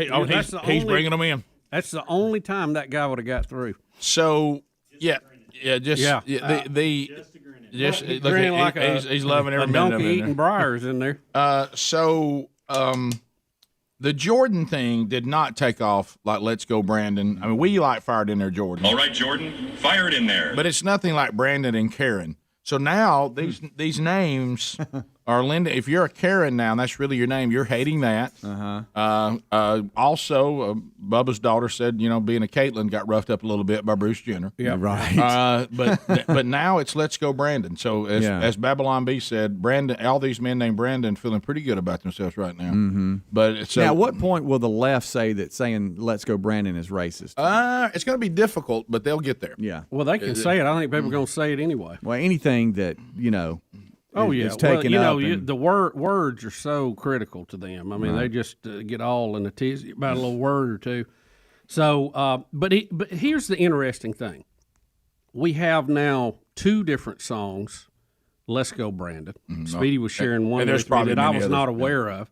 He's bringing them in. That's the only time that guy would have got through. So, he's loving every minute of it. Donkey eating briars in there. The Jordan thing did not take off like Let's Go Brandon. I mean, we fired in there, Jordan. All right, Jordan, fire it in there. But it's nothing like Brandon and Karen. So now these names are Linda. If you're a Karen now, and that's really your name, you're hating that. Also, Bubba's daughter said, being a Caitlyn got roughed up a little bit by Bruce Jenner. Yeah, right. But now it's Let's Go Brandon. So as Babylon B said, Brandon, all these men named Brandon feeling pretty good about themselves right now. Mm-hmm. But now, at what point will the left say that saying "Let's Go Brandon" is racist? It's going to be difficult, but they'll get there. Yeah. Well, they can say it. I think people are going to say it anyway. Well, anything that is taken up. The words are so critical to them. I mean, they just get all in a tizzy about a little word or two. So, but here's the interesting thing: we have now two different songs. Let's Go, Brandon. Speedy was sharing one with me that I was not aware of.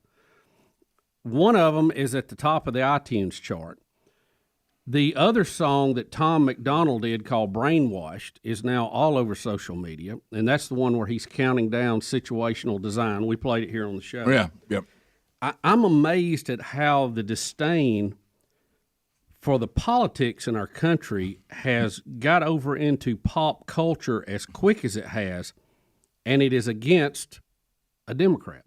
One of them is at the top of the iTunes chart. The other song that Tom McDonald did called Brainwashed is now all over social media, and that's the one where he's counting down situational design. We played it here on the show. Yeah, yep. I'm amazed at how the disdain for the politics in our country has got over into pop culture as quick as it has, and it is against a Democrat.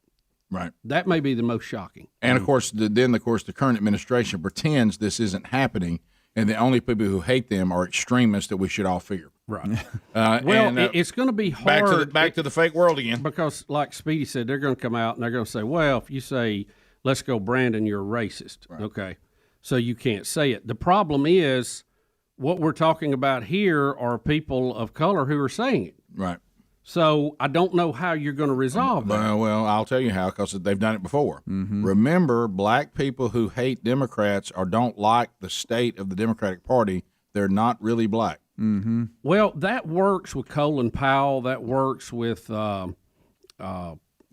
Right. That may be the most shocking. And, of course, the current administration pretends this isn't happening, and the only people who hate them are extremists that we should all fear. Right. It's going to be hard. Back to the fake world again. Because, like Speedy said, they're going to come out and they're going to say, well, if you say, "Let's go, Brandon," you're a racist. Right. Okay. So you can't say it. The problem is what we're talking about here are people of color who are saying it. Right. So I don't know how you're going to resolve that. Well, I'll tell you how, because they've done it before. Mm-hmm. Remember, black people who hate Democrats or don't like the state of the Democratic Party, they're not really black. Mm-hmm. Well, that works with Colin Powell. That works with Larry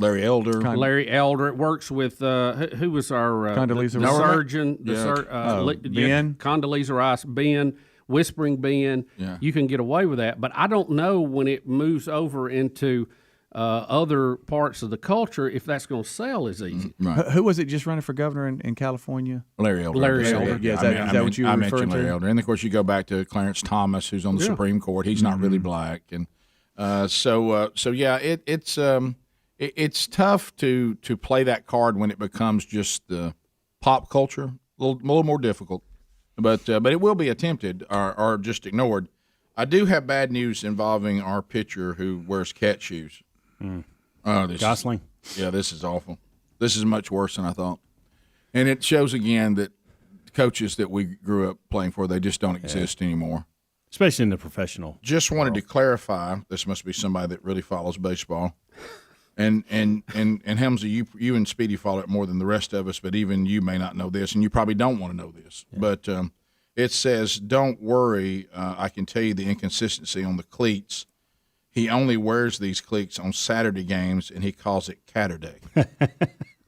Elder. Larry Elder. It works with who was our Condoleezza the Rice? surgeon? Ben. Condoleezza Rice. Ben. Whispering Ben, you can get away with that. But I don't know when it moves over into other parts of the culture if that's going to sell as easy. Right. Who was it just running for governor in California? Larry Elder. Larry Elder. Yeah, is that what you were I referring mentioned Larry to? Elder. And, of course, you go back to Clarence Thomas, who's on the Supreme Court. He's not really black. And it's tough to play that card when it becomes just pop culture, a little more difficult. But it will be attempted or just ignored. I do have bad news involving our pitcher who wears cat shoes. Gosling? This is awful. This is much worse than I thought. And it shows again that coaches that we grew up playing for, they just don't exist anymore. Especially in the professional. Just wanted to clarify, this must be somebody that really follows baseball. And Helmsley, you and Speedy follow it more than the rest of us, but even you may not know this, and you probably don't want to know this. Yeah. But it says, "Don't worry, I can tell you the inconsistency on the cleats. He only wears these cleats on Saturday games, and he calls it Catterday."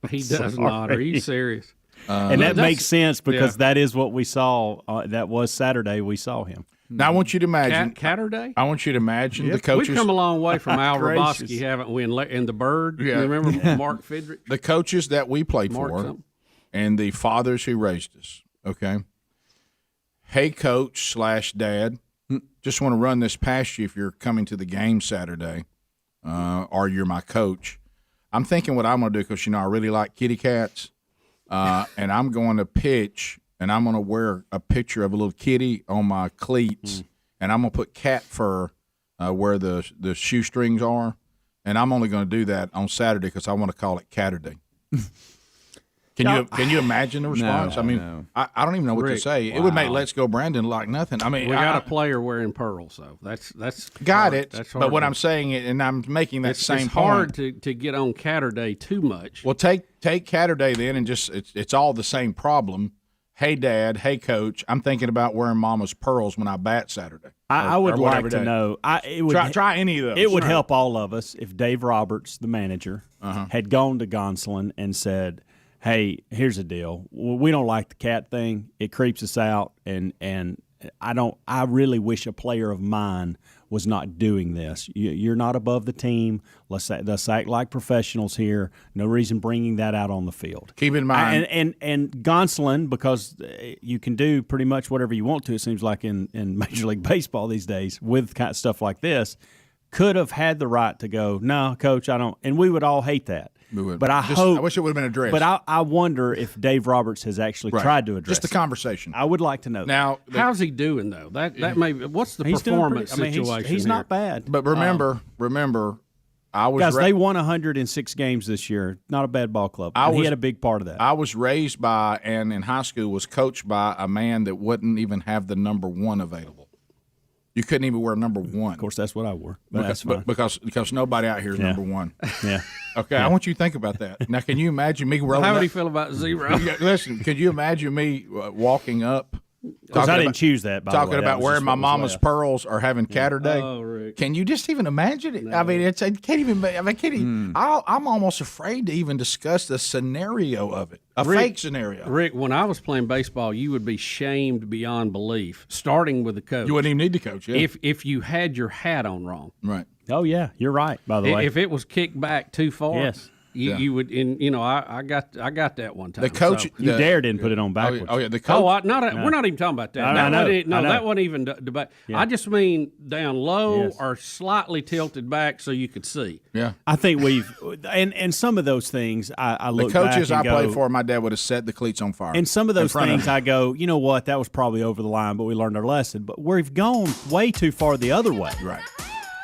He does not. Are you serious? And that makes sense because that is what we saw. That was Saturday we saw him. Now I want you to imagine Catterday. I want you to imagine the coaches. We've come a long way from Al Gracious. Roboski, haven't we? And the Bird. Yeah. You remember Mark Fidrich? The coaches that we played Mark for, something. and the fathers who raised us. Okay. Hey, coach / dad, just want to run this past you if you're coming to the game Saturday, or you're my coach. I'm thinking what I'm going to do because I really like kitty cats, and I'm going to pitch. And I'm going to wear a picture of a little kitty on my cleats, and I'm going to put cat fur where the shoestrings are, and I'm only going to do that on Saturday because I want to call it Catterday. Can you imagine the response? I don't even know what to say. Wow. It would make Let's Go Brandon like nothing. I mean, we got a player wearing pearls, so that's got hard. it. That's hard. But what I'm saying, and I'm making that same it's point. hard to get on Catterday too much. Well, take Catterday then, and just it's all the same problem. Hey, Dad. Hey, Coach. I'm thinking about wearing Mama's pearls when I bat Saturday. I would like to know. It would try any of those. It would help all of us if Dave Roberts, the manager, had gone to Gonsolin and said, "Hey, here's the deal. We don't like the cat thing. It creeps us out, and I really wish a player of mine was not doing this. You're not above the team. Let's act like professionals here. No reason bringing that out on the field. Keep in mind, and Gonsolin, because you can do pretty much whatever you want to. It seems like in Major League Baseball these days with kind of stuff like this, could have had the right to go, no, Coach, I don't. And we would all hate that. But I wish it would have been addressed. But I wonder if Dave Roberts has actually tried to address just the conversation. I would like to know. Now, how's he doing though? That may what's the performance situation? He's not bad. But remember, I was guys. They won 106 games this year. Not a bad ball club. He had a big part of that. I was raised by and in high school was coached by a man that wouldn't even have the number 1 available. You couldn't even wear number 1. Of course, that's what I wore. But that's fine. Because nobody out here is number 1. Yeah. Okay, I want you to think about that. Now, can you imagine me rolling How would up? he feel about 0? Listen, could you imagine me walking up? Because I didn't choose that, by the way. Talking about wearing my mama's pearls or having Catterday. Oh, Rick. Can you just even imagine it? No. I mean, I'm almost afraid to even discuss the scenario of it. Fake scenario. Rick, when I was playing baseball, you would be shamed beyond belief, starting with the coach. You wouldn't even need the coach, yeah. If you had your hat on wrong. Right. Oh, yeah. You're right, by the way. If it was kicked back too far. Yes. You would, I got that one time. The coach, you didn't put it on backwards. Oh yeah, the coach. We're not even talking about that. I know. That wasn't even debate. Yeah. I just mean down low or slightly tilted back so you could see. Yeah, I think we've and some of those things I look the coaches back and I played for, my dad would have set the cleats on fire. And some of those things I go, you know what, that was probably over the line, but we learned our lesson. But we've gone way too far the other way. Right.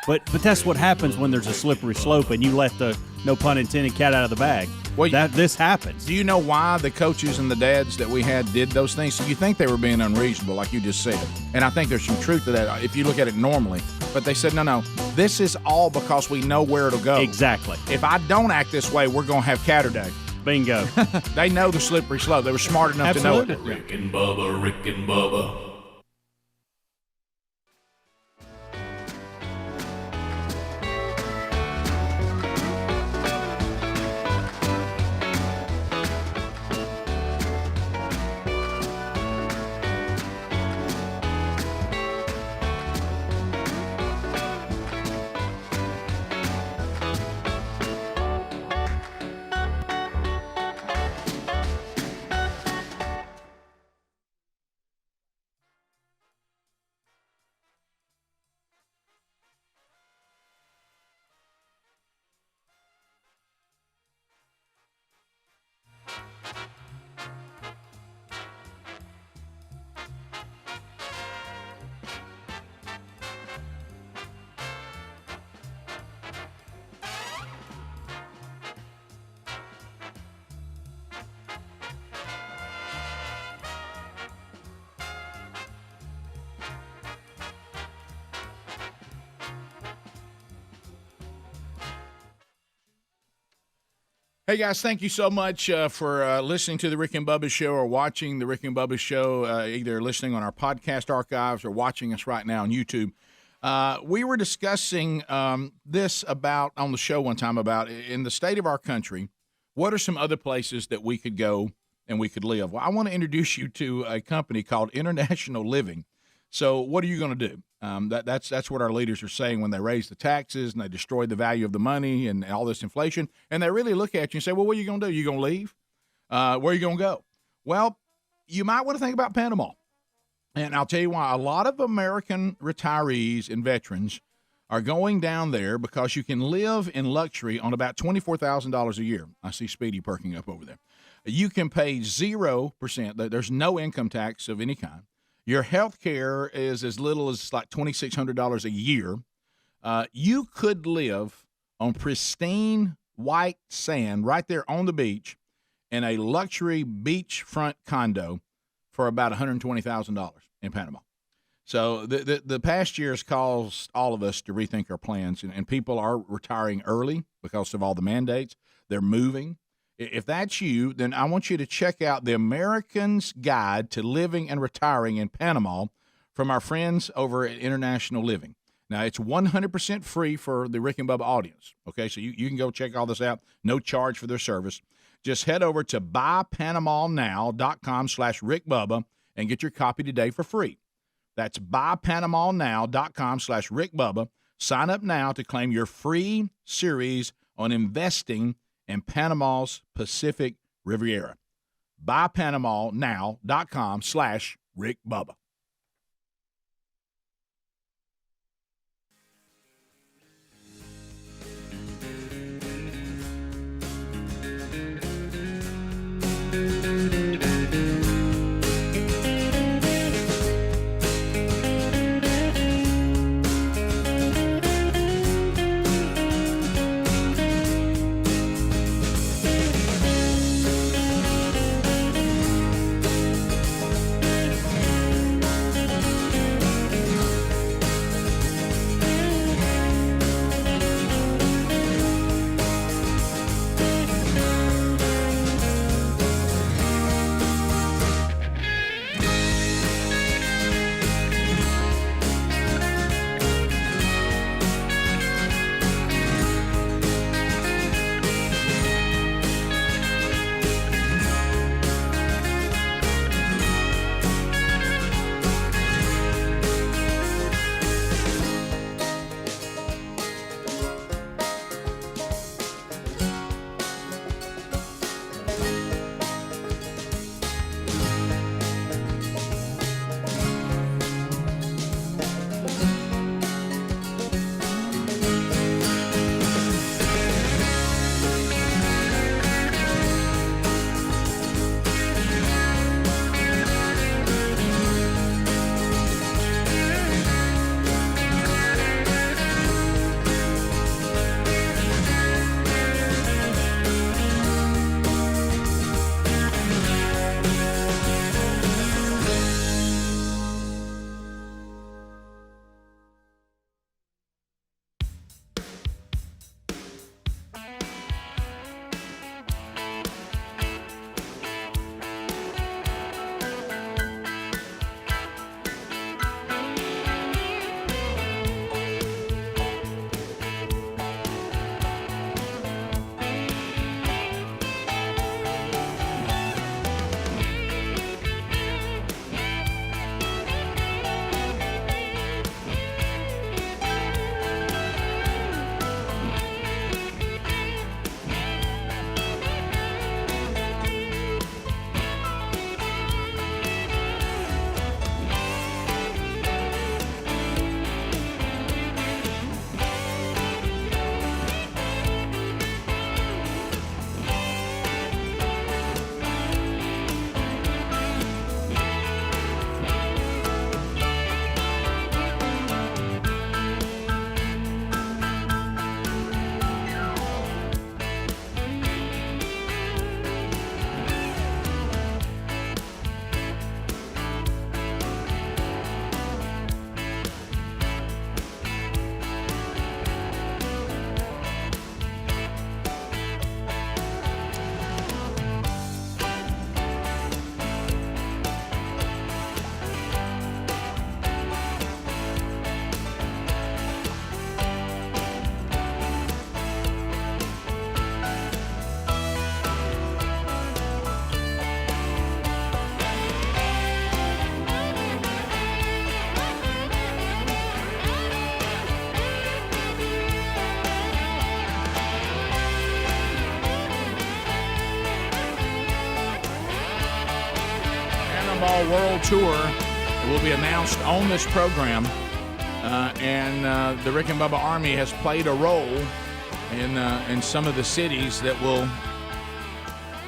But that's what happens when there's a slippery slope and you let the, no pun intended, cat out of the bag. Well, this happens. Do you know why the coaches and the dads that we had did those things? So you think they were being unreasonable, like you just said. And I think there's some truth to that if you look at it normally. But they said, no, this is all because we know where it'll go. Exactly. If I don't act this way, we're going to have Catterday. Bingo. They know the slippery slope. They were smart enough to know it. Rick and Bubba. Hey, guys, thank you so much for listening to the Rick and Bubba Show or watching the Rick and Bubba Show, either listening on our podcast archives or watching us right now on YouTube. We were discussing this on the show one time about in the state of our country, what are some other places that we could go and we could live? Well, I want to introduce you to a company called International Living. So what are you going to do? That's what our leaders are saying when they raise the taxes and they destroy the value of the money and all this inflation. And they really look at you and say, well, what are you going to do? You going to leave? Where are you going to go? Well, you might want to think about Panama. And I'll tell you why. A lot of American retirees and veterans are going down there because you can live in luxury on about $24,000 a year. I see Speedy perking up over there. You can pay 0%. There's no income tax of any kind. Your health care is as little as like $2,600 a year. You could live on pristine white sand right there on the beach in a luxury beachfront condo for about $120,000 in Panama. So the past year has caused all of us to rethink our plans, and people are retiring early because of all the mandates. They're moving. If that's you, then I want you to check out the American's Guide to Living and Retiring in Panama from our friends over at International Living. Now, it's 100% free for the Rick and Bubba audience, okay? So you can go check all this out. No charge for their service. Just head over to buypanamanow.com/RickBubba and get your copy today for free. That's buypanamanow.com/RickBubba. Sign up now to claim your free series on investing in Panama's Pacific Riviera. buypanamanow.com/RickBubba. Cannonball World Tour will be announced on this program. And the Rick and Bubba Army has played a role in some of the cities that will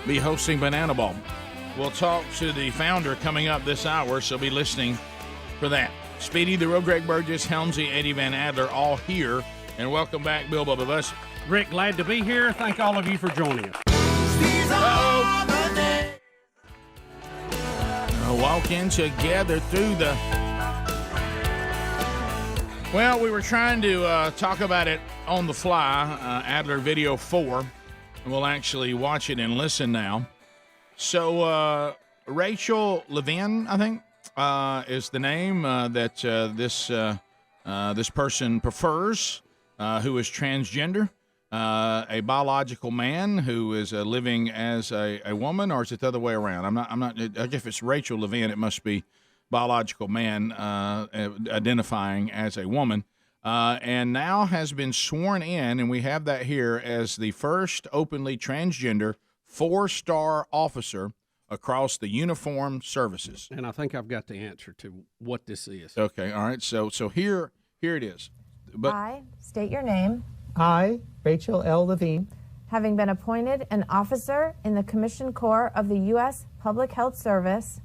be hosting Banana Ball. We'll talk to the founder coming up this hour, so be listening for that. Speedy, the real Greg Burgess, Helmsy, Eddie Van Adler, all here. And welcome back, Bill Bubba Bussey. Rick, glad to be here. Thank all of you for joining us. Walking together through the... Well, we were trying to talk about it on the fly, Adler Video 4. And we'll actually watch it and listen now. So, Rachel Levine, I think, is the name that this person prefers, who is transgender, a biological man who is living as a woman, or is it the other way around? I'm not. I guess if it's Rachel Levine, it must be biological man identifying as a woman, and now has been sworn in, and we have that here as the first openly transgender 4-star officer across the uniformed services. And I think I've got the answer to what this is. Okay, all right. So here it is. But I state your name. I, Rachel L. Levine, Having been appointed an officer in the Commissioned Corps of the U.S. Public Health Service.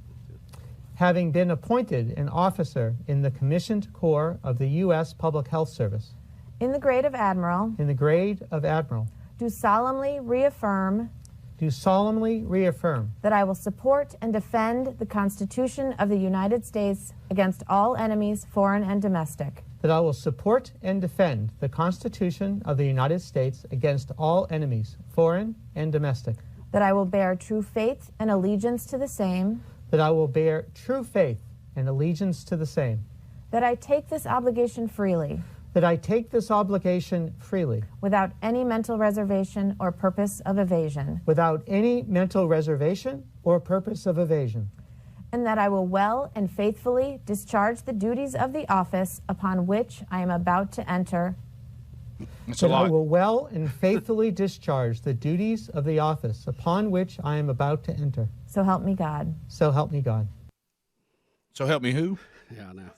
having been appointed an officer in the Commissioned Corps of the U.S. Public Health Service. In the grade of Admiral. In the grade of Admiral. Do solemnly reaffirm. Do solemnly reaffirm. That I will support and defend the Constitution of the United States against all enemies, foreign and domestic. That I will support and defend the Constitution of the United States against all enemies, foreign and domestic. That I will bear true faith and allegiance to the same. That I will bear true faith and allegiance to the same. That I take this obligation freely. That I take this obligation freely. Without any mental reservation or purpose of evasion. Without any mental reservation or purpose of evasion. And that I will well and faithfully discharge the duties of the office upon which I am about to enter. That I will well and faithfully discharge the duties of the office upon which I am about to enter. So help me God. So help me God. So help me who? Yeah, I know.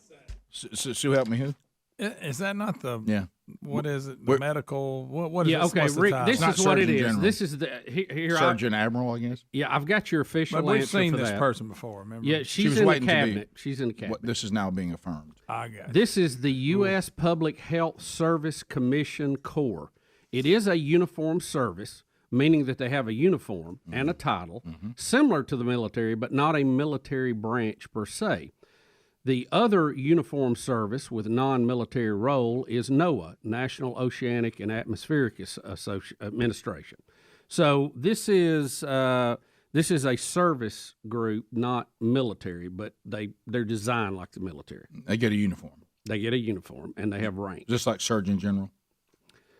So help me who? Is that not the? Yeah. What is it? The medical? What is yeah, it? okay, What's the Rick, title? this is what it is. General. This is the here. Surgeon Admiral, I guess. Yeah, I've got your official But we've answer seen for this that. person before. Remember? Yeah, She she's was in the waiting to be- cabinet. She's in the cabinet. This is now being affirmed. I got it. This is the U.S. Public Health Service Commission Corps. It is a uniform service, meaning that they have a uniform and a title, similar to the military, but not a military branch per se. The other uniform service with non-military role is NOAA, National Oceanic and Atmospheric Administration. So this is a service group, not military, but they're designed like the military. They get a uniform. They get a uniform and they have rank. Just like Surgeon General.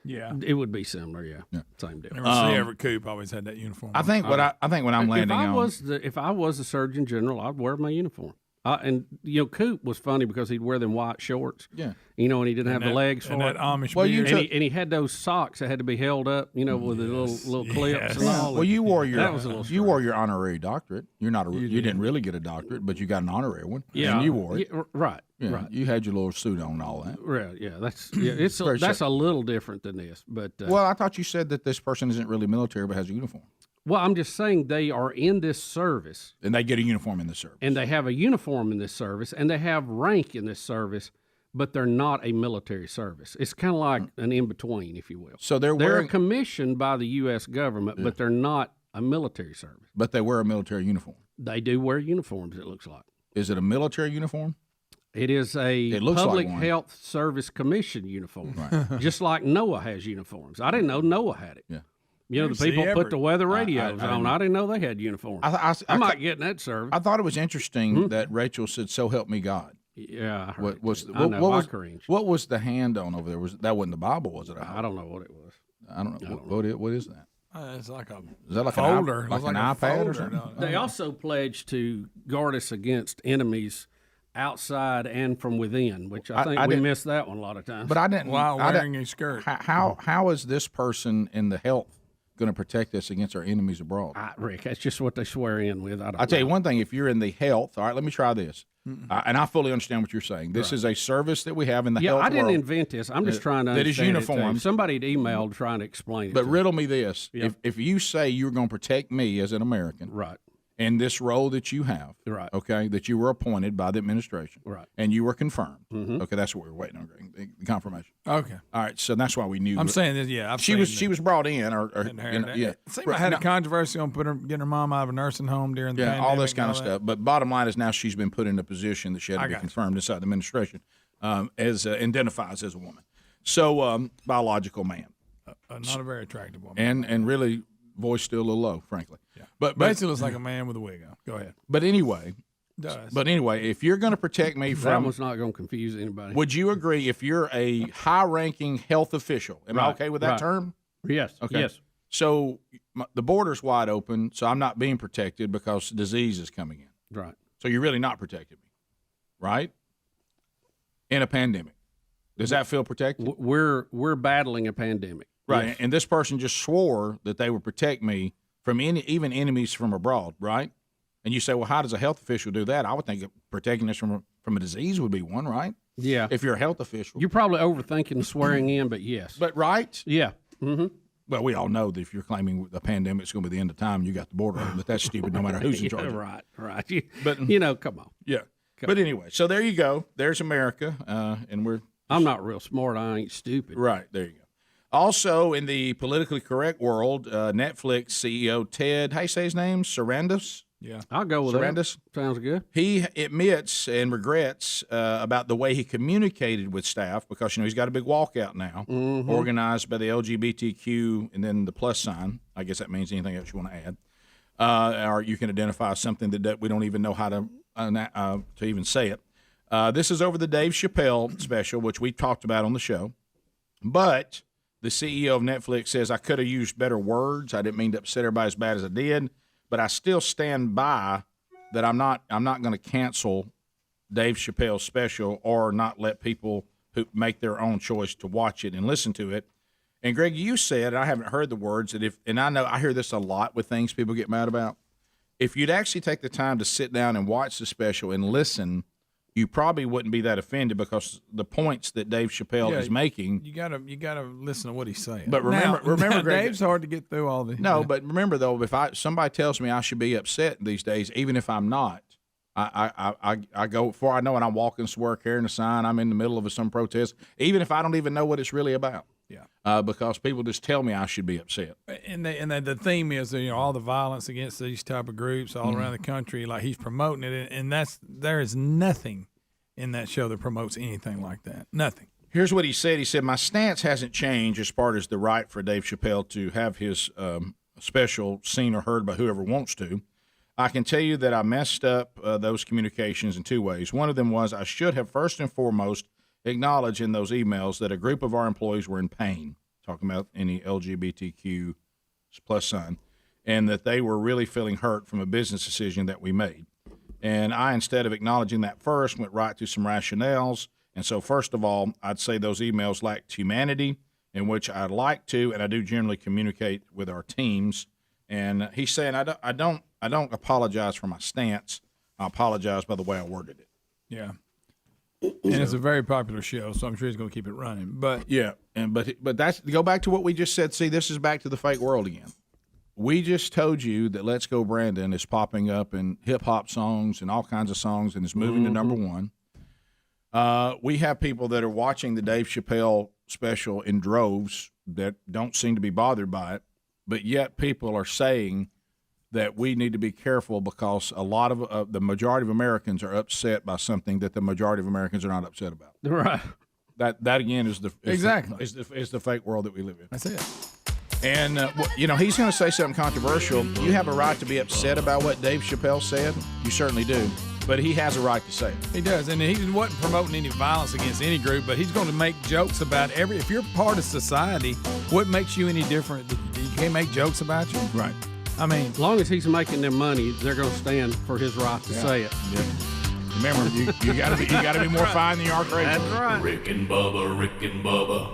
Yeah, it would be similar. Yeah. Same deal. Remember, C. Everett Koop always had that uniform. I think what I'm landing on. If I was the Surgeon General, I'd wear my uniform. And Coop was funny because he'd wear them white shorts. Yeah. And he didn't have the legs for and it. that Amish and, beard. he had those socks that had to be held up, with the little clips and all. Well, you wore your that was a little you wore your honorary doctorate. You're not you didn't really get a doctorate, but you got an honorary one. Yeah, and you wore it. Yeah, right. Yeah, right. You had your little suit on and all that. Right. Yeah. That's a little different than this, but well, I thought you said that this person isn't really military but has a uniform. Well, I'm just saying they are in this service. And they get a uniform in this service. And they have a uniform in this service, and they have rank in this service, but they're not a military service. It's kind of like an in-between, if you will. So they're commissioned by the U.S. government, but they're not a military service. But they wear a military uniform. They do wear uniforms, it looks like. Is it a military uniform? It is a Public Health Service Commission uniform, right. Just like NOAA has uniforms. I didn't know NOAA had it. Yeah. The people put the weather radios on. I didn't know they had uniforms. I'm not getting that service. I thought it was interesting that Rachel said, "So help me God." Yeah, I what was what was the hand on over there? That wasn't the Bible, was it? I don't know what it was. I don't know. What is that? It's like a is that like folder, an iPad or something? They also pledged to guard us against enemies outside and from within, which I think we missed that one a lot of times. But I didn't. While wearing a skirt. How is this person in the health going to protect us against our enemies abroad? Rick, that's just what they swear in with. I'll tell you one thing. If you're in the health, all right, let me try this. And I fully understand what you're saying. This is a service that we have in the health I didn't world invent this. I'm just trying to that is understand uniform. it too. Somebody had emailed trying to explain it. But to riddle me this: Yeah. if you say you're going to protect me as an American, right, in this role that you have, right, okay, that you were appointed by the administration, right, and you were confirmed, Mhm. okay, that's what we were waiting on, the confirmation. Okay. All right, so that's why we knew. I'm saying that, yeah. I've she seen was that. she was brought in, or yeah. It seemed I had a controversy on getting her mom out of a nursing home during the pandemic. all this kind of and all stuff. But bottom line is now she's been put in a position that she had to be confirmed inside the administration as identifies as a woman. So biological man, not a very attractive woman. and really voice still a little low, frankly. Yeah. But Basically looks like a man with a wig on. Go ahead. But anyway, Does. But anyway, if you're going to protect me That from, one's not going to confuse anybody. would you agree if you're a high-ranking health official? Am I Right, okay with that right. term? Yes. Okay. Yes. So the border's wide open, so I'm not being protected because disease is coming in. Right. So you're really not protecting me, right? In a pandemic, does that feel protected? We're battling a pandemic. Right. Yes. And this person just swore that they would protect me from even enemies from abroad, right? And you say, well, how does a health official do that? I would think protecting us from a disease would be one, right? Yeah. If you're a health official. You're probably overthinking swearing in, but yes. But right? Yeah. Mm-hmm. Well, we all know that if you're claiming the pandemic's going to be the end of time, you got the border open, but that's stupid no matter who's in charge. Right, right. But Come on. Yeah. But anyway, so there you go. There's America, and I'm not real smart. I ain't stupid. Right. There you go. Also, in the politically correct world, Netflix CEO Ted, how you say his name? Sarandos? Yeah. I'll go with Sarandos? that. Sounds good. He admits and regrets about the way he communicated with staff because, he's got a big walkout now, Mhm. organized by the LGBTQ and then the plus sign. I guess that means anything else you want to add. Or you can identify something that we don't even know how to even say it. This is over the Dave Chappelle special, which we talked about on the show. But the CEO of Netflix says, I could have used better words. I didn't mean to upset everybody as bad as I did. But I still stand by that I'm not going to cancel Dave Chappelle's special or not let people who make their own choice to watch it and listen to it. And Greg, you said, and I haven't heard the words, that and I know I hear this a lot with things people get mad about. If you'd actually take the time to sit down and watch the special and listen, you probably wouldn't be that offended because the points that Dave Chappelle is making. You gotta listen to what he's saying. But remember, Greg, Dave's hard to get through all the. No, but remember though, if somebody tells me I should be upset these days, even if I'm not, I go before I know it. I'm walking to work, carrying a sign. I'm in the middle of some protest, even if I don't even know what it's really about. Yeah. Because people just tell me I should be upset. And the theme is all the violence against these type of groups all around the country. Like he's promoting it, and there is nothing in that show that promotes anything like that. Nothing. Here's what he said. He said, my stance hasn't changed as far as the right for Dave Chappelle to have his special seen or heard by whoever wants to. I can tell you that I messed up those communications in two ways. One of them was I should have first and foremost acknowledged in those emails that a group of our employees were in pain, talking about any LGBTQ plus sign, and that they were really feeling hurt from a business decision that we made. And I, instead of acknowledging that first, went right to some rationales. And so, first of all, I'd say those emails lacked humanity, in which I like to, and I do generally communicate with our teams. And he's saying, I don't apologize for my stance. I apologize by the way I worded it. Yeah. And it's a very popular show, so I'm sure he's going to keep it running. But yeah, but that's go back to what we just said. See, this is back to the fake world again. We just told you that Let's Go Brandon is popping up in hip-hop songs and all kinds of songs and is moving to number one. We have people that are watching the Dave Chappelle special in droves that don't seem to be bothered by it, but yet people are saying that we need to be careful because a lot of the majority of Americans are upset by something that the majority of Americans are not upset about. Right. That again is the fake world that we live in. That's it. And, he's going to say something controversial. You have a right to be upset about what Dave Chappelle said. You certainly do. But he has a right to say it. He does. And he wasn't promoting any violence against any group, but he's going to make jokes about if you're part of society, what makes you any different? You can't make jokes about you? Right. I mean, as long as he's making them money, they're going to stand for his right to say it. Yeah. Remember, you got to be more fine than you are crazy. That's right. Rick and Bubba, Rick and Bubba.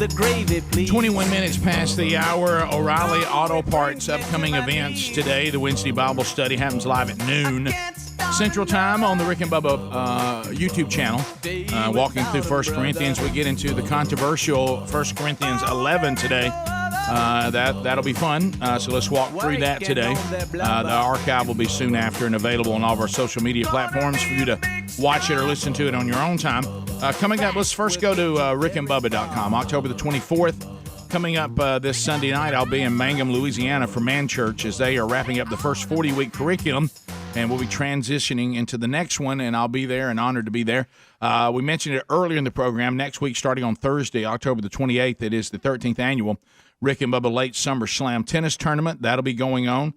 the gravy, please. 21 minutes past the hour. O'Reilly Auto Parts upcoming events today. The Wednesday Bible study happens live at noon Central Time on the Rick and Bubba YouTube channel. Walking through 1 Corinthians, we get into the controversial 1 Corinthians 11 today. That'll be fun. So let's walk through that today. The archive will be soon after and available on all of our social media platforms for you to watch it or listen to it on your own time. Coming up, let's first go to rickandbubba.com. October the 24th. Coming up this Sunday night, I'll be in Mangum, Louisiana for Man Church as they are wrapping up the first 40-week curriculum, and we'll be transitioning into the next one, and I'll be there and honored to be there. We mentioned it earlier in the program. Next week, starting on Thursday, October the 28th, it is the 13th annual Rick and Bubba Late Summer Slam Tennis Tournament. That'll be going on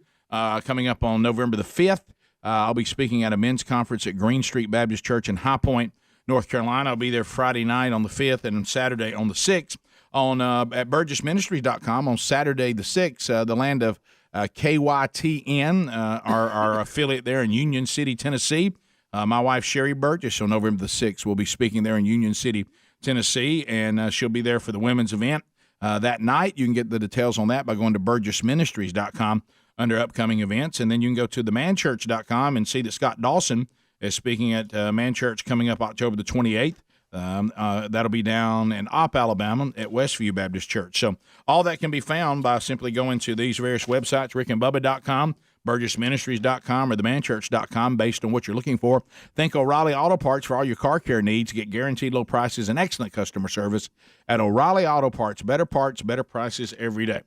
coming up on November the 5th. I'll be speaking at a men's conference at Green Street Baptist Church in High Point, North Carolina. I'll be there Friday night on the 5th and Saturday on the 6th. At burgessministries.com on Saturday the 6th, the land of KYTN, our affiliate there in Union City, Tennessee. My wife, Sherry Burgess, on November the 6th, will be speaking there in Union City, Tennessee, and she'll be there for the women's event that night. You can get the details on that by going to burgessministries.com under upcoming events, and then you can go to themanchurch.com and see that Scott Dawson is speaking at Man Church coming up October the 28th. That'll be down in Opp, Alabama at Westview Baptist Church. So all that can be found by simply going to these various websites, rickandbubba.com, burgessministries.com, or themanchurch.com, based on what you're looking for. Think O'Reilly Auto Parts for all your car care needs. Get guaranteed low prices and excellent customer service at O'Reilly Auto Parts. Better parts, better prices every day.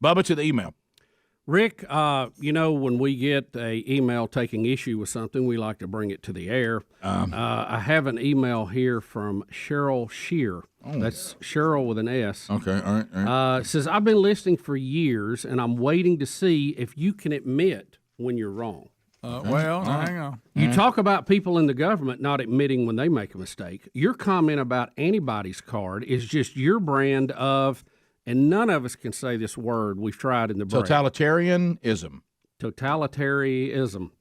Bubba, to the email. Rick, when we get a email taking issue with something, we like to bring it to the air. I have an email here from Cheryl Shear. Oh. That's Cheryl with an S. Okay, all right. Says, I've been listening for years, and I'm waiting to see if you can admit when you're wrong. Hang on. You talk about people in the government not admitting when they make a mistake. Your comment about anybody's card is just your brand of... And none of us can say this word. We've tried in the break. Totalitarianism. Totalitarianism.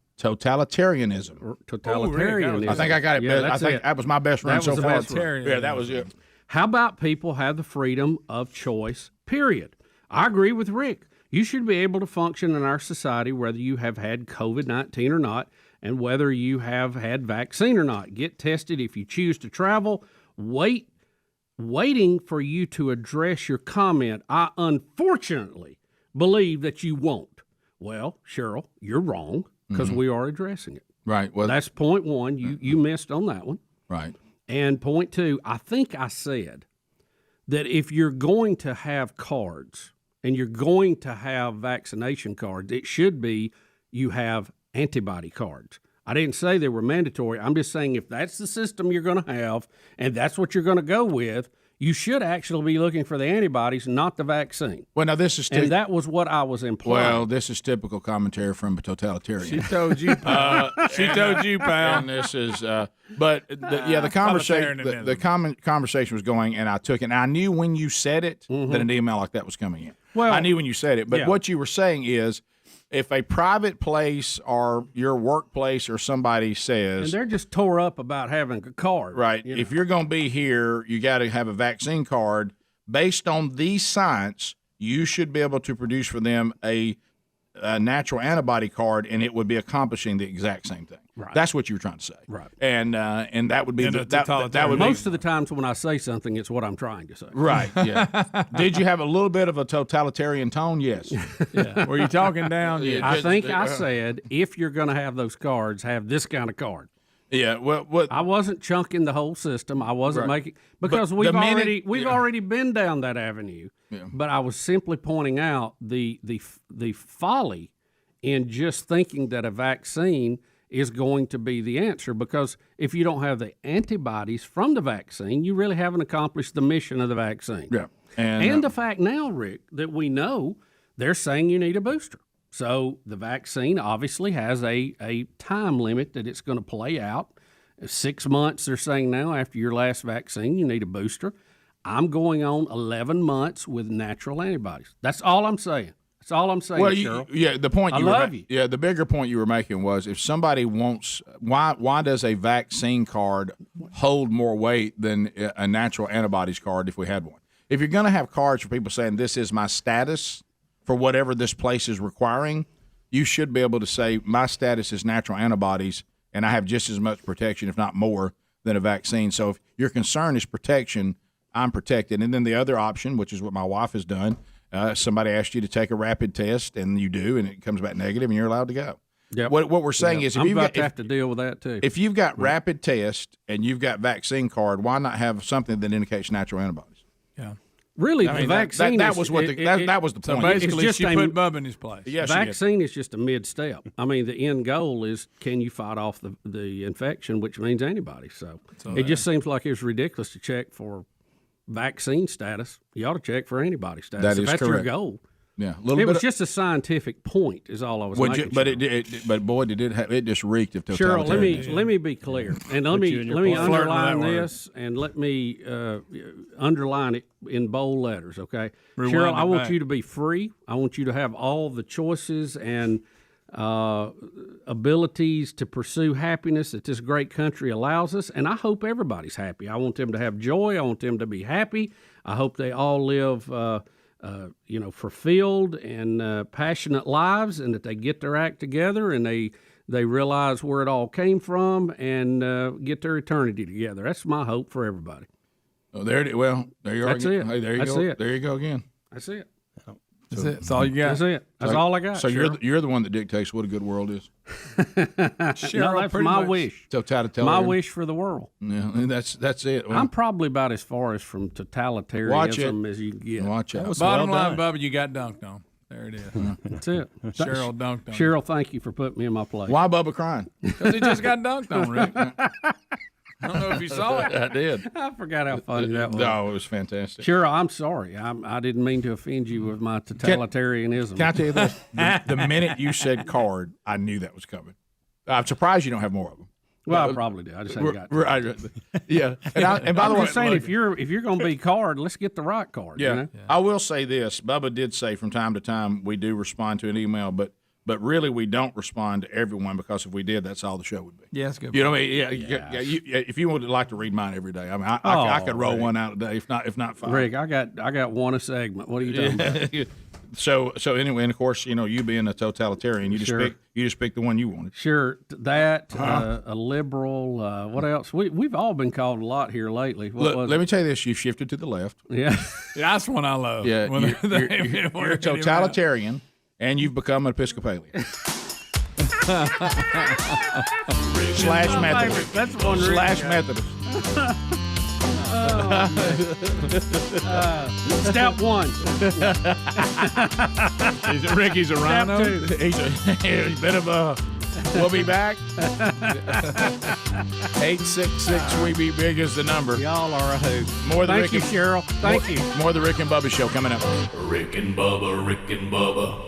I think I got it. Yeah, I think that was my best run so far. Yeah, that was it. How about people have the freedom of choice, period? I agree with Rick. You should be able to function in our society whether you have had COVID-19 or not, and whether you have had vaccine or not. Get tested if you choose to travel. Waiting for you to address your comment, I unfortunately believe that you won't. Well, Cheryl, you're wrong because we are addressing it. Right. Well, that's point one. You missed on that one. Right. And point two, I think I said that if you're going to have cards and you're going to have vaccination cards, it should be you have antibody cards. I didn't say they were mandatory. I'm just saying if that's the system you're going to have and that's what you're going to go with, you should actually be looking for the antibodies, not the vaccine. Well, now this is... and that was what I was implying. Well, this is typical commentary from a totalitarian. She told you, pal. She told you, pal. And this is... the conversation was going, and I took it. And I knew when you said it that an email like that was coming in. Well, I knew when you said it. But what you were saying is, if a private place or your workplace or somebody says... And they're just tore up about having a card. Right. If you're going to be here, you got to have a vaccine card. Based on these science, you should be able to produce for them a natural antibody card, and it would be accomplishing the exact same thing. Right. That's what you were trying to say. Right. And that would be that would most of the times when I say something, it's what I'm trying to say. Right. Yeah. Did you have a little bit of a totalitarian tone? Yes. Yeah. Were you talking down? Yeah. I think I said if you're going to have those cards, have this kind of card. Yeah. Well, I wasn't chunking the whole system. I wasn't making because we've already been down that avenue. Yeah. But I was simply pointing out the folly in just thinking that a vaccine is going to be the answer, because if you don't have the antibodies from the vaccine, you really haven't accomplished the mission of the vaccine. Yeah. And the fact now, Rick, that we know they're saying you need a booster. So the vaccine obviously has a time limit that it's going to play out. 6 months, they're saying now, after your last vaccine, you need a booster. I'm going on 11 months with natural antibodies. That's all I'm saying. That's all I'm saying, Cheryl. The point I love you. Yeah, the bigger point you were making was if somebody wants, why does a vaccine card hold more weight than a natural antibodies card if we had one? if you're going to have cards for people saying this is my status for whatever this place is requiring, you should be able to say my status is natural antibodies, and I have just as much protection, if not more, than a vaccine. So if your concern is protection, I'm protected. And then the other option, which is what my wife has done, somebody asked you to take a rapid test, and you do, and it comes back negative, and you're allowed to go. Yep. What we're saying is, if I'm you've about got, to have to deal with that too. If you've got rapid test and you've got vaccine card, why not have something that indicates natural antibodies? Yeah. Really, I the mean, vaccine that was what that was the So point. basically, she put Bubba in his place. Yes, vaccine is just a mid-step. I mean, the end goal is can you fight off the infection, which means antibodies. So it just seems like it's ridiculous to check for vaccine status. You ought to check for antibody status. That is that's correct. your goal. Yeah, it was just a scientific point, is all I was making. But boy, it just reeked of totalitarianism. Cheryl, let me be clear, and let me underline this, and let me underline it in bold letters. Okay, Cheryl, I want you to be free. I want you to have all the choices and abilities to pursue happiness that this great country allows us, and I hope everybody's happy. I want them to have joy. I want them to be happy. I hope they all live. Fulfilled and passionate lives, and that they get their act together and they realize where it all came from and get their eternity together. That's my hope for everybody. Oh, there you are. That's it. Hey, there you That's go. it. There you go again. That's it. That's it. That's all you got. That's it. That's all I got. So you're the one that dictates what a good world is. Cheryl, no, that's my wish. Totalitarian. My wish for the world. Yeah, that's it. Well, I'm probably about as far as from totalitarianism as you can get. Watch out. Bottom line, Bubba, you got dunked on. There it is. That's it. Cheryl dunked on. Cheryl, thank you for putting me in my place. Why Bubba crying? Because he just got dunked on, Rick. I don't know if you saw it. I did. I forgot how funny that was. No, it was fantastic. Cheryl, I'm sorry. I didn't mean to offend you with my totalitarianism. Can I tell you this? The minute you said card, I knew that was coming. I'm surprised you don't have more of them. Well, I probably do. I just haven't got to. Right. Yeah. And by the way, I'm saying, if you're going to be card, let's get the right card. Yeah. You know? I will say this. Bubba did say from time to time we do respond to an email, but really we don't respond to everyone, because if we did, that's all the show would be. Yeah, that's good. You know what I mean? Yeah. If you would like to read mine every day, I mean, I could roll one out a day, if not five. Rick, I got one a segment. What are you talking about? So anyway, and of course, you being a totalitarian, you just pick the one you wanted. Sure, that a liberal. What else? We've all been called a lot here lately. Let me tell you this: you've shifted to the left. Yeah, that's one I love. Yeah, you're a totalitarian, and you've become an Episcopalian. Slash Methodist. That's one. Slash Methodist. Step one. Ricky's a rhino. He's a bit of a. We'll be back. 866 We Be Big is the number. Y'all are a hoot. Thank you, Cheryl. Thank you. More of the Rick and Bubba show coming up. Rick and Bubba, Rick and Bubba.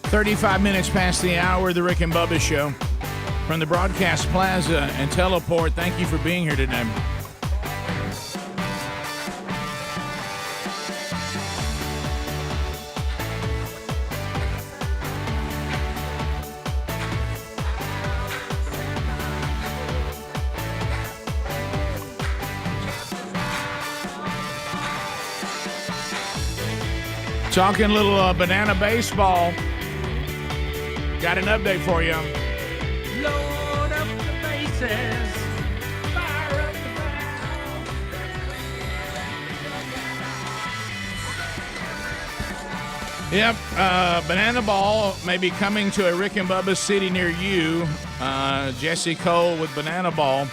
35 minutes past the hour of the Rick and Bubba Show. From the Broadcast Plaza and Teleport, thank you for being here today. Talking a little banana baseball. Got an update for you. Load up the bases. Fire up the valve. Yep, banana ball may be coming to a Rick and Bubba city near you. Jesse Cole with banana ball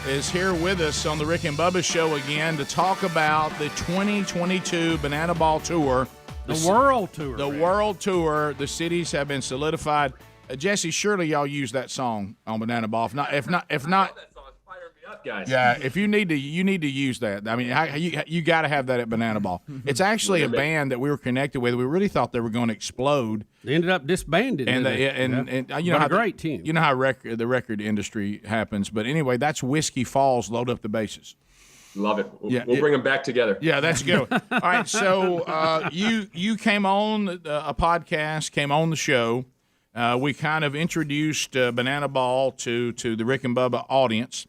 is here with us on the Rick and Bubba Show again to talk about the 2022 Banana Ball Tour. The World Tour. The World Tour. The cities have been solidified. Jesse, surely y'all use that song on Banana Ball. If not, guys. yeah. If you need to use that. I mean, you got to have that at Banana Ball. It's actually a band that we were connected with. We really thought they were going to explode. They ended up disbanded. And you know how great team. You know how the record industry happens. But anyway, that's Whiskey Falls. Load up the bases. Love it. We'll bring them back together. Yeah, that's good. All right, so you came on a podcast, came on the show. We kind of introduced Banana Ball to the Rick and Bubba audience,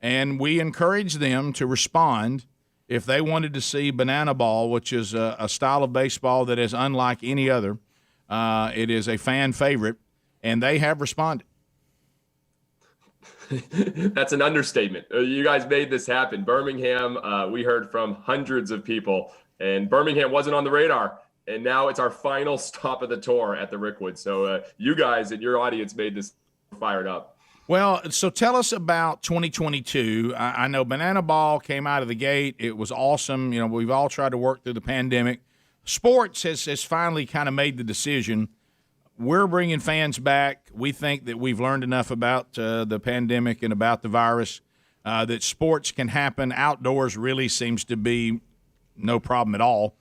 and we encouraged them to respond if they wanted to see Banana Ball, which is a style of baseball that is unlike any other. It is a fan favorite, and they have responded. That's an understatement. You guys made this happen. Birmingham, we heard from hundreds of people, and Birmingham wasn't on the radar. And now it's our final stop of the tour at the Rickwood. So you guys and your audience made this fired up. Well, so tell us about 2022. I know Banana Ball came out of the gate. It was awesome. You know, we've all tried to work through the pandemic. Sports has finally kind of made the decision. We're bringing fans back. We think that we've learned enough about the pandemic and about the virus that sports can happen. Outdoors really seems to be no problem at all.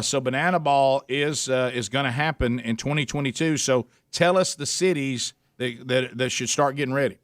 So Banana Ball is going to happen in 2022. So tell us the cities that should start getting ready.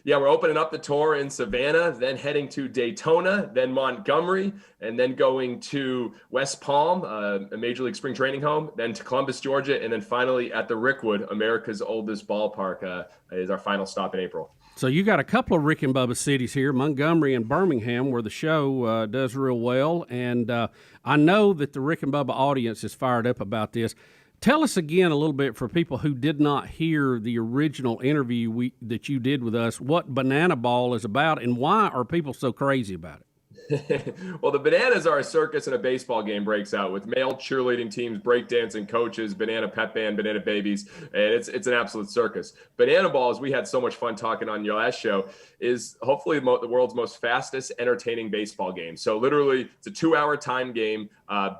Yeah, we're opening up the tour in Savannah, then heading to Daytona, then Montgomery, and then going to West Palm, a Major League spring training home, then to Columbus, Georgia, and then finally at the Rickwood, America's oldest ballpark, is our final stop in April. So you got a couple of Rick and Bubba cities here, Montgomery and Birmingham, where the show does real well. And I know that the Rick and Bubba audience is fired up about this. Tell us again a little bit for people who did not hear the original interview that you did with us, what Banana Ball is about and why are people so crazy about it? Well, the Bananas are a circus and a baseball game breaks out with male cheerleading teams, breakdancing coaches, banana pep band, banana babies, and it's an absolute circus. Banana Ball, as we had so much fun talking on your last show, is hopefully the world's most fastest, entertaining baseball game. So literally, it's a 2-hour time game.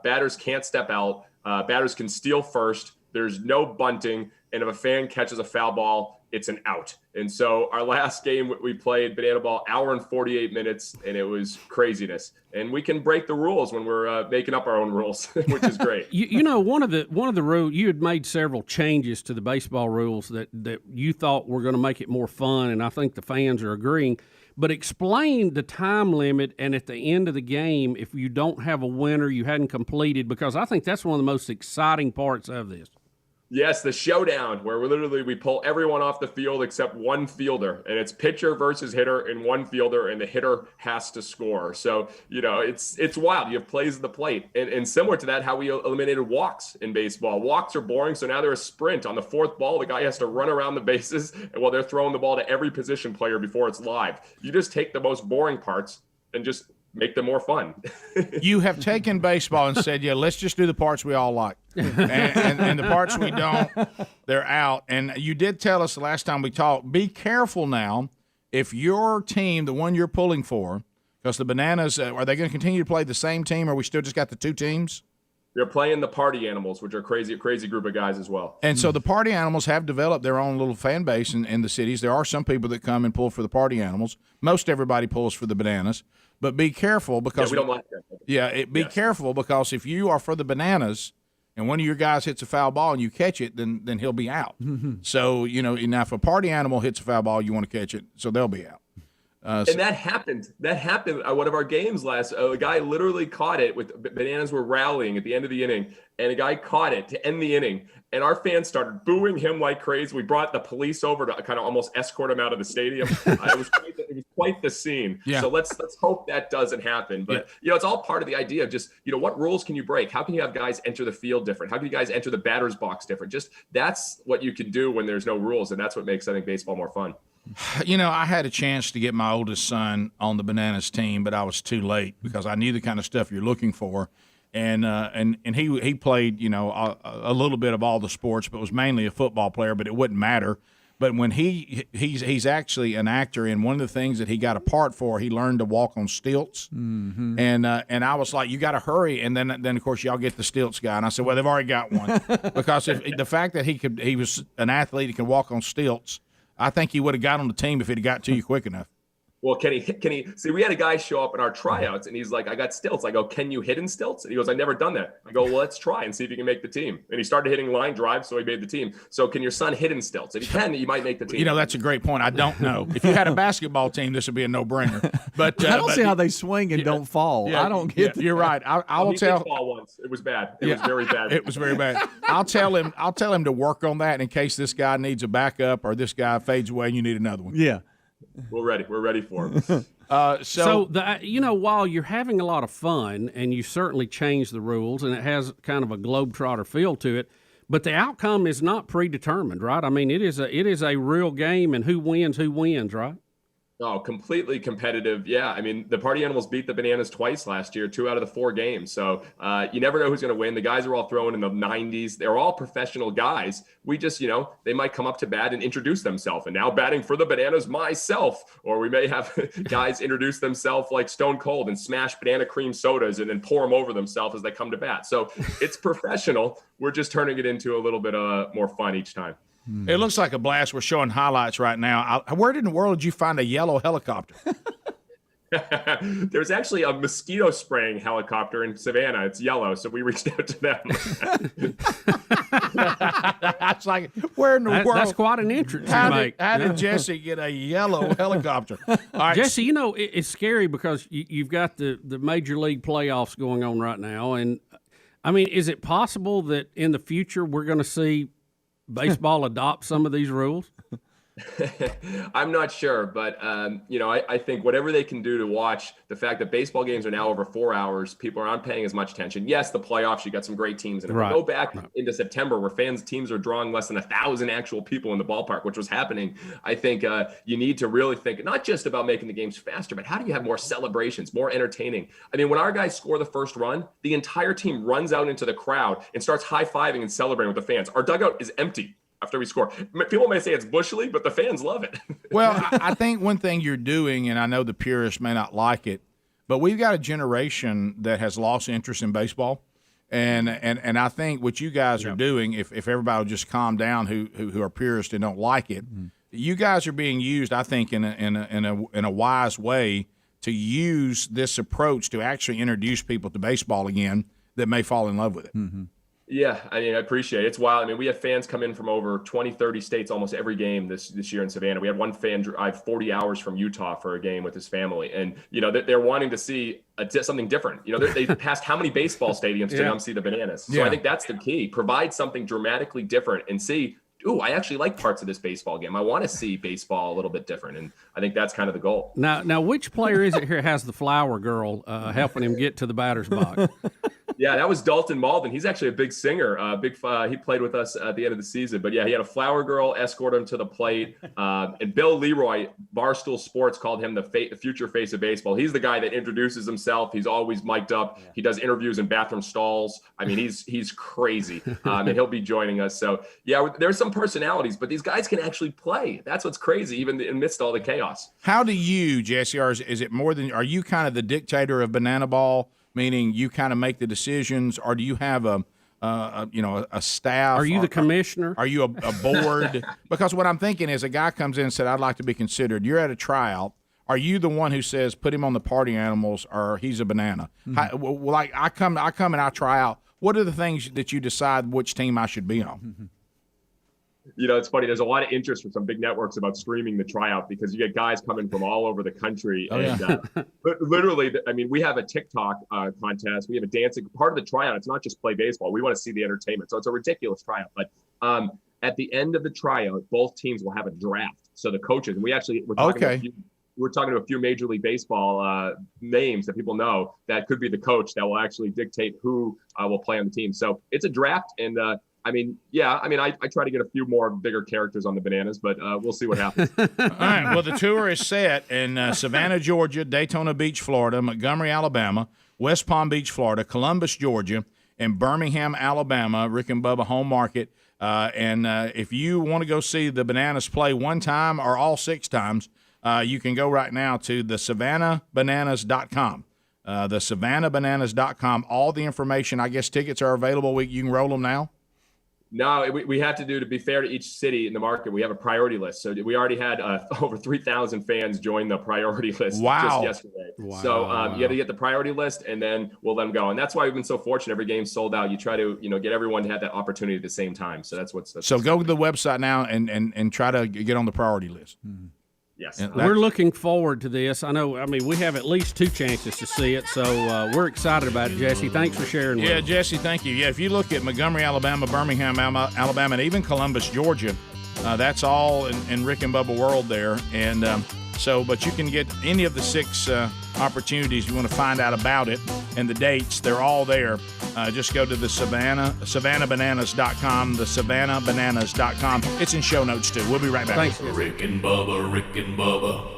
Batters can't step out. Batters can steal first. There's no bunting. And if a fan catches a foul ball, it's an out. And so our last game we played Banana Ball, hour and 48 minutes, and it was craziness. And we can break the rules when we're making up our own rules, which is great. You know, one of the rules, you had made several changes to the baseball rules that you thought were going to make it more fun, and I think the fans are agreeing. But explain the time limit, and at the end of the game, if you don't have a winner, you hadn't completed, because I think that's one of the most exciting parts of this. Yes, the showdown where we pull everyone off the field except one fielder, and it's pitcher versus hitter and one fielder, and the hitter has to score. So, you know, it's wild. You have plays at the plate. And similar to that, how we eliminated walks in baseball. Walks are boring, so now they're a sprint. On the fourth ball, the guy has to run around the bases while they're throwing the ball to every position player before it's live. You just take the most boring parts and just make them more fun. You have taken baseball and said, yeah, let's just do the parts we all like. And the parts we don't, they're out. And you did tell us the last time we talked, be careful now if your team, the one you're pulling for, because the Bananas, are they going to continue to play the same team, or we still just got the two teams? They're playing the Party Animals, which are a crazy group of guys as well. And so the Party Animals have developed their own little fan base in the cities. There are some people that come and pull for the Party Animals. Most everybody pulls for the Bananas. But be careful because we don't like that. Yeah, be careful because if you are for the Bananas, and one of your guys hits a foul ball and you catch it, then he'll be out. So, now if a party animal hits a foul ball, you want to catch it, so they'll be out. And that happened. That happened at one of our games last. A guy literally caught it with Bananas were rallying at the end of the inning, and a guy caught it to end the inning. And our fans started booing him like crazy. We brought the police over to kind of almost escort him out of the stadium. It was quite the scene. Yeah. So let's hope that doesn't happen. But it's all part of the idea of just what rules can you break? How can you have guys enter the field different? How can you guys enter the batter's box different? Just that's what you can do when there's no rules, and that's what makes, I think, baseball more fun. I had a chance to get my oldest son on the Bananas team, but I was too late because I knew the kind of stuff you're looking for. And he played, a little bit of all the sports, but was mainly a football player, but it wouldn't matter. But when he's actually an actor, and one of the things that he got a part for, he learned to walk on stilts. Mm-hmm. And I was like, you got to hurry. And then of course y'all get the stilts guy, and I said, well, they've already got one because the fact that he was an athlete, he can walk on stilts. I think he would have got on the team if he'd have got to you quick enough. Well, can he see? We had a guy show up in our tryouts, and he's like, "I got stilts." I go, "Can you hit in stilts?" And he goes, "I've never done that." I go, "Well, let's try and see if you can make the team." And he started hitting line drives, so he made the team. So, can your son hit in stilts? If he can, he might make the team. That's a great point. I don't know. If you had a basketball team, this would be a no-brainer. But I don't see how they swing and don't fall. Yeah, I don't get. You're right. I will tell. He did fall once. It was bad. It was very bad. It was very bad. I'll tell him to work on that in case this guy needs a backup or this guy fades away and you need another one. Yeah. We're ready. We're ready for him. While you're having a lot of fun and you certainly change the rules and it has kind of a globetrotter feel to it, but the outcome is not predetermined, right? I mean, it is a real game, and who wins, right? Oh, completely competitive. Yeah. I mean, the Party Animals beat the Bananas twice last year, 2 out of the 4 games. So you never know who's going to win. The guys are all throwing in the 90s. They're all professional guys. We just, they might come up to bat and introduce themselves. And now batting for the Bananas, myself. Or we may have guys introduce themselves like Stone Cold and smash banana cream sodas and then pour them over themselves as they come to bat. So it's professional. We're just turning it into a little bit more fun each time. It looks like a blast. We're showing highlights right now. Where in the world did you find a yellow helicopter? There's actually a mosquito spraying helicopter in Savannah. It's yellow, so we reached out to them. That's like, where in the world? That's quite an entrance. How did Jesse get a yellow helicopter? All right. Jesse, it's scary because you've got the Major League playoffs going on right now. And, I mean, is it possible that in the future we're going to see baseball adopt some of these rules? I'm not sure, but I think whatever they can do to watch the fact that baseball games are now over 4 hours, people aren't paying as much attention. Yes, the playoffs, you got some great teams, and if we go back into September where teams are drawing less than 1,000 actual people in the ballpark, which was happening, I think you need to really think not just about making the games faster, but how do you have more celebrations, more entertaining? I mean, when our guys score the first run, the entire team runs out into the crowd and starts high-fiving and celebrating with the fans. Our dugout is empty after we score. People may say it's bush league, but the fans love it. Well, I think one thing you're doing, and I know the purists may not like it, but we've got a generation that has lost interest in baseball. And I think what you guys are doing, if everybody will just calm down who are purists and don't like it, you guys are being used, I think, in a wise way to use this approach to actually introduce people to baseball again that may fall in love with it. Mm-hmm. Yeah, I mean, I appreciate it. It's wild. I mean, we have fans come in from over 20, 30 states almost every game this year in Savannah. We had one fan drive 40 hours from Utah for a game with his family. And, they're wanting to see something different. They passed how many baseball stadiums to come see the Bananas? So I think that's the key. Provide something dramatically different and see, ooh, I actually like parts of this baseball game. I want to see baseball a little bit different. And I think that's kind of the goal. Now, which player is it here has the flower girl helping him get to the batter's box? Yeah, that was Dalton Malden. He's actually a big singer. He played with us at the end of the season. But yeah, he had a flower girl escort him to the plate. And Bill Leroy, Barstool Sports, called him the future face of baseball. He's the guy that introduces himself. He's always mic'd up. Yeah. He does interviews in bathroom stalls. I mean, he's crazy. And he'll be joining us. So yeah, there's some personalities, but these guys can actually play. That's what's crazy, even amidst all the chaos. How do you, Jesse, or is it more than? Are you kind of the dictator of Banana Ball? Meaning you kind of make the decisions, or do you have a staff? Are you the commissioner? Are you a board? Because what I'm thinking is a guy comes in and said, I'd like to be considered. You're at a tryout. Are you the one who says, put him on the Party Animals, or he's a banana? Mm-hmm. Like I come and I try out. What are the things that you decide which team I should be on? You know, it's funny. There's a lot of interest from some big networks about streaming the tryout because you get guys coming from all over the country. But literally, I mean, we have a TikTok contest. We have a dancing part of the tryout. It's not just play baseball. We want to see the entertainment. So it's a ridiculous tryout. But at the end of the tryout, both teams will have a draft. So the coaches, and we're talking to a few Major League Baseball names that people know that could be the coach that will actually dictate who will play on the team. So it's a draft, and I try to get a few more bigger characters on the Bananas, but we'll see what happens. All right. Well, the tour is set in Savannah, Georgia, Daytona Beach, Florida, Montgomery, Alabama, West Palm Beach, Florida, Columbus, Georgia, and Birmingham, Alabama, Rick and Bubba home market. And if you want to go see the Bananas play one time or all 6 times, you can go right now to the SavannahBananas.com. The SavannahBananas.com. All the information, I guess tickets are available. You can roll them now? No, we have to do, to be fair to each city in the market, we have a priority list. So we already had over 3,000 fans join the priority list just yesterday. Wow. So you have to get the priority list, and then we'll let them go. And that's why we've been so fortunate. Every game's sold out. You try to, get everyone to have that opportunity at the same time. So that's so go to the website now and try to get on the priority list. Mm-hmm. Yes. We're looking forward to this. I mean, we have at least 2 chances to see it, so we're excited about it, Jesse. Thanks for sharing with us. Yeah, Jesse, thank you. Yeah, if you look at Montgomery, Alabama, Birmingham, Alabama, and even Columbus, Georgia, that's all in Rick and Bubba world there. And but you can get any of the 6 opportunities you want to find out about it and the dates. They're all there. Just go to the SavannahBananas.com, the SavannahBananas.com. It's in show notes, too. We'll be right back. Thanks. Rick and Bubba, Rick and Bubba.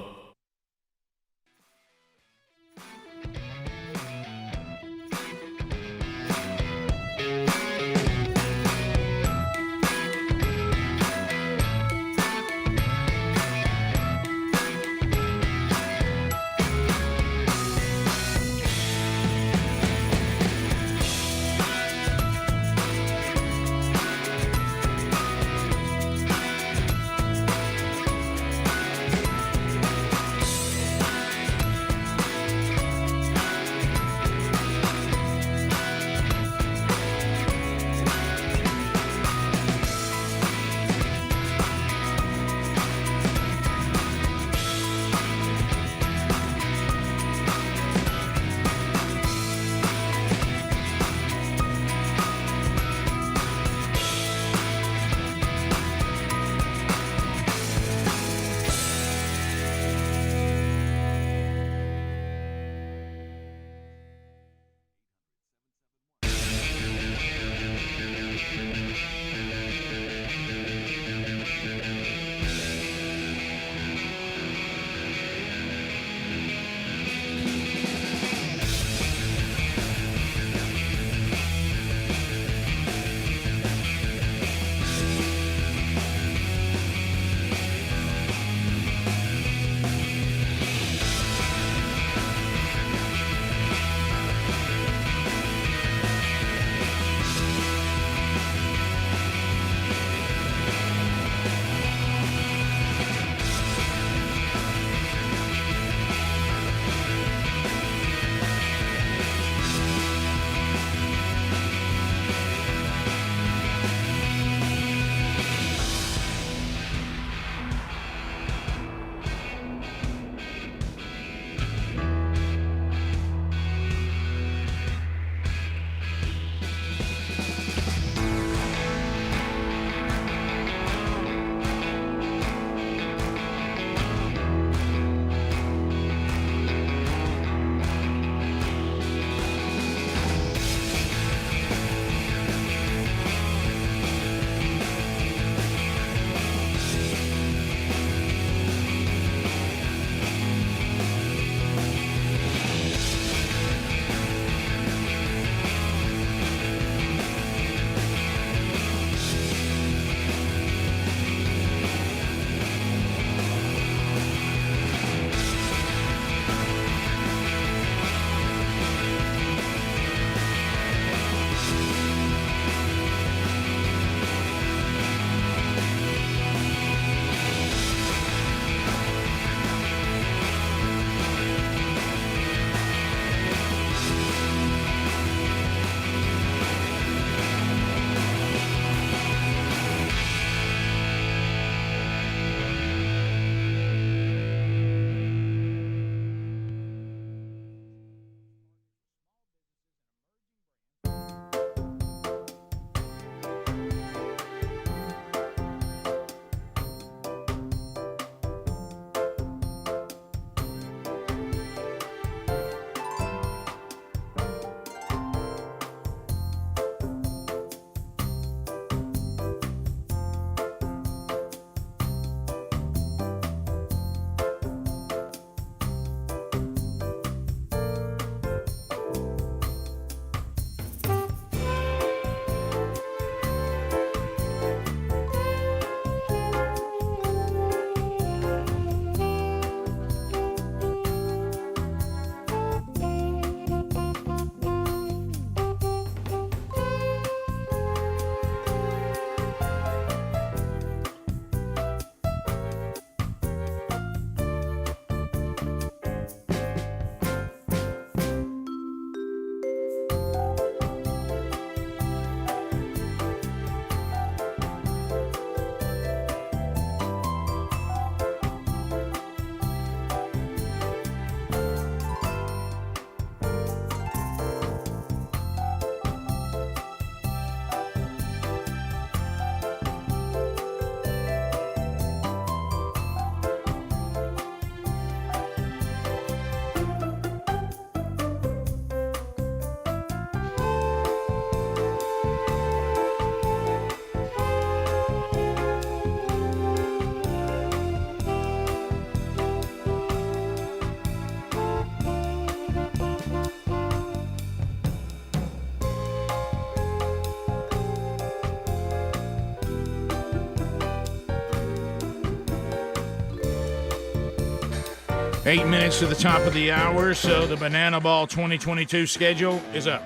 8 minutes to the top of the hour, so the Banana Ball 2022 schedule is up.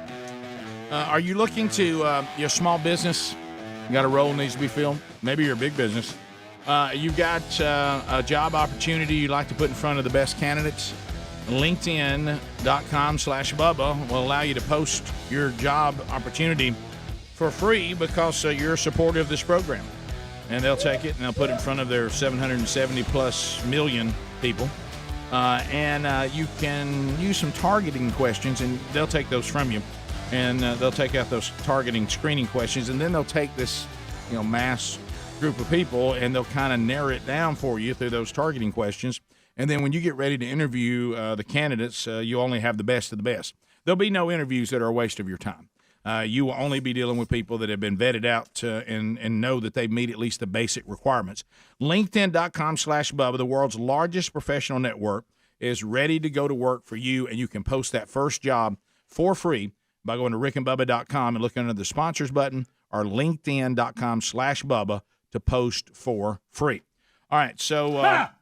Are you looking to your small business? You got a role needs to be filled? Maybe you're a big business. You've got a job opportunity you'd like to put in front of the best candidates? LinkedIn.com/Bubba will allow you to post your job opportunity for free because you're a supporter of this program. And they'll take it and they'll put it in front of their 770+ million people. And you can use some targeting questions, and they'll take those from you. And they'll take out those targeting screening questions, and then they'll take this, mass group of people, and they'll kind of narrow it down for you through those targeting questions. And then when you get ready to interview the candidates, you only have the best of the best. There'll be no interviews that are a waste of your time. You will only be dealing with people that have been vetted out and know that they meet at least the basic requirements. LinkedIn.com/Bubba, the world's largest professional network, is ready to go to work for you, and you can post that first job for free by going to rickandbubba.com and looking under the sponsors button or LinkedIn.com/Bubba to post for free. All right, so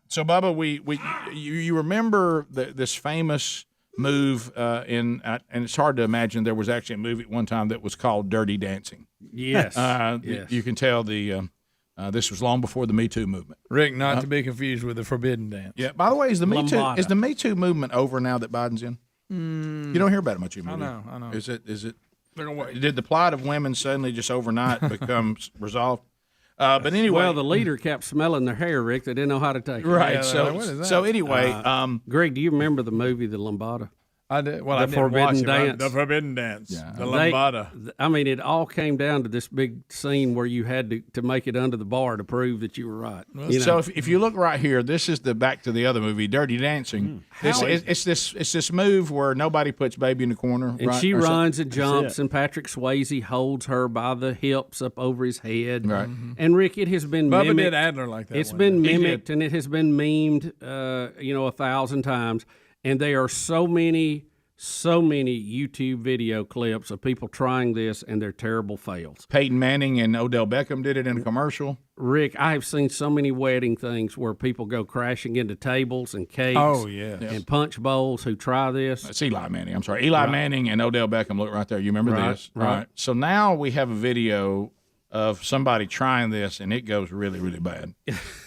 Bubba, you remember this famous move and it's hard to imagine there was actually a movie at one time that was called Dirty Dancing. Yes. Yes. You can tell this was long before the Me Too movement. Rick, not to be confused with the Forbidden Dance. Yeah. By the way, is the Me Too movement over now that Biden's in? You don't hear about it much anymore. I know. Is it? Did the plight of women suddenly just overnight become resolved? But anyway, well, the leader kept smelling their hair, Rick. They didn't know how to take it. Right. So anyway, Greg, do you remember the movie The Lambada? I did. Well, The Forbidden Dance. The Forbidden Dance. Yeah. The Lambada. I mean, it all came down to this big scene where you had to make it under the bar to prove that you were right. So if you look right here, this is the back to the other movie, Dirty Dancing. It's this move where nobody puts baby in the corner, and right? she runs and jumps, and Patrick Swayze holds her by the hips up over his head. Right. And Rick, it has been Bubba mimicked. did Adler like that. It's been mimicked, and it has been memed, 1,000 times. And there are so many YouTube video clips of people trying this and their terrible fails. Peyton Manning and Odell Beckham did it in a commercial. Rick, I have seen so many wedding things where people go crashing into tables and cakes and punch bowls who try this. It's Eli Manning. I'm sorry. Eli Manning and Odell Beckham. Look right there. You remember this? Right. So now we have a video of somebody trying this, and it goes really, really bad.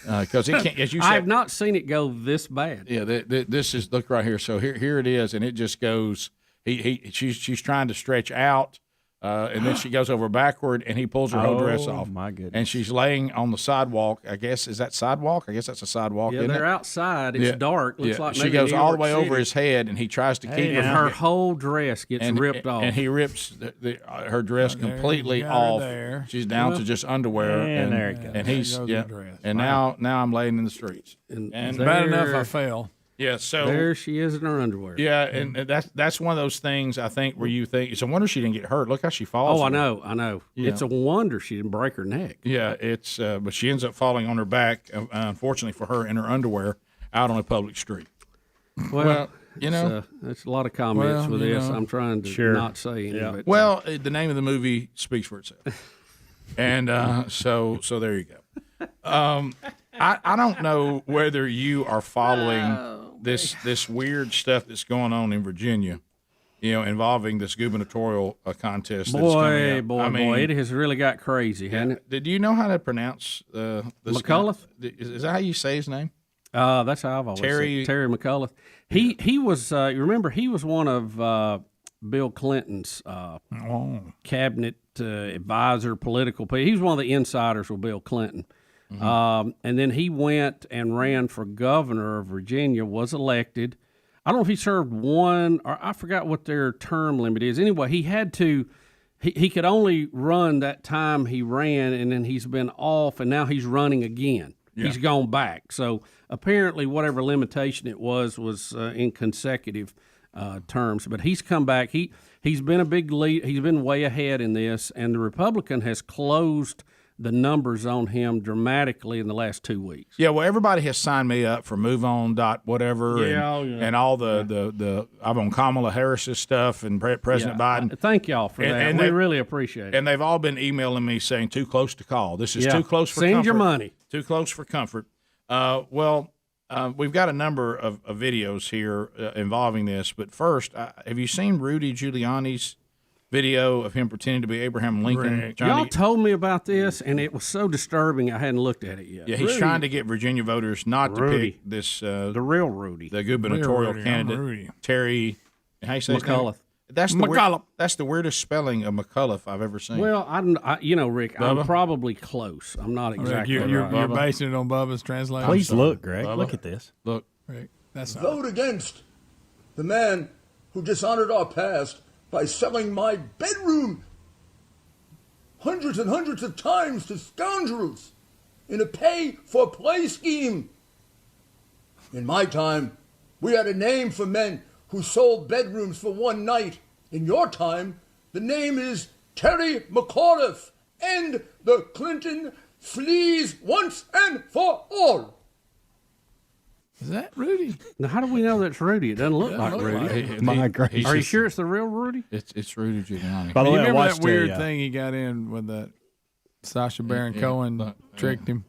Because it can't, as you said. I have not seen it go this bad. Yeah, this is, look right here. So here it is, and it just goes, she's trying to stretch out, and then she goes over backward, and he pulls her whole dress off. Oh, my goodness. And she's laying on the sidewalk. I guess, is that sidewalk? I guess that's a sidewalk, Yeah, isn't they're it? outside. It's dark. Looks like she maybe goes New all the York way over City. his head, and he tries to keep and her whole dress gets ripped off. And he rips her dress completely off. She's down to just underwear. And there it goes. And he's There goes the dress. And now I'm laying in the streets. And Bad enough I fell. Yeah, so there she is in her underwear. Yeah, and that's one of those things I think where you think it's a wonder she didn't get hurt. Look how she falls. Oh, I know. Yeah. It's a wonder she didn't break her neck. Yeah, it's but she ends up falling on her back. Unfortunately for her, in her underwear, out on a public street. Well, you there's a lot of comments with this. I'm trying to not say any. But, well, the name of the movie speaks for itself, and so there you go. I don't know whether you are following this weird stuff that's going on in Virginia, involving this gubernatorial contest. Boy, it has really got crazy, hasn't it? Did you know how to pronounce McAuliffe? Is that how you say his name? That's how I've always said it. Terry McAuliffe. He was. You remember he was one of Bill Clinton's cabinet advisor, political people. He was one of the insiders with Bill Clinton. And then he went and ran for governor of Virginia, was elected. I don't know if he served one, or I forgot what their term limit is. Anyway, he had to, he could only run that time he ran, and then he's been off, and now he's running again. Yeah. He's gone back. So apparently whatever limitation it was in consecutive terms. But he's come back. He's been a big lead. He's been way ahead in this, and the Republican has closed the numbers on him dramatically in the last 2 weeks. Yeah, well, everybody has signed me up for MoveOn.whatever and all the I'm on Kamala Harris's stuff and President Biden. Thank y'all for that. And we really appreciate it. And they've all been emailing me saying too close to call. This is too close for comfort. Send your money. Too close for comfort. Well, we've got a number of videos here involving this. But first, have you seen Rudy Giuliani's video of him pretending to be Abraham Lincoln? Y'all told me about this, and it was so disturbing I hadn't looked at it yet. Yeah, he's trying to get Virginia voters not to pick this the real Rudy, the gubernatorial candidate, Terry. How you say his name? McAuliffe. That's the weirdest spelling of McAuliffe I've ever seen. Well, Rick, Bubba? I'm probably close. I'm not exactly You're right. basing it on Bubba's translation. Please look, Greg. Bubba. Look at this. Look. Rick, that's not Vote against the man who dishonored our past by selling my bedroom hundreds and hundreds of times to scoundrels in a pay-for-play scheme. In my time, we had a name for men who sold bedrooms for one night. In your time, the name is Terry McAuliffe, and the Clinton flees once and for all. Is that Rudy? Now, how do we know that's Rudy? It doesn't look like Rudy. Are you sure it's the real Rudy? It's Rudy Giuliani. By the way, you remember that weird thing he got in with that Sacha Baron Cohen tricked him?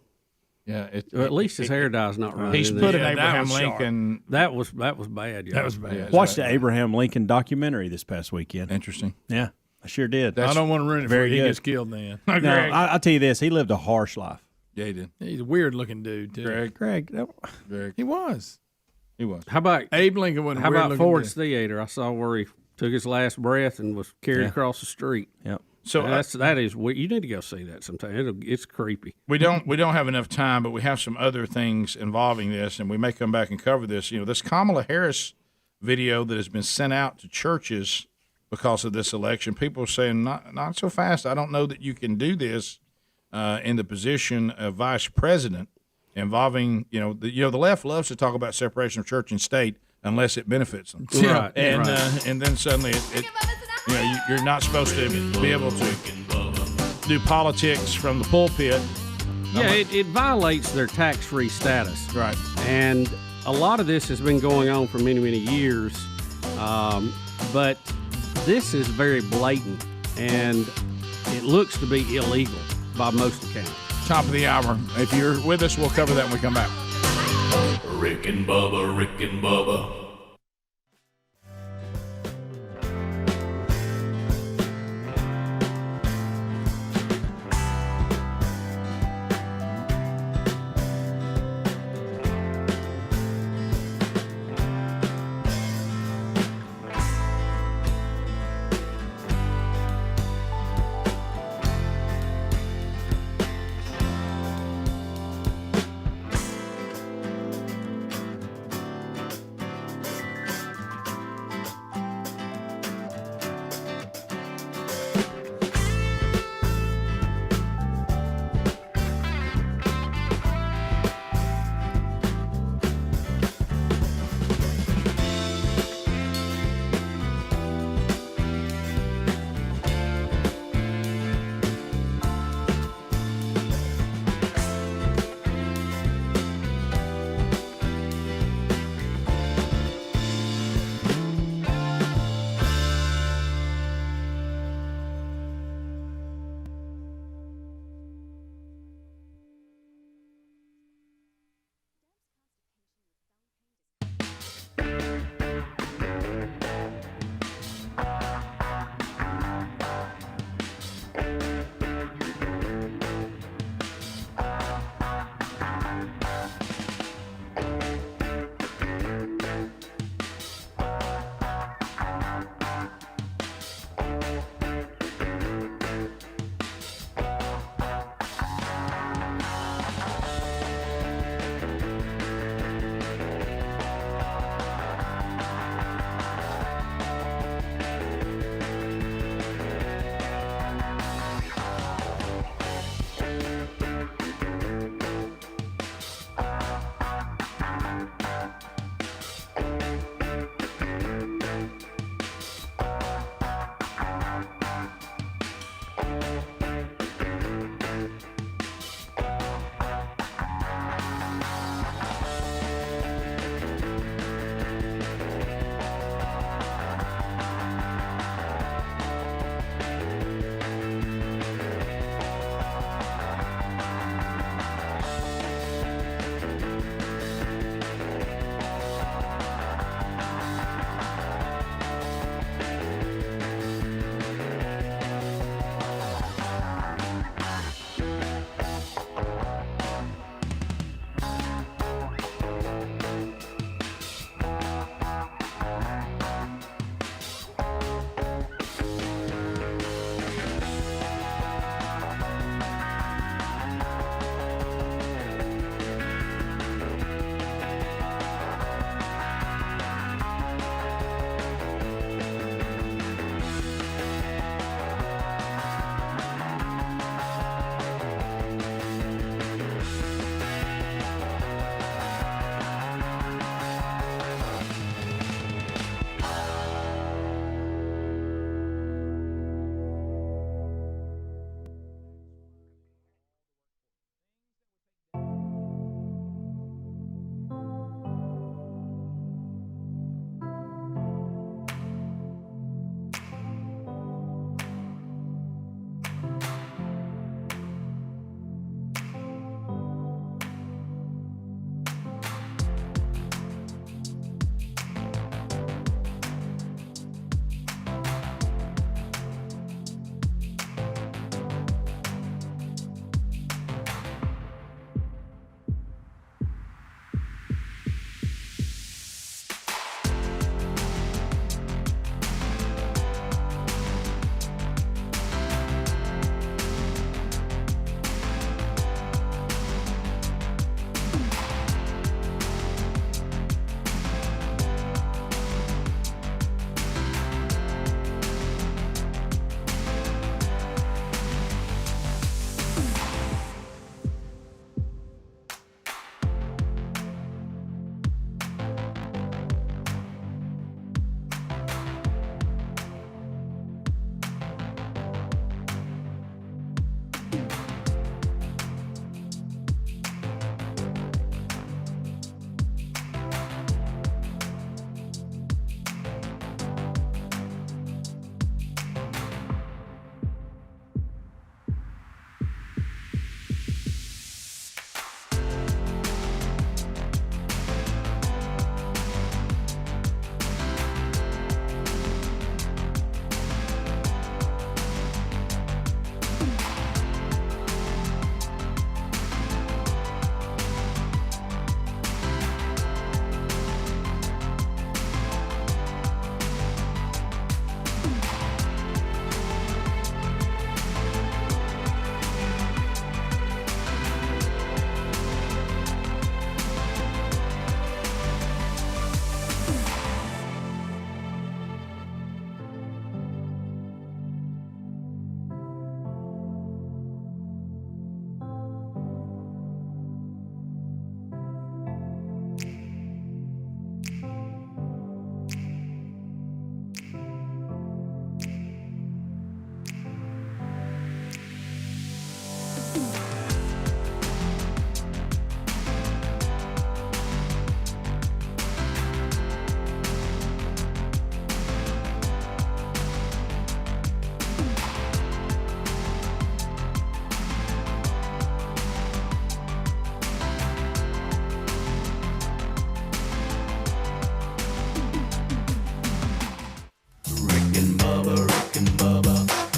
Yeah, Well, at least his hair dye's not running. He's put an Abraham Lincoln. That was bad. Yeah. That was bad. Watched the Abraham Lincoln documentary this past weekend. Interesting. Yeah, I sure did. I don't want to ruin it for you. He gets killed then. No, I'll tell you this. He lived a harsh life. Yeah, he did. He's a weird looking dude too. Greg. He was. He was. How about Abe Lincoln? Wasn't How weird about looking Ford's dude. Theater? I saw where he took his last breath and was carried across the street. Yep. So that is weird. You need to go see that sometime. It's creepy. We don't have enough time, but we have some other things involving this, and we may come back and cover this. This Kamala Harris video that has been sent out to churches because of this election. People are saying not so fast. I don't know that you can do this in the position of vice president, involving the left loves to talk about separation of church and state unless it benefits them. Right. And then suddenly you're not supposed to be able to do politics from the pulpit. Yeah, it violates their tax-free status. Right. And a lot of this has been going on for many, many years, but this is very blatant, and it looks to be illegal by most accounts. Top of the hour. If you're with us, we'll cover that when we come back. Rick and Bubba, Rick and Bubba.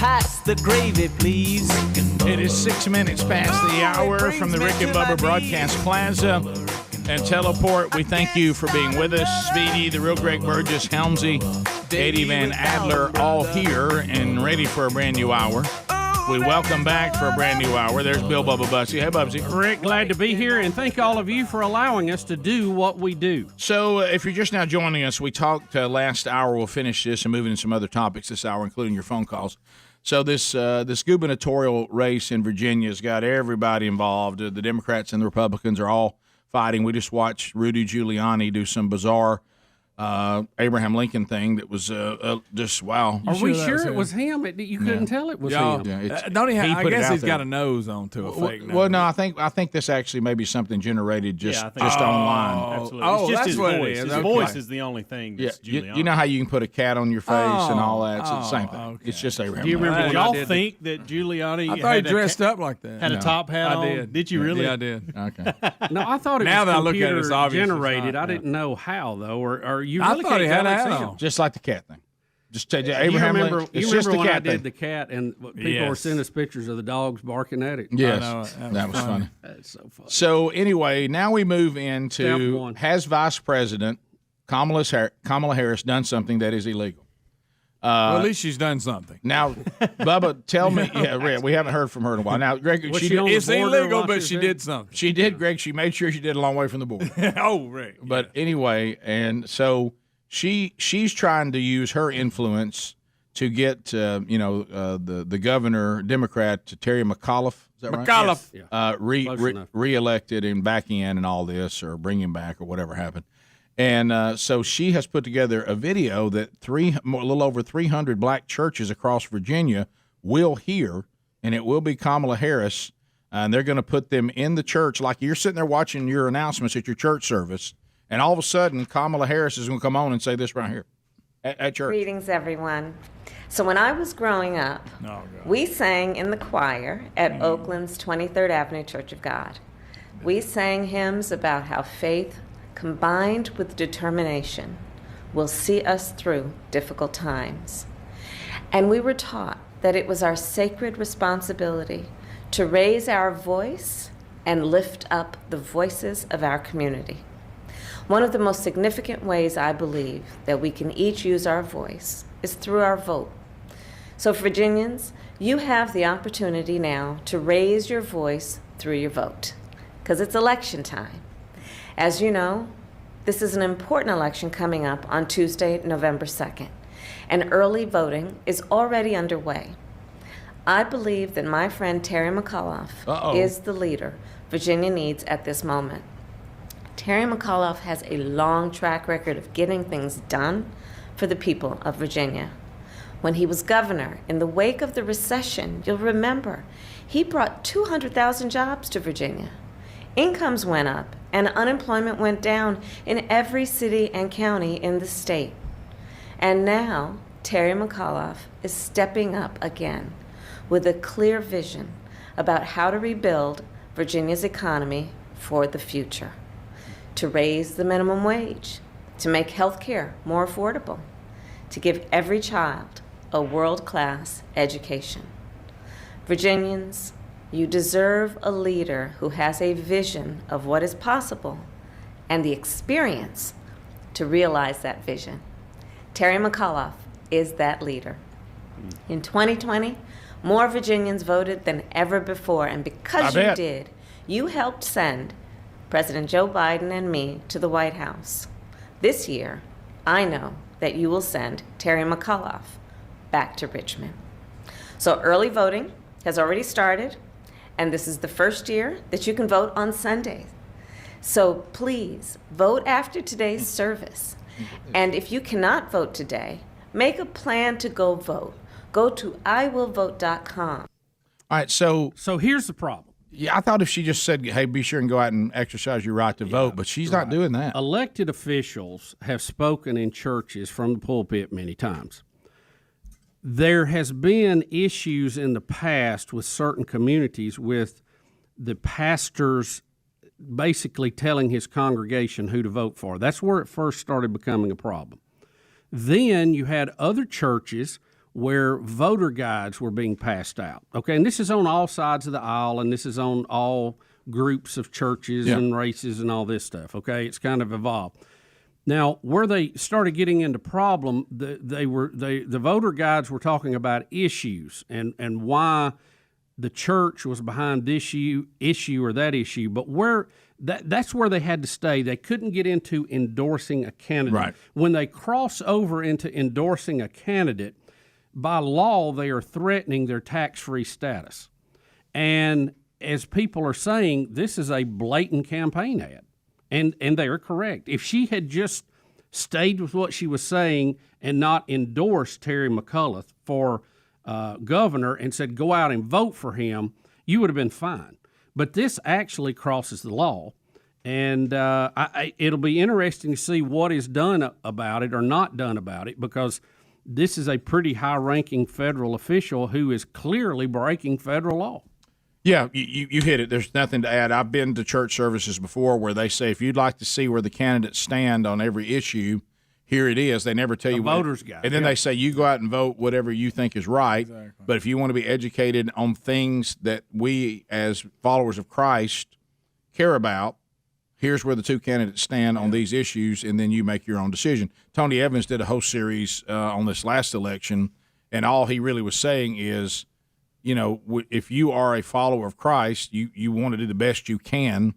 pass the gravy, please. It is 6 minutes past the hour from the Rick and Bubba Broadcast Plaza and Teleport. We thank you for being with us. Speedy, the real Greg Burgess, Helmsy, Eddie Van Adler, all here and ready for a brand new hour. We welcome back for a brand new hour. There's Bill Bubba Bussy. Hey, Bubsy. Rick, glad to be here, and thank all of you for allowing us to do what we do. So if you're just now joining us, we talked last hour. We'll finish this and move into some other topics this hour, including your phone calls. So this gubernatorial race in Virginia has got everybody involved. The Democrats and the Republicans are all fighting. We just watched Rudy Giuliani do some bizarre Abraham Lincoln thing that was just wow. Are we sure it was him? You couldn't tell it was him. Yeah, Don't he? I guess he's got there. a nose on to a fake nose. Well, no, I think this actually may be something generated just online. Absolutely. It's just that's his what it voice. is. His Okay. voice is the only thing that's Giuliani. You know how you can put a cat on your face and all that? It's the same thing. Okay. It's just Abraham Do you remember? Lincoln. Did y'all think that Giuliani I thought he dressed up like that. had a top hat on? I did. Did you really? Yeah, I did. Okay. No, I thought it Now was that I look at it, computer it's obvious it's generated. not, I didn't know how, though. Or you I really thought can't he had tell a it's hat him. on. Just like the cat thing. Just take You Abraham remember, Lincoln. you It's remember just when the I cat did thing. the cat and people were Yes. sending us pictures of the dogs barking at it? Yes, I know, that was funny. That's so funny. So anyway, now we move Step into one. has Vice President Kamala Harris done something that is illegal? Well, at least she's done something. Now, Bubba, tell me. Yeah, Rick, we haven't heard from her in a while. Now, Greg, Was she she on did, the It's border illegal, watching but she her? did something. she did, Greg. She made sure she did a long way from the border. Oh, Rick. But anyway, and so she's trying to use her influence to get the governor Democrat Terry McAuliffe. Is that right? McAuliffe. Yes. Close enough. Reelected and back in and all this, or bring him back, or whatever happened. And so she has put together a video that a little over 300 black churches across Virginia will hear, and it will be Kamala Harris. And they're going to put them in the church, like you're sitting there watching your announcements at your church service, and all of a sudden Kamala Harris is going to come on and say this right here at church. Greetings, everyone. So when I was growing up, we sang in the choir at Oakland's 23rd Avenue Church of God. We sang hymns about how faith combined with determination will see us through difficult times. And we were taught that it was our sacred responsibility to raise our voice and lift up the voices of our community. One of the most significant ways I believe that we can each use our voice is through our vote. So Virginians, you have the opportunity now to raise your voice through your vote, because it's election time. As you know, this is an important election coming up on Tuesday, November 2nd, and early voting is already underway. I believe that my friend Terry McAuliffe is the leader Virginia needs at this moment. Terry McAuliffe has a long track record of getting things done for the people of Virginia. When he was governor, in the wake of the recession, you'll remember, he brought 200,000 jobs to Virginia. Incomes went up and unemployment went down in every city and county in the state. And now, Terry McAuliffe is stepping up again with a clear vision about how to rebuild Virginia's economy for the future. To raise the minimum wage, to make health care more affordable, to give every child a world-class education. Virginians, you deserve a leader who has a vision of what is possible and the experience to realize that vision. Terry McAuliffe is that leader. In 2020, more Virginians voted than ever before, and because you did, you helped send President Joe Biden and me to the White House. This year, I know that you will send Terry McAuliffe back to Richmond. So early voting has already started, and this is the first year that you can vote on Sundays. So please, vote after today's service. And if you cannot vote today, make a plan to go vote. Go to iwillvote.com. All right, so here's the problem. Yeah, I thought if she just said, hey, be sure and go out and exercise your right to vote, but she's not doing that. Elected officials have spoken in churches from the pulpit many times. There has been issues in the past with certain communities with the pastors basically telling his congregation who to vote for. That's where it first started becoming a problem. Then you had other churches where voter guides were being passed out. Okay, and this is on all sides of the aisle, and this is on all groups of churches and races and all this stuff. Okay, it's kind of evolved. Now, where they started getting into problem, the voter guides were talking about issues and why the church was behind this issue or that issue, but that's where they had to stay. They couldn't get into endorsing a candidate. Right. When they cross over into endorsing a candidate, by law, they are threatening their tax-free status. And as people are saying, this is a blatant campaign ad. And they are correct. If she had just stayed with what she was saying and not endorsed Terry McAuliffe for governor and said, go out and vote for him, you would have been fine. But this actually crosses the law. And it'll be interesting to see what is done about it or not done about it, because this is a pretty high-ranking federal official who is clearly breaking federal law. Yeah, you hit it. There's nothing to add. I've been to church services before where they say, if you'd like to see where the candidates stand on every issue, here it is. They never tell you what. Voters guide. And then they say, you go out and vote whatever you think is right. Exactly. But if you want to be educated on things that we as followers of Christ care about, here's where the two candidates stand on these issues, and then you make your own decision. Tony Evans did a whole series on this last election, and all he really was saying is, you know, if you are a follower of Christ, you want to do the best you can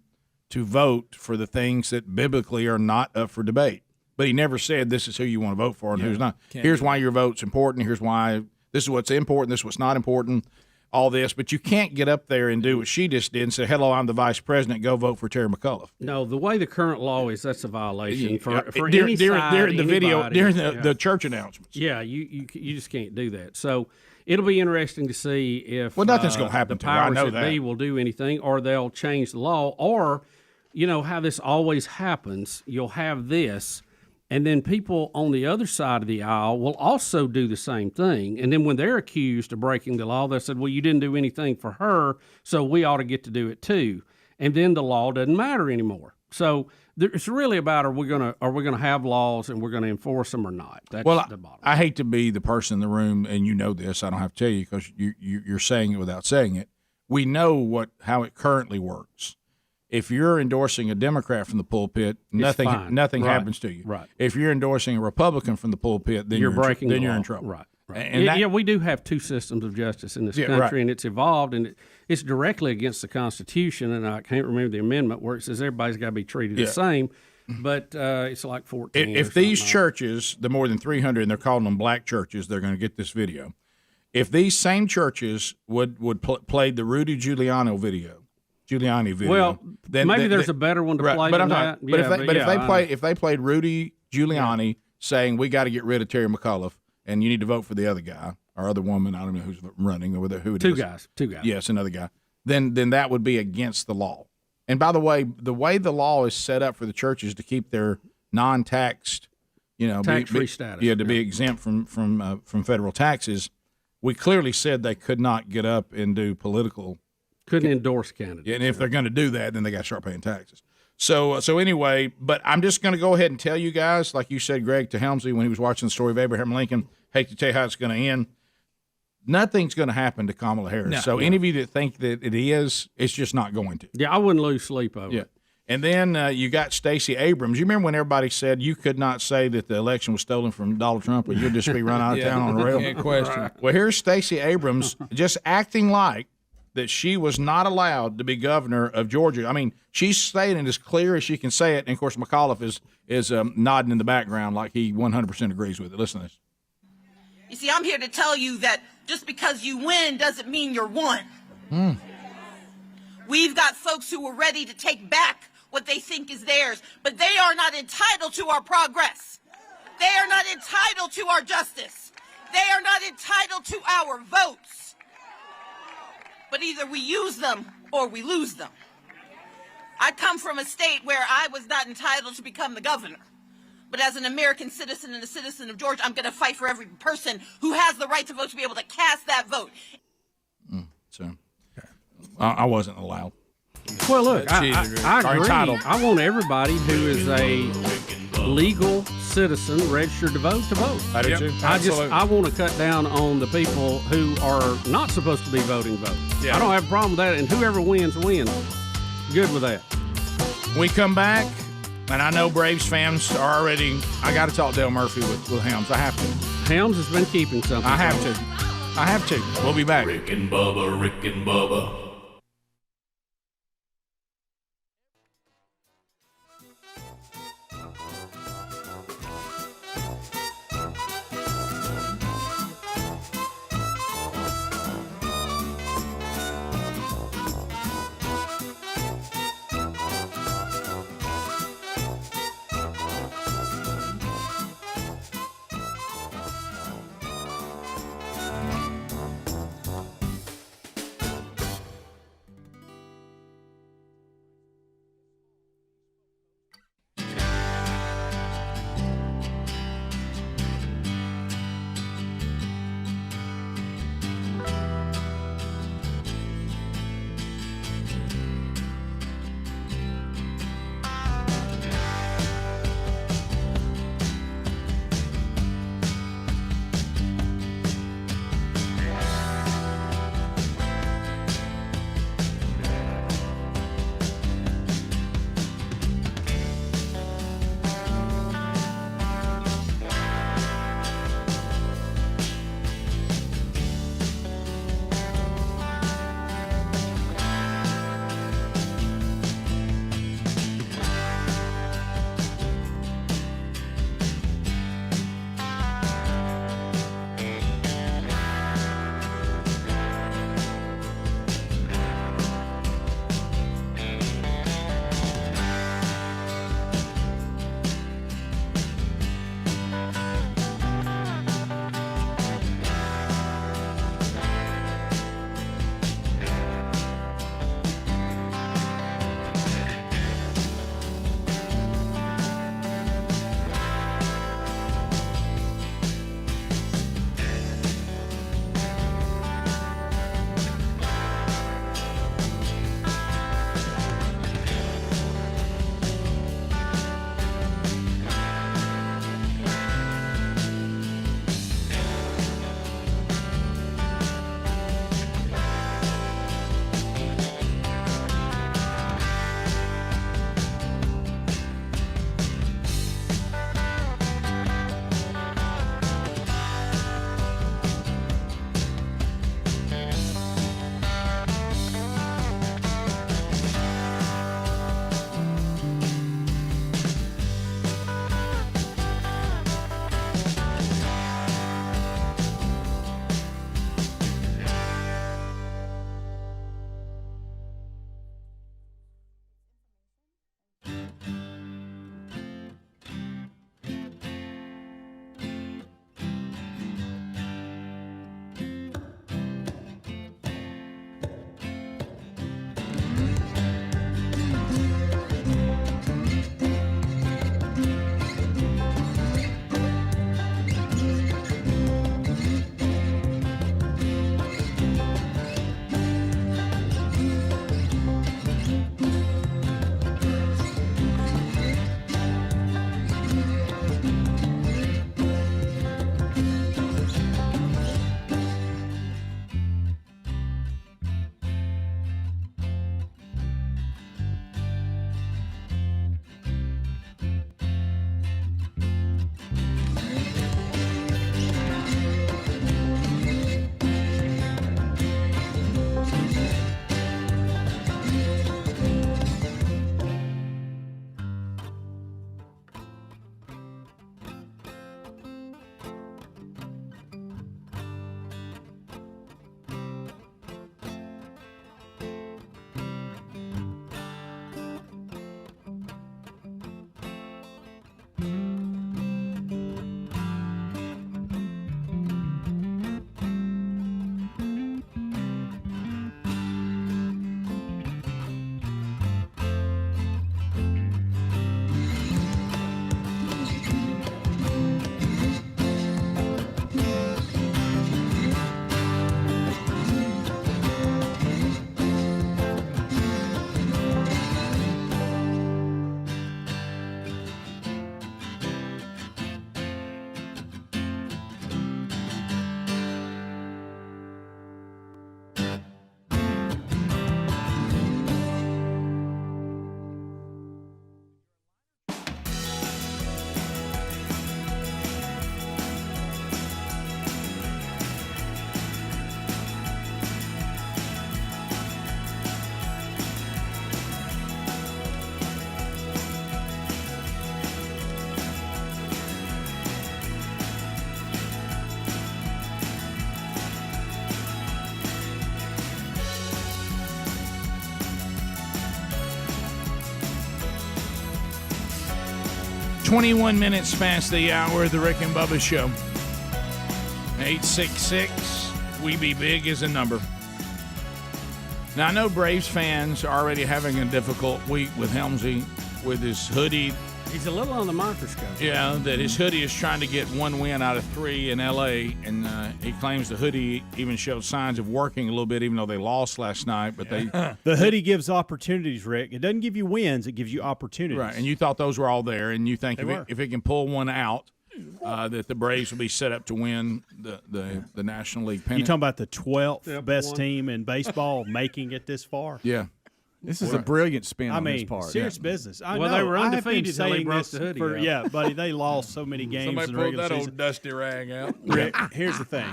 to vote for the things that biblically are not up for debate. But he never said this is who you want to vote for and who's not. Here's why your vote's important. Here's why this is what's important. This is what's not important. All this, but you can't get up there and do what she just did and say, "Hello, I'm the vice president. Go vote for Terry McAuliffe." No, the way the current law is, that's a violation for during any side, during the video, anybody. during the church announcements. Yeah, you just can't do that. So it'll be interesting to see if nothing's going to happen. The powers I know that be will do anything, or they'll change the law, or how this always happens. You'll have this. And then people on the other side of the aisle will also do the same thing. And then when they're accused of breaking the law, they said, well, you didn't do anything for her, so we ought to get to do it too. And then the law doesn't matter anymore. So it's really about are we going to have laws and we're going to enforce them or not? That's the bottom. I hate to be the person in the room, and you know this. I don't have to tell you because you're saying it without saying it. We know how it currently works. If you're endorsing a Democrat from the pulpit, nothing happens to you. Right. If you're endorsing a Republican from the pulpit, then you're in trouble. Right. And we do have two systems of justice in this country, and it's evolved, and it's directly against the Constitution. And I can't remember the amendment where it says everybody's got to be treated the same. But it's like 14. If these churches, the more than 300, and they're calling them black churches, they're going to get this video. If these same churches would play the Rudy Giuliani video. Well, then maybe there's a better one to play than that. If they played Rudy Giuliani saying we got to get rid of Terry McAuliffe and you need to vote for the other guy or other woman, I don't know who's running or who it is. Two guys. Yes, another guy. Then that would be against the law. And by the way the law is set up for the churches to keep their non-taxed, tax-free status. Yeah, to be exempt from federal taxes. We clearly said they could not get up and do political. Couldn't endorse candidates. And if they're going to do that, then they got to start paying taxes. So anyway, but I'm just going to go ahead and tell you guys, like you said, Greg, to Helmsley when he was watching the story of Abraham Lincoln, hate to tell you how it's going to end. Nothing's going to happen to Kamala Harris. Any of you that think that it is, it's just not going to. Yeah, I wouldn't lose sleep over it. And then you got Stacey Abrams. You remember when everybody said you could not say that the election was stolen from Donald Trump or you'll just be run out of town on a rail? Can't question. Right. Well, here's Stacey Abrams just acting like that she was not allowed to be governor of Georgia. I mean, she's saying it as clear as she can say it. And, of course, McAuliffe is nodding in the background like he 100% agrees with it. Listen to this. You see, I'm here to tell you that just because you win doesn't mean you're won. We've got folks who are ready to take back what they think is theirs, but they are not entitled to our progress. They are not entitled to our justice. They are not entitled to our votes. But either we use them or we lose them. I come from a state where I was not entitled to become the governor. But as an American citizen and a citizen of Georgia, I'm going to fight for every person who has the right to vote to be able to cast that vote. So I wasn't allowed. Well, look, I agree. I want everybody who is a legal citizen registered to vote. I do too. Absolutely. I want to cut down on the people who are not supposed to be voting. Yeah. I don't have a problem with that, and whoever wins. Good with that. We come back, and I know Braves fans are already. I got to talk Dale Murphy with Helms. I have to. Helms has been keeping something. I have to. We'll be back. Rick and Bubba. 21 minutes past the hour of the Rick and Bubba Show. 866 We Be Big is a number. Now, I know Braves fans are already having a difficult week with Helmsy with his hoodie. He's a little on the microscope. Yeah, that his hoodie is trying to get 1 win out of 3 in L.A., and he claims the hoodie even showed signs of working a little bit, even though they lost last night. But the hoodie gives opportunities, Rick. It doesn't give you wins; it gives you opportunities. Right, and you thought those were all there, and you think if it can pull one out, that the Braves will be set up to win the National League pennant. You talking about the 12th best team in baseball making it this far? Yeah. This is a brilliant spin on his part. Serious business. They were undefeated until they broke the hoodie. Yeah, buddy, they lost so many games Somebody in the pulled regular that season. old dusty rag out. Rick, here's the thing.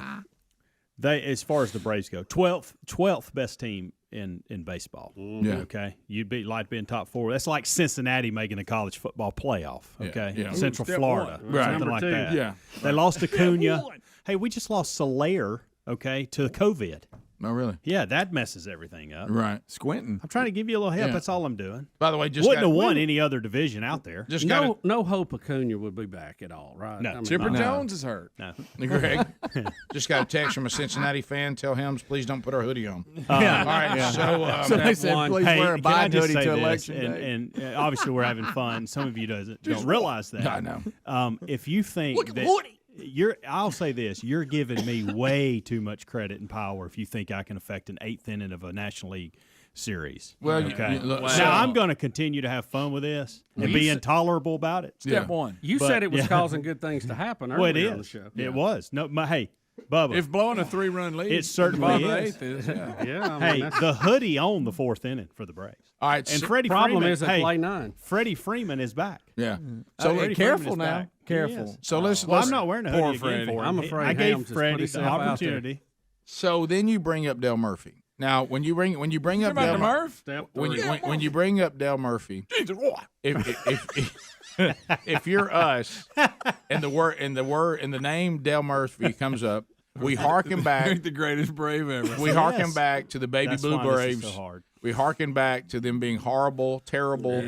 They, as far as the Braves go, 12th best team in baseball. Yeah. Okay. You'd like to be in top 4. That's like Cincinnati making a college football playoff. Okay. Yeah. Central Florida. Right. Something like that. Yeah. They lost to Cunha. Hey, we just lost Soler, okay, to COVID. Oh, really? Yeah, that messes everything up. Right. Squinting. I'm trying to give you a little help. Yeah. That's all I'm doing. By the way, just wouldn't have won any other division out there. Just no hope Acuna would be back at all, right? No. Chipper Jones is hurt. No. Greg, just got a text from a Cincinnati fan. Tell Helms, please don't put our hoodie on. Yeah. All right. Yeah. So, they said, please wear a can I Biden just hoodie say to this? election day. And obviously we're having fun. Some of you don't realize that. I know. If you think that I'll say this: you're giving me way too much credit and power if you think I can affect an 8th inning of a National League series. Well, okay. look, Now I'm going to continue to have fun with this and be intolerable about it. Step one. You said it was causing good things to happen earlier Well, it on the is. show. It was. No, hey, Bubba. If blowing a 3-run lead, It certainly is. Yeah, Hey, the hoodie on the 4th inning for the Braves. All right. And so- Freddie Problem Freeman, is they play 9. Freddie Freeman is back. Yeah. So Freddie careful Freeman is now. back. Careful. He is. So listen. Well, I'm not wearing a hoodie again Freddie. for him. I'm afraid I gave Helms has put Freddie the himself out there. opportunity. So then you bring up Del Murphy. Now, when you bring up about Del the Murph? when you bring up Del Murphy, if you're us and the name Del Murphy comes up, we harken back. the greatest Brave ever. We harken back to the baby That's blue why this is Braves. so hard. We harken back to them being horrible, terrible,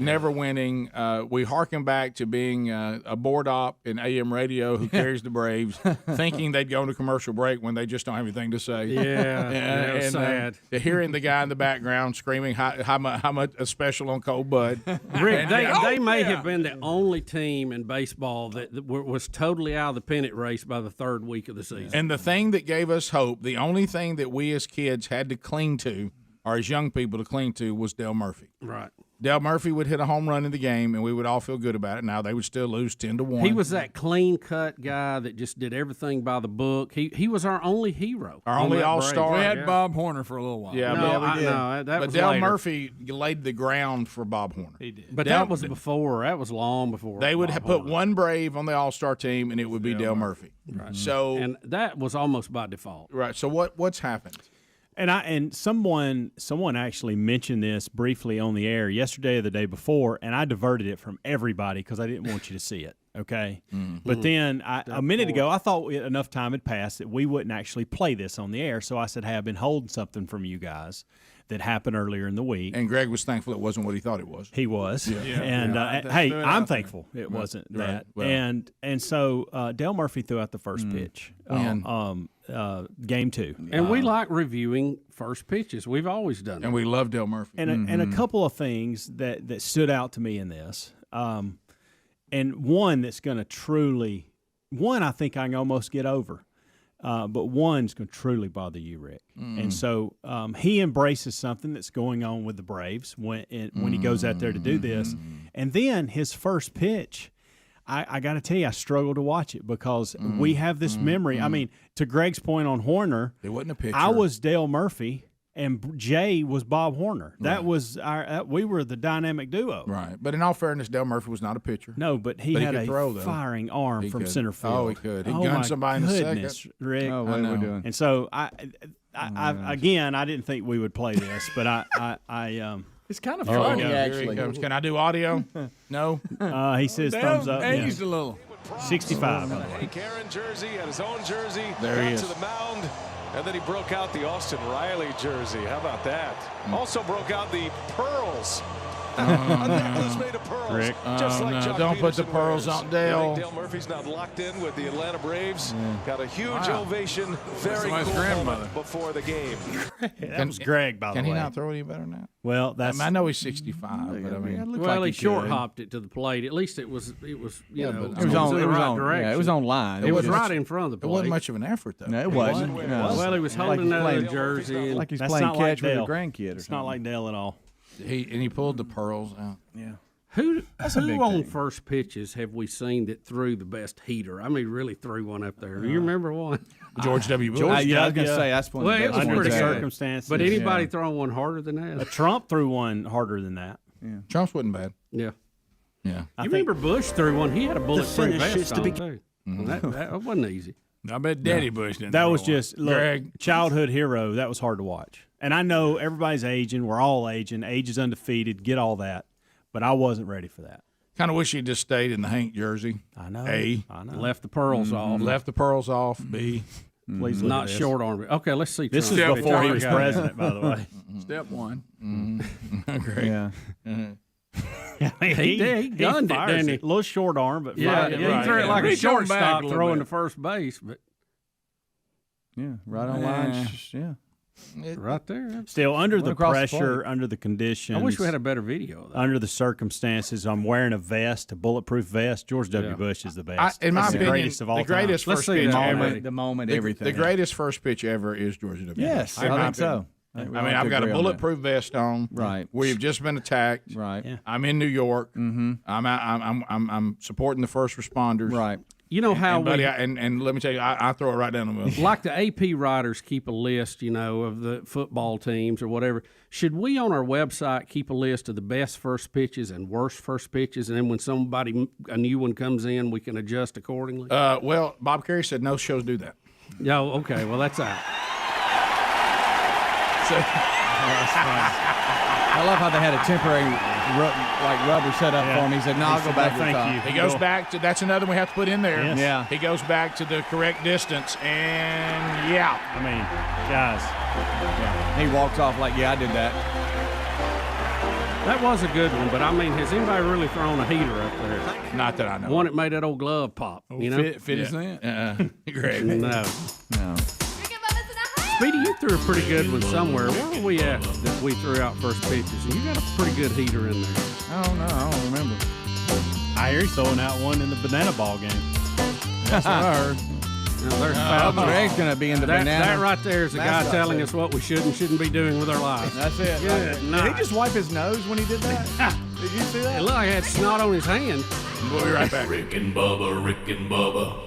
never winning. We harken back to being a board op in AM radio who carries the Braves, thinking they'd go into commercial break when they just don't have anything to say. Yeah, sad. Hearing the guy in the background screaming how much a special on Cold Bud. Rick, they may have been the only team in baseball that was totally out of the pennant race by the 3rd week of the season. And the thing that gave us hope, the only thing that we as kids had to cling to, or as young people to cling to, was Del Murphy. Right. Del Murphy would hit a home run in the game, and we would all feel good about it. Now they would still lose 10-1. He was that clean-cut guy that just did everything by the book. He was our only hero. Our only all-star. We had Bob Horner for a little while. Yeah, we did. That but was Del later. Murphy laid the ground for Bob Horner. He did. But that was before. That was long before. They would Bob have put Horner. one Brave on the all-star team, and it would be Del Murphy. Right. So and that was almost by default. Right. So what's happened? And someone actually mentioned this briefly on the air yesterday or the day before, and I diverted it from everybody because I didn't want you to see it. Okay, but then a minute ago I thought enough time had passed that we wouldn't actually play this on the air. So I said, "Hey, I've been holding something from you guys that happened earlier in the week." And Greg was thankful it wasn't what he thought it was. He was, Yeah. and hey, I'm thankful it wasn't that. Right. Well. And so Del Murphy threw out the first pitch. Game 2. And we like reviewing first pitches. We've always done it. And we love Del Murphy. And a couple of things that stood out to me in this. And one that's going to truly – one I think I can almost get over. But one's going to truly bother you, Rick. And so he embraces something that's going on with the Braves when he goes out there to do this. And then his first pitch – I got to tell you, I struggle to watch it because we have this memory. I mean, to Greg's point on Horner, it wasn't a picture. I was Dale Murphy and Jay was Bob Horner. That was we were the dynamic duo. Right. But in all fairness, Del Murphy was not a pitcher. No, but he had could throw, a though. firing arm He from could. center field. Oh, he could. He oh gunned my somebody in the goodness, second. Rick. Oh, what are we doing? And so I again, I didn't think we would play this, but I It's kind of Here funny, we go. Here he actually. comes. Can I do audio? No? he says thumbs up. Aged a little. 65. Hank Aaron jersey and his own jersey. There he got is. to the mound, and then he broke out the Austin Riley jersey. How about that? Also broke out the pearls That was made of pearls. Rick. Just like no, John don't put the Peterson pearls wears. on Dale. Dale Murphy's now locked in with the Atlanta Braves. Got a huge ovation. Very somebody's cool grandmother. moment before the game. That was Greg, by the way. Can he not throw any better than that? Well, that's. I know he's 65, but I mean, Well, he short hopped it to the plate. At least it was you know, It was on. in It the was right on. direction. Yeah, it was online. It was right in front of the it plate. wasn't much of an effort, though. No, it wasn't. No. Well, he was Like holding he's that playing- other jersey. And Like he's That's playing not like catch with a Dale. grandkid or It's something. not like Dale at all. He pulled the pearls out. Yeah. Who a who big on thing. first pitches have we seen that threw the best heater? I mean, really threw one up there. Do you remember one? George W. Bush. Yeah, I was gonna say that's one. Well, of the it best was ones pretty ever. good. Circumstances. But anybody Yeah. throwing one harder than that? Trump threw one harder than that. Trump's wasn't bad. Yeah. Yeah. You remember Bush threw one? He had a bulletproof finish is vest to on, be- too. That wasn't easy. I bet Daddy Bush didn't. That throw was one. just look, Greg. childhood hero. That was hard to watch. And I know everybody's aging. We're all aging. Age is undefeated. Get all that. But I wasn't ready for that. Kind of wish he just stayed in the Hank jersey. I know. A. I know. Left the pearls off. Left the pearls off. B. Please look Not at this. short arm. Okay, let's see. This is Trump. before he was Okay. president, by the way. Step one. Great. Yeah. He did. He gunned it, fires didn't he? A little short arm, but Yeah, fired it he right. threw it like a Reach on back shortstop a little throwing bit. to first base, but Yeah. Right on line. Yeah. right there. Still, under the across the pressure, plate. under the conditions. I wish we had a better video of that. Under the circumstances, I'm wearing a vest, a bulletproof vest. George W. Yeah. Bush is the best. In my That's opinion, the greatest of all the greatest time. Let's first see pitch that. ever. The moment, The everything. greatest first pitch ever is George W. Yes, In I my think so. opinion. I think we I all mean, have I've to got a agree on that. bulletproof vest on. Right. We've just been attacked. Right. Yeah. I'm in New York. Mm-hmm. I'm supporting the first responders. Right. You know how And, buddy, we, and let me tell you, I throw it right down the middle. like the AP writers keep a list, you know, of the football teams or whatever. Should we on our website keep a list of the best first pitches and worst first pitches, and then when a new one comes in, we can adjust accordingly? Well, Bob Carey said no shows do that. Yeah, okay. Well, that's out. That's fine. I love how they had a temporary rubber set up for him. He said, "No, I'll go back to the top." He goes back to, that's another one we have to put in there. Yes. Yeah. He goes back to the correct distance, and yeah. I mean, guys. Yeah. He walks off like, "Yeah, I did that." That was a good one, but I mean, has anybody really thrown a heater up there? Not that I know. One that made that old glove pop. You know, Fit as that. Great. No. No. Speedy, you threw a pretty good one somewhere. Where were we at that we threw out first pitches? And you got a pretty good heater in there. I don't know. I don't remember. I hear he's throwing out one in the banana ball game. That's what I heard. Now, there's foul ball. Greg's going to be in the that, banana. That right there is a guy That's telling right us what we should and shouldn't be doing with our lives. That's it. Good Did night. he just wipe his nose when he did that? Did you see that? It looked like he had snot on his hand. We'll be right back. Rick and Bubba, Rick and Bubba.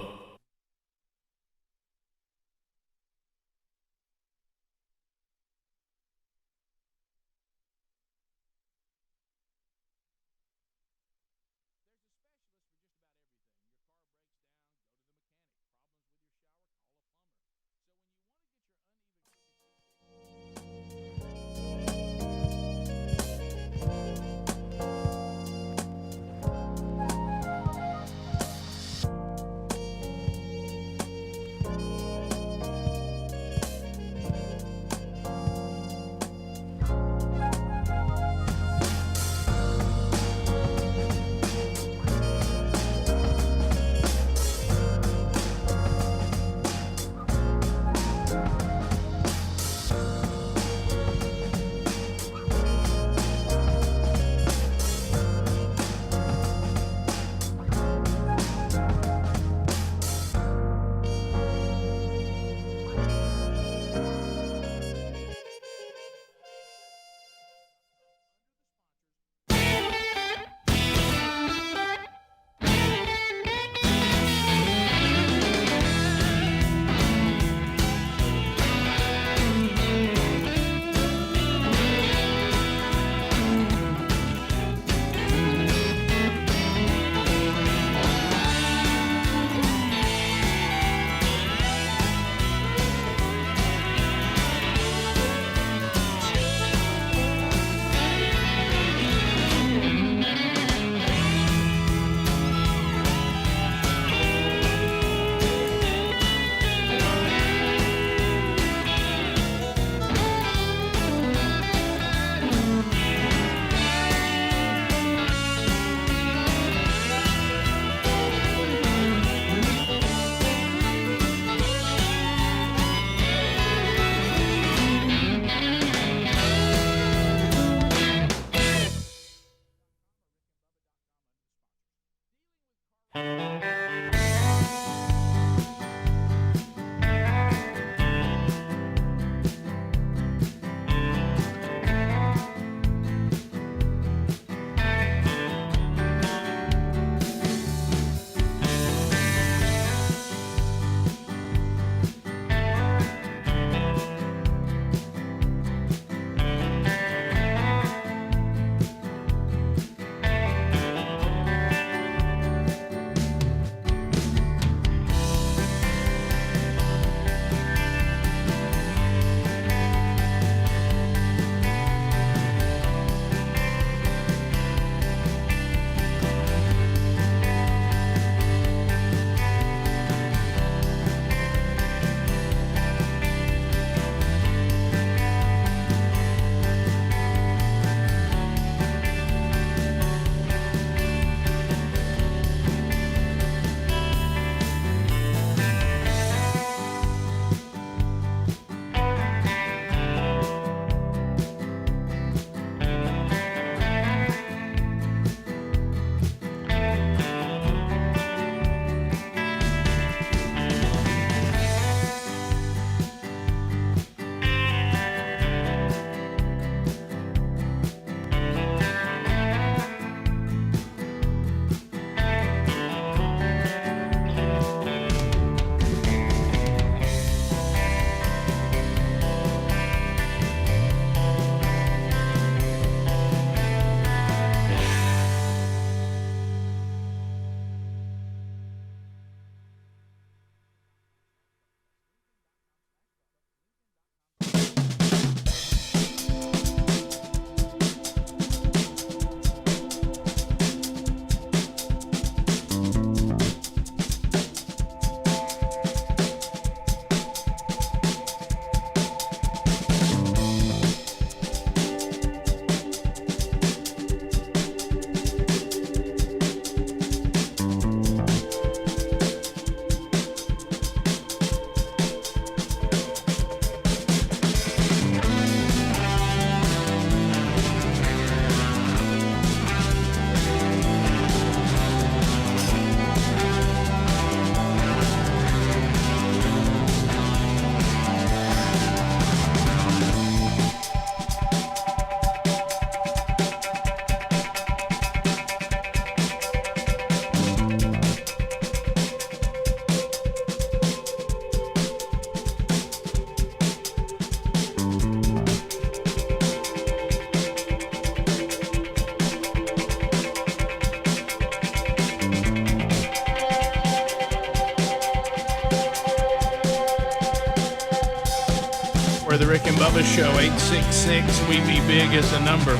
We're the Rick and Bubba Show. 866 We Be Big is the number.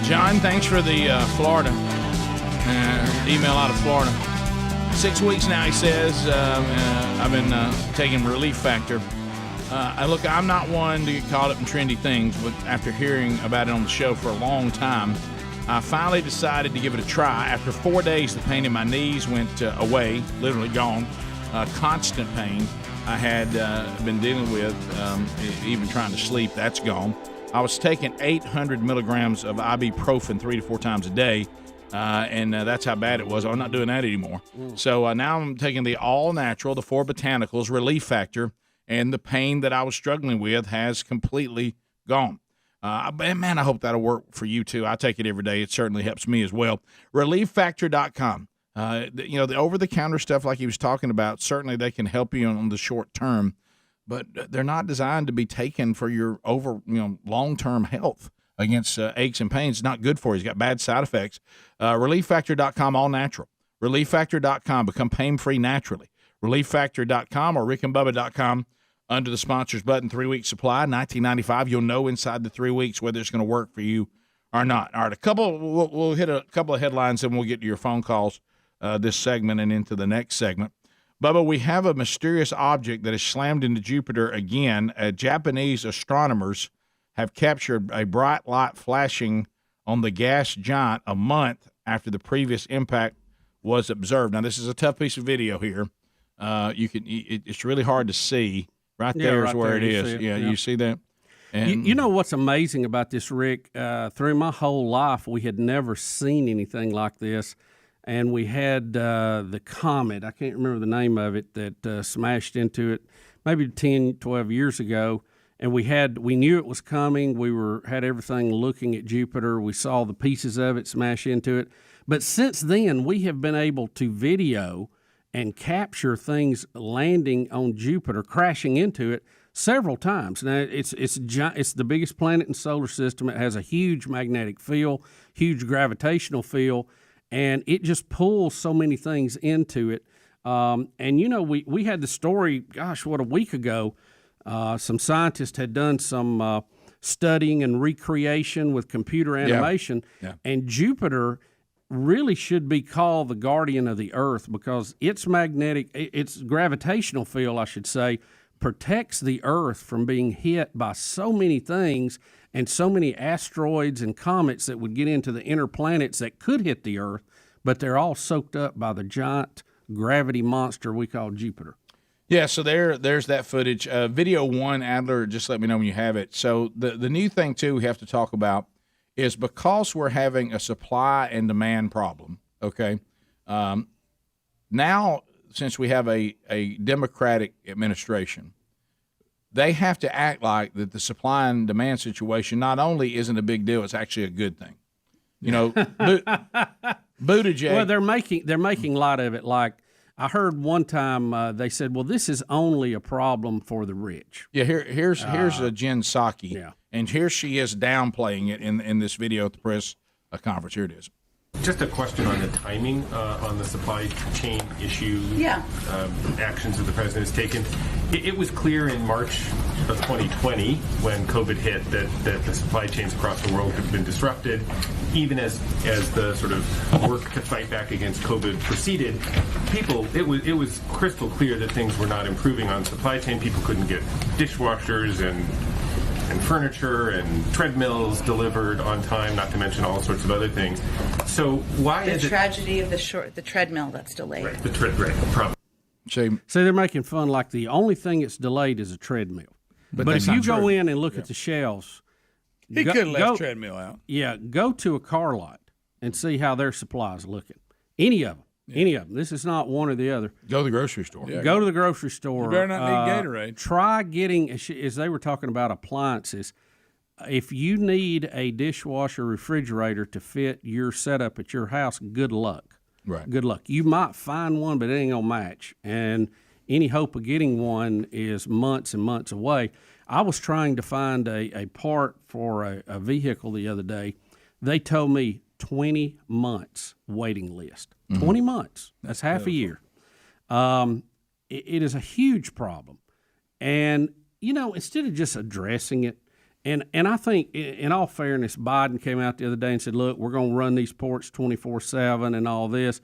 John, thanks for the Florida email out of Florida. 6 weeks now, he says. I've been taking Relief Factor. Look, I'm not one to get caught up in trendy things, but after hearing about it on the show for a long time, I finally decided to give it a try. After 4 days, the pain in my knees went away, literally gone. Constant pain I had been dealing with, even trying to sleep, that's gone. I was taking 800 milligrams of ibuprofen 3 to 4 times a day, and that's how bad it was. I'm not doing that anymore. So now I'm taking the all-natural, the 4 botanicals, Relief Factor, and the pain that I was struggling with has completely gone. Man, I hope that'll work for you, too. I take it every day. It certainly helps me as well. ReliefFactor.com. The over-the-counter stuff like he was talking about, certainly they can help you on the short term, but they're not designed to be taken for your long-term health against aches and pains. It's not good for you. It's got bad side effects. ReliefFactor.com, all natural. ReliefFactor.com, become pain-free naturally. ReliefFactor.com or RickandBubba.com. Under the sponsors button, 3-week supply, $19.95. You'll know inside the 3 weeks whether it's going to work for you or not. All right, we'll hit a couple of headlines, and we'll get to your phone calls this segment and into the next segment. Bubba, we have a mysterious object that has slammed into Jupiter again. Japanese astronomers have captured a bright light flashing on the gas giant a month after the previous impact was observed. Now, this is a tough piece of video here. It's really hard to see. Right there is where it is. You see that? And you know what's amazing about this, Rick? Through my whole life, we had never seen anything like this. And we had the comet, I can't remember the name of it, that smashed into it maybe 10, 12 years ago. And we knew it was coming. We had everything looking at Jupiter. We saw the pieces of it smash into it. But since then, we have been able to video and capture things landing on Jupiter, crashing into it several times. Now, it's the biggest planet in the solar system. It has a huge magnetic field, huge gravitational field, and it just pulls so many things into it. We had the story, a week ago. Some scientists had done some studying and recreation with computer animation, and Jupiter really should be called the guardian of the Earth because its gravitational field, I should say, protects the Earth from being hit by so many things and so many asteroids and comets that would get into the inner planets that could hit the Earth, but they're all soaked up by the giant gravity monster we call Jupiter. Yeah, so there's that footage. Video 1, Adler, just let me know when you have it. So the new thing, too, we have to talk about is because we're having a supply and demand problem, okay, now since we have a Democratic administration, they have to act like that the supply and demand situation not only isn't a big deal, it's actually a good thing. Buttigieg. Well, they're making light of it. Like I heard one time they said, well, this is only a problem for the rich. Yeah, here's Jen Psaki. Yeah. And here she is downplaying it in this video at the press conference. Here it is. Just a question on the timing on the supply chain issue. Yeah. Actions that the president has taken. It was clear in March of 2020 when COVID hit that the supply chains across the world had been disrupted. Even as the sort of work to fight back against COVID proceeded, it was crystal clear that things were not improving on supply chain. People couldn't get dishwashers and furniture and treadmills delivered on time, not to mention all sorts of other things. So why is the tragedy of the treadmill that's delayed? Right, the problem. So they're making fun like the only thing that's delayed is a treadmill. But if you go in and look at the shelves, he could have left treadmill out. Yeah, go to a car lot and see how their supplies looking. Any of them. Yeah. Any of them. This is not one or the other. Go to the grocery store. Yeah, go to the grocery store. You better not need Gatorade. Try getting, as they were talking about appliances, if you need a dishwasher refrigerator to fit your setup at your house, good luck. Right. Good luck. You might find one, but it ain't going to match. And any hope of getting one is months and months away. I was trying to find a part for a vehicle the other day. They told me 20 months waiting list. 20 months. That's half a year. It is a huge problem. And instead of just addressing it, and I think, in all fairness, Biden came out the other day and said, look, we're going to run these ports 24/7 and all this.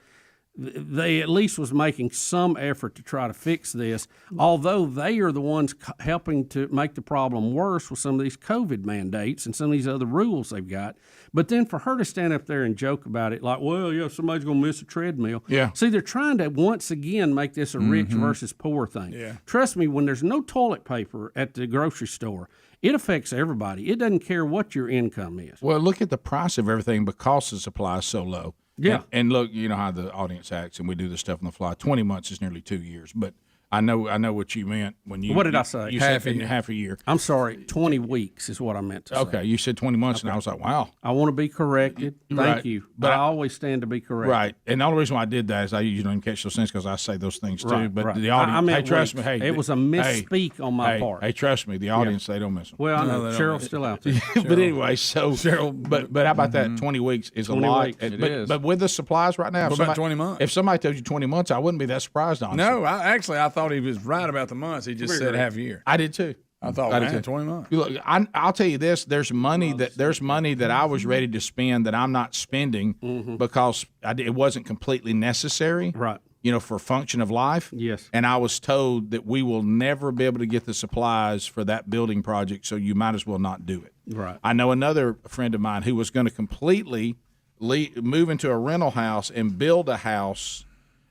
They at least was making some effort to try to fix this, although they are the ones helping to make the problem worse with some of these COVID mandates and some of these other rules they've got. But then for her to stand up there and joke about it like, well, yeah, somebody's going to miss a treadmill. Yeah. See, they're trying to once again make this a rich versus poor thing. Yeah. Trust me, when there's no toilet paper at the grocery store, it affects everybody. It doesn't care what your income is. Well, look at the price of everything because the supply is so low. Yeah. And look, you know how the audience acts, and we do this stuff on the fly. 20 months is nearly 2 years, but I know what you meant when you. What did I say? You said half a year. I'm sorry, 20 weeks is what I meant to say. Okay, you said 20 months, and I was like, wow. I want to be corrected. Thank Right. you. But I always stand to be corrected. Right. And the only reason why I did that is I usually don't catch those things because I say those things too. Right, But right. the audience, I meant trust weeks. me. Hey, It was a misspeak on my part. Hey, trust me. The audience, they don't miss them. Well, I know. Cheryl's still out there. But anyway, so but how about that? 20 weeks is 20 a lot. weeks. It But, is. but with the supplies right now, What about 20 months? If somebody tells you 20 months, I wouldn't be that surprised, honestly. No, I thought he was right about the months. He just said half a year. I did too. I thought, I did man, too. 20 months. Look, I'll tell you this: there's money that I was ready to spend that I'm not spending because it wasn't completely necessary. Right. For function of life. Yes. And I was told that we will never be able to get the supplies for that building project, so you might as well not do it. Right. I know another friend of mine who was going to completely move into a rental house and build a house,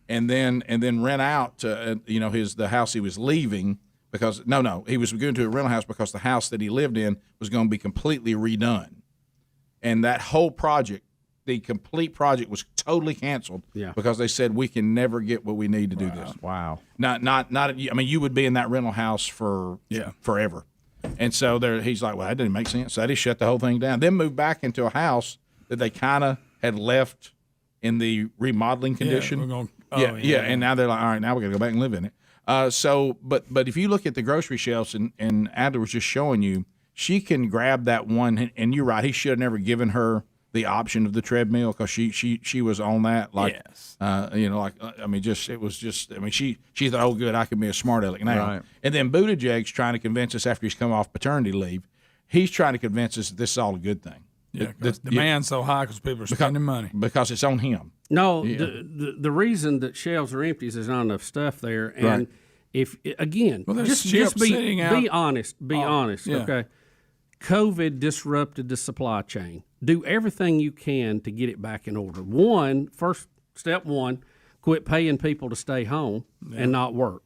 and then rent out to the house he was leaving because he was going to a rental house because the house that he lived in was going to be completely redone, and that whole project. The complete project was totally canceled because they said we can never get what we need to do this. Wow. Not. I mean, you would be in that rental house for forever, and so he's like, well, that didn't make sense. So they shut the whole thing down. Then moved back into a house that they kind of had left in the remodeling condition. And now they're like, all right, now we got to go back and live in it. But if you look at the grocery shelves, and Adler was just showing you, she can grab that one, and you're right, he should have never given her the option of the treadmill because she was on that she's thought, oh good, I can be a smart aleck now. Right. And then Buttigieg's trying to convince us after he's come off paternity leave, he's trying to convince us that this is all a good thing. Yeah, the demand's so high because people are spending money. Because it's on him. No, the reason that shelves are empty is there's not enough stuff there, and Right. if again, Well, there's just chips sitting out. be honest, Yeah. okay. COVID disrupted the supply chain. Do everything you can to get it back in order. Step one, quit paying people to stay home and not work.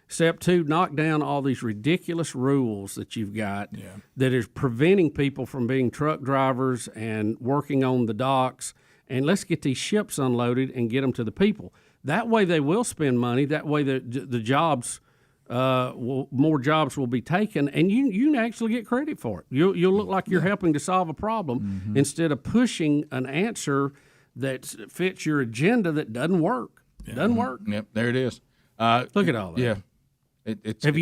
Step two, knock down all these ridiculous rules that you've got that is preventing people from being truck drivers and working on the docks. And let's get these ships unloaded and get them to the people. That way they will spend money. That way the jobs, more jobs will be taken, and you can actually get credit for it. You'll look like you're helping to solve a problem instead of pushing an answer that fits your agenda that doesn't work. Doesn't work. Yep, there it is. Look at all that. Yeah. Have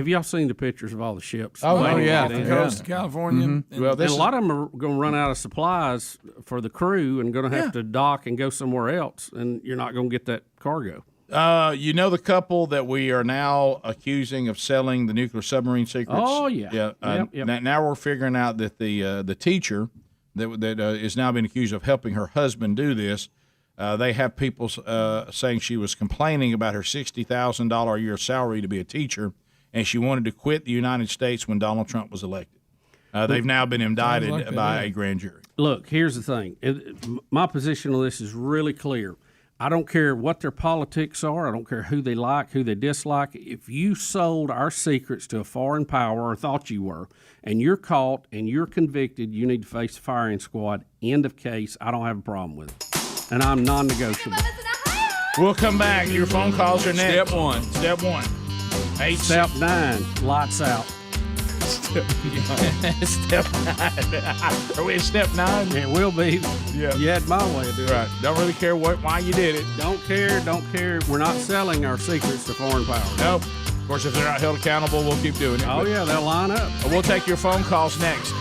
y'all seen the pictures of all the ships? Oh yeah, Off the coast of California. Well, And a lot of them are going to run out of supplies for the crew and going to have to dock and go somewhere else, and you're not going to get that cargo. The couple that we are now accusing of selling the nuclear submarine secrets. Oh yeah. Yep. Now we're figuring out that the teacher that is now being accused of helping her husband do this. They have people saying she was complaining about her $60,000 a year salary to be a teacher, and she wanted to quit the United States when Donald Trump was elected. They've now been indicted by a grand jury. Look, here's the thing. My position on this is really clear. I don't care what their politics are. I don't care who they like, who they dislike. If you sold our secrets to a foreign power or thought you were, and you're caught and you're convicted, you need to face the firing squad. End of case. I don't have a problem with it. And I'm non-negotiable. We'll come back. Your phone calls are next. Step one. Step 9, lights out. Step 9. Are we at step 9? It will be. Yeah. You had my way of doing Right. Don't really care why you did it. Don't care. We're not selling our secrets to foreign powers. Nope. Of course, if they're not held accountable, we'll keep doing it. Oh, yeah, they'll line up. We'll take your phone calls next.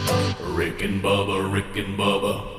Rick and Bubba.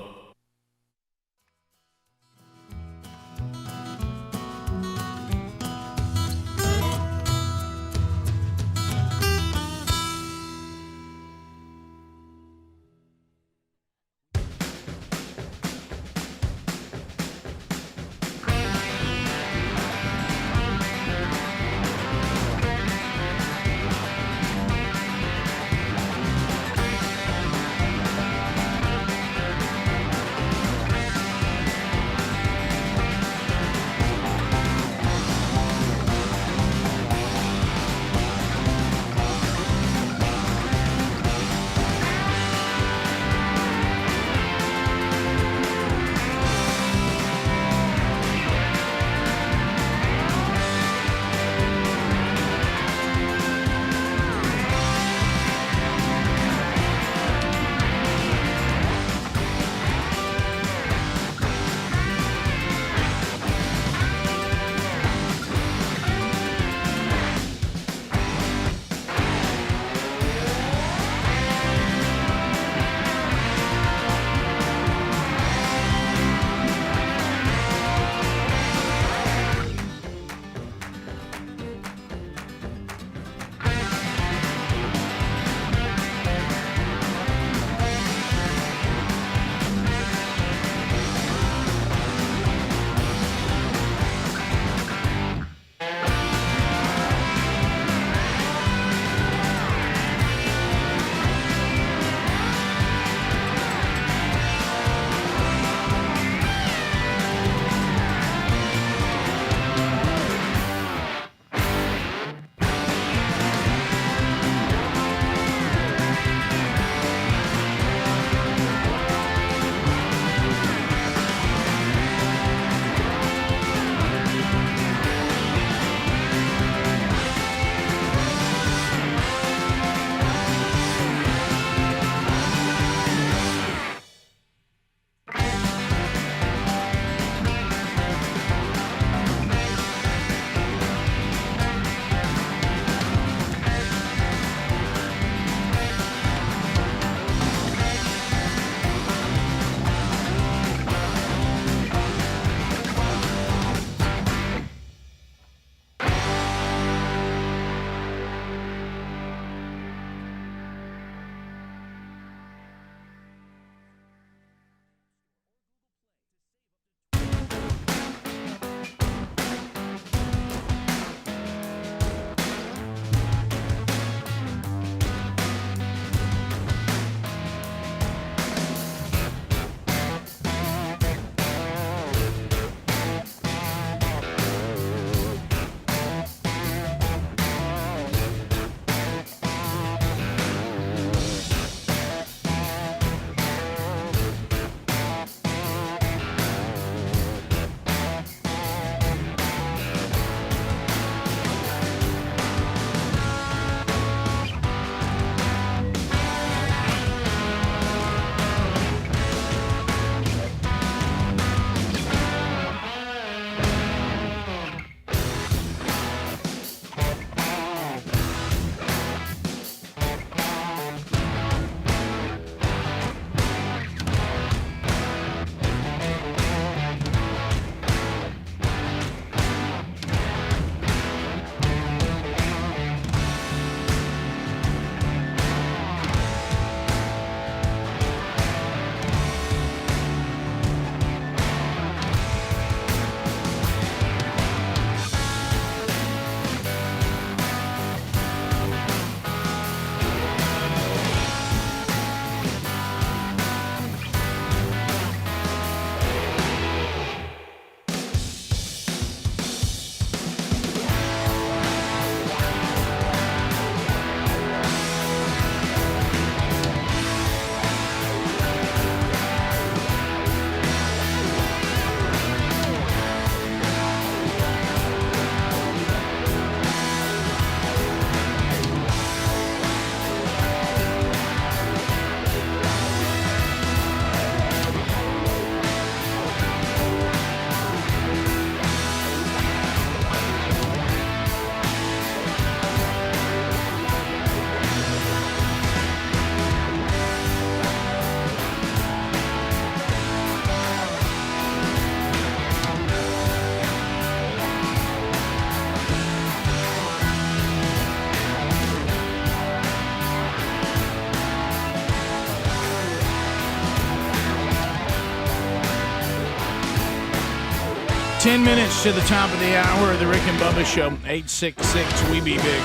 10 minutes to the top of the hour of the Rick and Bubba Show. 866 We Be Big.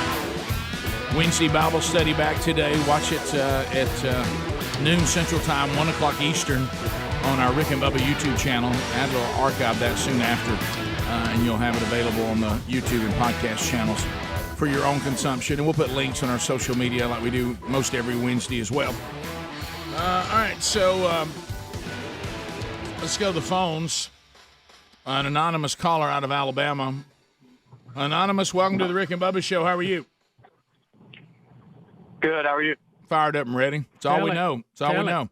Wednesday Bible study back today. Watch it at noon Central Time, 1 o'clock Eastern on our Rick and Bubba YouTube channel. Adler will archive that soon after, and you'll have it available on the YouTube and podcast channels for your own consumption. And we'll put links on our social media like we do most every Wednesday as well. All right, so let's go to the phones. An anonymous caller out of Alabama. Anonymous, welcome to the Rick and Bubba Show. How are you? Good. How are you? Fired up and ready. It's all we know. It's all we know.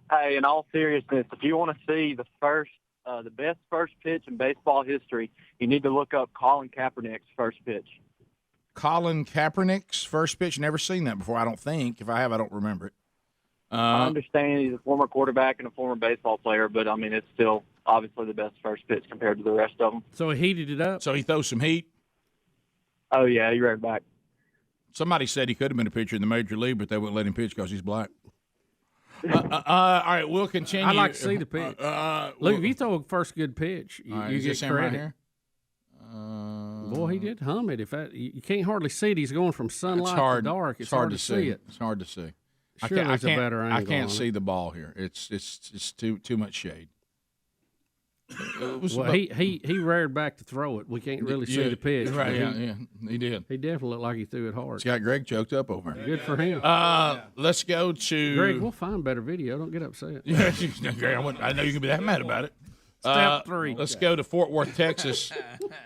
Hey, in all seriousness, if you want to see the best first pitch in baseball history, you need to look up Colin Kaepernick's first pitch. Colin Kaepernick's first pitch? Never seen that before, I don't think. If I have, I don't remember it. I understand he's a former quarterback and a former baseball player, but, I mean, it's still obviously the best first pitch compared to the rest of them. So he heated it up? So he throws some heat? Oh, yeah, he ran back. Somebody said he could have been a pitcher in the Major League, but they wouldn't let him pitch because he's black. All right, we'll continue. I'd like to see the pitch. Look, if you throw a first good pitch, you get credit. Right here? Boy, he did hum it. You can't hardly see it. He's going from sunlight to dark. It's hard to see it. It's hard to see. Sure, there's a better angle. I can't see the ball here. It's too much shade. Well, he reared back to throw it. We can't really see the pitch. Right? Yeah, he did. He definitely looked like he threw it hard. It's got Greg choked up over. Good for him. Let's go to Greg. We'll find better video. Don't get upset. Yeah, Greg. I know you can be that mad about it. Step 3. Let's go to Fort Worth, Texas,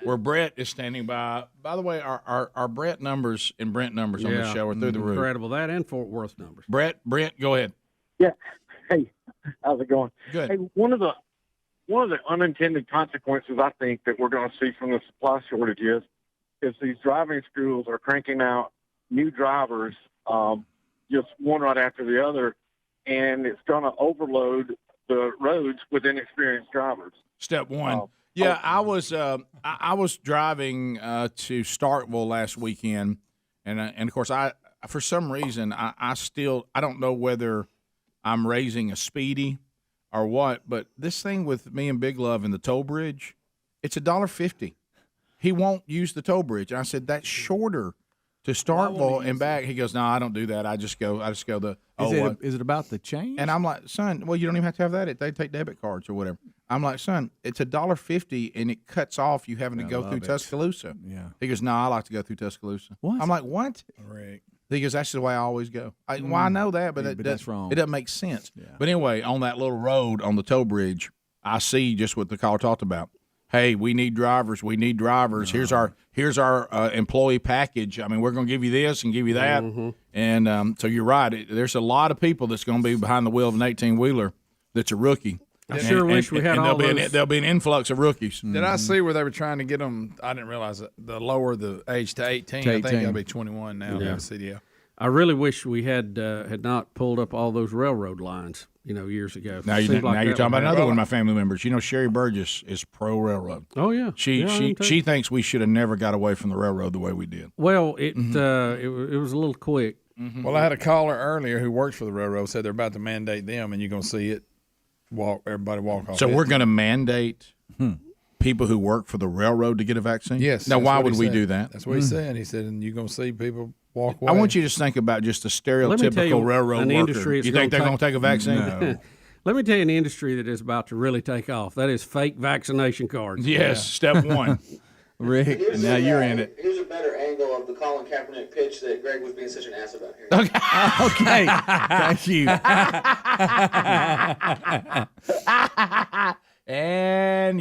where Brett is standing by. By the way, our Brett numbers and Brent numbers on the show are through the roof. Incredible. That and Fort Worth numbers. Brent, go ahead. Yeah. Hey, how's it going? Good. Hey, one of the unintended consequences I think that we're going to see from the supply shortages is these driving schools are cranking out new drivers, just one right after the other, and it's going to overload the roads with inexperienced drivers. Step 1. I was driving to Starkville last weekend, and of course for some reason I don't know whether I'm raising a speedy or what, but this thing with me and Big Love and the toll bridge, it's $1.50. He won't use the toll bridge, and I said that's shorter to Starkville and back. He goes, no, I don't do that. I just go the. Is it about the change? And I'm like, son, well, you don't even have to have that. They take debit cards or whatever. I'm like, son, it's $1.50, and it cuts off you having to go through Tuscaloosa. Yeah. He goes, no, I like to go through Tuscaloosa. What? I'm like, what? Rick. He goes, that's the way I always go. I know that, but that's wrong. It doesn't make sense. Yeah. But anyway, on that little road on the toll bridge, I see just what the caller talked about. Hey, we need drivers. We need drivers. No. Here's our employee package. I mean, we're going to give you this and give you that. Mm-hmm. And so you're right. There's a lot of people that's going to be behind the wheel of an 18-wheeler that's a rookie. I sure wish we had all those. There'll be an influx of rookies. Did I see where they were trying to get them? I didn't realize it. The lower the age to 18. I think it'll be 21 now. Yeah. CDL. I really wish we had not pulled up all those railroad lines, years ago. Now you're talking about another one of my family members. Sherry Burgess is pro railroad. Oh yeah, she thinks we should have never got away from the railroad the way we did. Well, it was a little quick. Mm-hmm. Well, I had a caller earlier who works for the railroad said they're about to mandate them, and you're going to see it. Everybody walk off. So we're going to mandate people who work for the railroad to get a vaccine? Yes. Now, why would we do that? That's what he said. He said, and you're going to see people walk away. I want you to just think about just a stereotypical railroad worker. You think they're going to take a vaccine? No. Let me tell you an industry that is about to really take off. That is fake vaccination cards. Yes, step 1. Rick, now you're in it. Here's a better angle of the Colin Kaepernick pitch that Greg was being such an ass about here. Okay. Thank you. And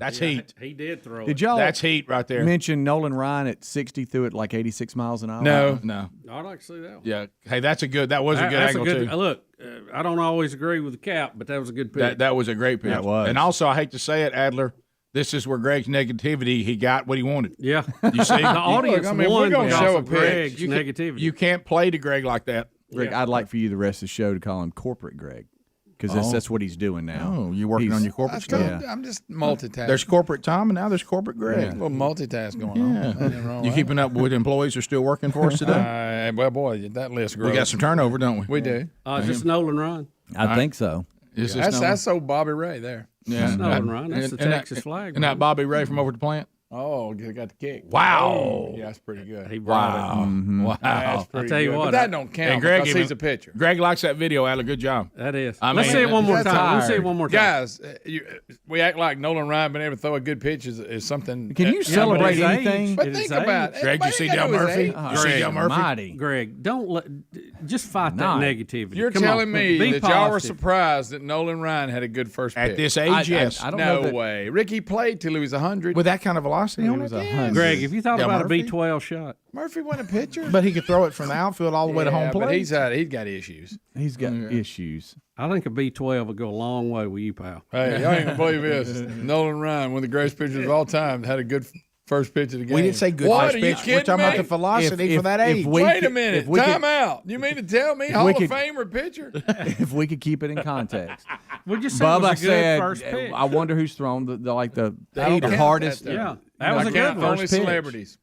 that's heat. He did throw it. Did y'all? That's heat right there. Mention Nolan Ryan at 60 threw it like 86 miles an hour. No. I'd like to see that one. Yeah. Hey, that was a good angle too. Look, I don't always agree with the cap, but that was a good pitch. That was a great pitch. That was. And also, I hate to say it, Adler, this is where Greg's negativity, he got what he wanted. Yeah. You see? The audience won we're gonna because show of a pitch. Greg's negativity. You can't play to Greg like that. Rick, I'd like for you the rest of the show to call him Corporate Greg. Because that's what he's doing now. Oh, you're working on your corporate stuff? Yeah. I'm just multitasking. There's corporate Tom, and now there's corporate Greg. A little multitask going on. You keeping up with employees who are still working for us today? Well, boy, that list grows. We got some turnover, don't we? We do. Is this Nolan Ryan? I think so. That's old Bobby Ray there. Yeah, That's Nolan Ryan. That's the Texas flag. And that Bobby Ray from over at the plant. Oh, they got the kick. Wow. Yeah, that's pretty good. He brought it. Wow. That's pretty good. But that don't count because he's a pitcher. Greg likes that video, Alec. Good job. That is. Let's see it one more time. Let's see it one more time. Guys, we act like Nolan Ryan being able to throw a good pitch is something. Can you celebrate anything? But think about it. Greg, you see Del Murphy? You see Del Murphy? Greg, just fight that negativity. You're Come telling on. me Be that y'all were positive. surprised that Nolan Ryan had a good first pitch. At this age, yes. I don't know No way. Ricky played till he was 100. With that kind of velocity on it? Greg, if you thought Del about Murphy? a B12 shot. Murphy wasn't a pitcher. But he could throw it from the outfield all the way to home plate. But he's got issues. He's got issues. I think a B12 would go a long way with you, pal. Hey, y'all ain't gonna believe this. Nolan Ryan, one of the greatest pitchers of all time, had a good first pitch of the game. We didn't say good What, first are you pitch. We're kidding talking me? about the velocity for that age. Wait a minute. Time out. You mean to tell me Hall of Famer pitcher? If we could keep it in context. We just said it was a good first pitch. I wonder who's thrown the hardest. Yeah, that was a good only first pitch. celebrities.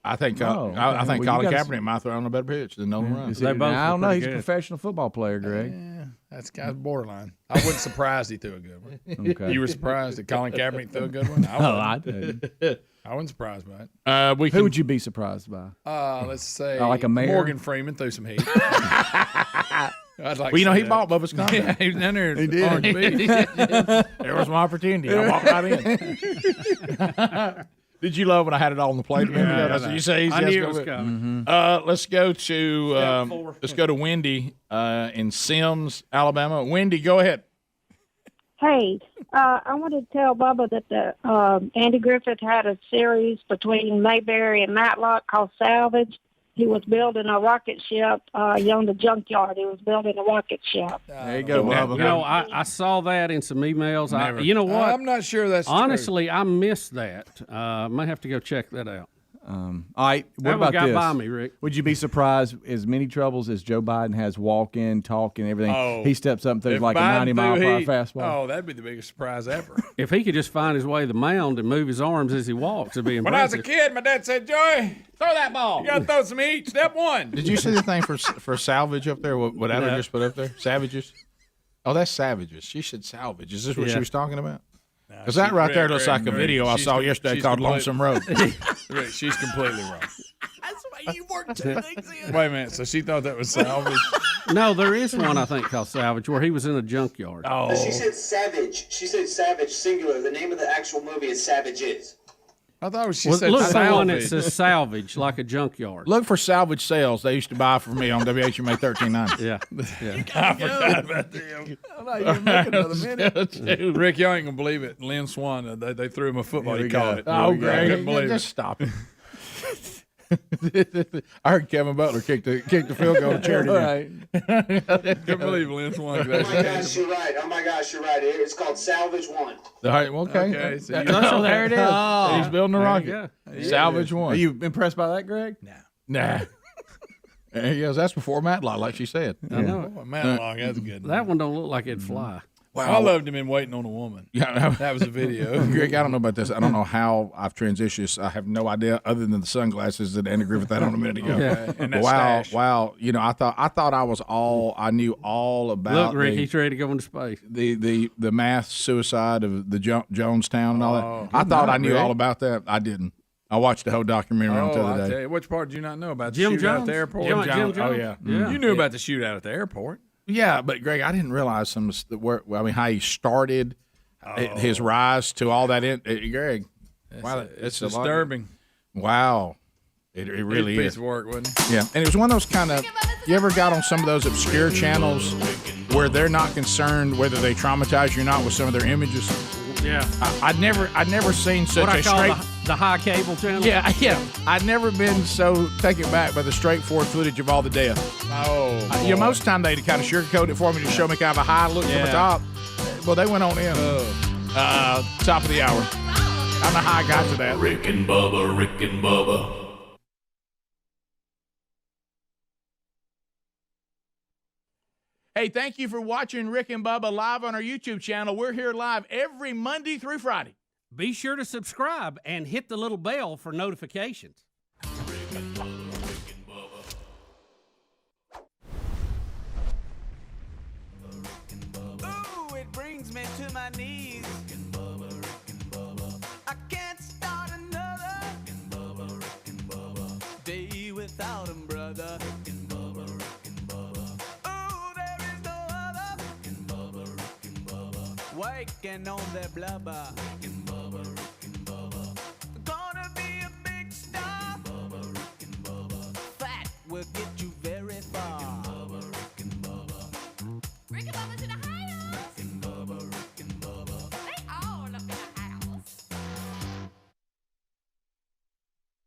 I think I think Colin Kaepernick might throw on a better pitch than Nolan Ryan. I don't know. He's a professional football player, Greg. Yeah, that's kind of borderline. I wasn't surprised he threw a good one. Okay. You were surprised that Colin Kaepernick threw a good one? I didn't. I wasn't surprised by it. Who would you be surprised by? Let's say like a mayor? Morgan Freeman threw some heat. Well, you know, he bought Bubba's condo. Yeah, he was down there. He did. There was my opportunity. I walked right in. Did you love when I had it all on the plate? Yeah, That's what you say. I knew it was coming. Let's go to Wendy in Sims, Alabama. Wendy, go ahead. Hey, I wanted to tell Bubba that the Andy Griffith had a series between Mayberry and Matlock called Salvage. He was building a rocket ship on the junkyard. He was building a rocket ship. There you go, Bubba. You know, I saw that in some emails. You know what? I'm not sure that's honestly, I missed that. Might have to go check that out. All right. What That one about got this? by me, Rick. Would you be surprised as many troubles as Joe Biden has walk-in, talk, and everything? Oh, he steps up and throws if like a Biden 90-mile-per-hour threw fastball. Oh, that'd be the biggest surprise ever. If he could just find his way to the mound and move his arms as he walks, it'd be When I was a impressive. kid, my dad said, "Joey, throw that ball. You got to throw some heat. Step one." Did you see the thing for salvage up there? What Alec just put up there? Savages? Oh, that's savages. She said salvage. Is this what she was talking about? Because that right there looks like a video I saw yesterday called Lonesome Road. She's completely wrong. That's why you worked two things in. Wait a minute. So she thought that was salvage? No, there is one I think called Salvage where he was in a junkyard. Oh, She said savage. She said savage, singular. The name of the actual movie is Savages. I thought she Well, said look for one that salvage. says salvage, like a junkyard. Look for salvage sales they used to buy for me on WHMA 1390. Yeah. I forgot about them. You're making another minute. Rick, y'all ain't gonna believe it. Lynn Swan, they threw him a football. Here He we caught go. it. Oh, I Greg, couldn't believe just it. stop it. I heard Kevin Butler kick the field goal to charity. Right. Couldn't believe Lynn Swan. Oh my gosh, you're right. Oh my gosh, you're right. It's called Salvage One. All right, well, okay. Okay, so you- So there it is. Oh. He's building a There rocket. you Salvage one. Are you impressed by that, Greg? Nah. There he goes. That's before Matlock, like she said. I know. Oh, Matlock, that's good. That one don't look like it'd fly. I loved him in Waiting on a Woman. Yeah, That was a video. Greg, I don't know about this. I don't know how I've transitioned. I have no idea other than the sunglasses that Andy Griffith had on a minute ago. Yeah, and that wow, stash. wow. You know, I thought I knew all about Look, Rick, he's ready to go into space. the mass suicide of the Jonestown and all that. I thought I knew Rick. all about that. I didn't. I watched the whole documentary on the I other tell day. you, which part did you not know about? Jim the shootout at Jones? the airport? Jim Jones. Oh yeah. Yeah. You knew about the shootout at the airport. Yeah, but Greg, I didn't realize how he started his rise to all that. Greg, wow, It's disturbing. Wow, it really Big piece is. of work, wasn't it? Yeah, and it was one of those kind of. You ever got on some of those obscure channels where they're not concerned whether they traumatize you or not with some of their images? Yeah. I'd never seen such What I a call straight. the high cable channel. Yeah. I'd never been so taken back by the straightforward footage of all the death. Oh, You know, most of the time they kind of sugarcoat it for me to show me kind of a high look from the Yeah. top. Well, they went on in. Top of the hour. I don't know how I got to that. Rick and Bubba, Rick and Bubba. Hey, thank you for watching Rick and Bubba live on our YouTube channel. We're here live every Monday through Friday. Be sure to subscribe and hit the little bell for notifications. Ooh, my knees. Rick and Bubba. I can't start another day without him, brother. Rick and Bubba. Ooh, there is no other. Rick and Bubba. Waking on their blubber. Rick and Bubba. Gonna be a big star. Rick and Bubba. Fat will get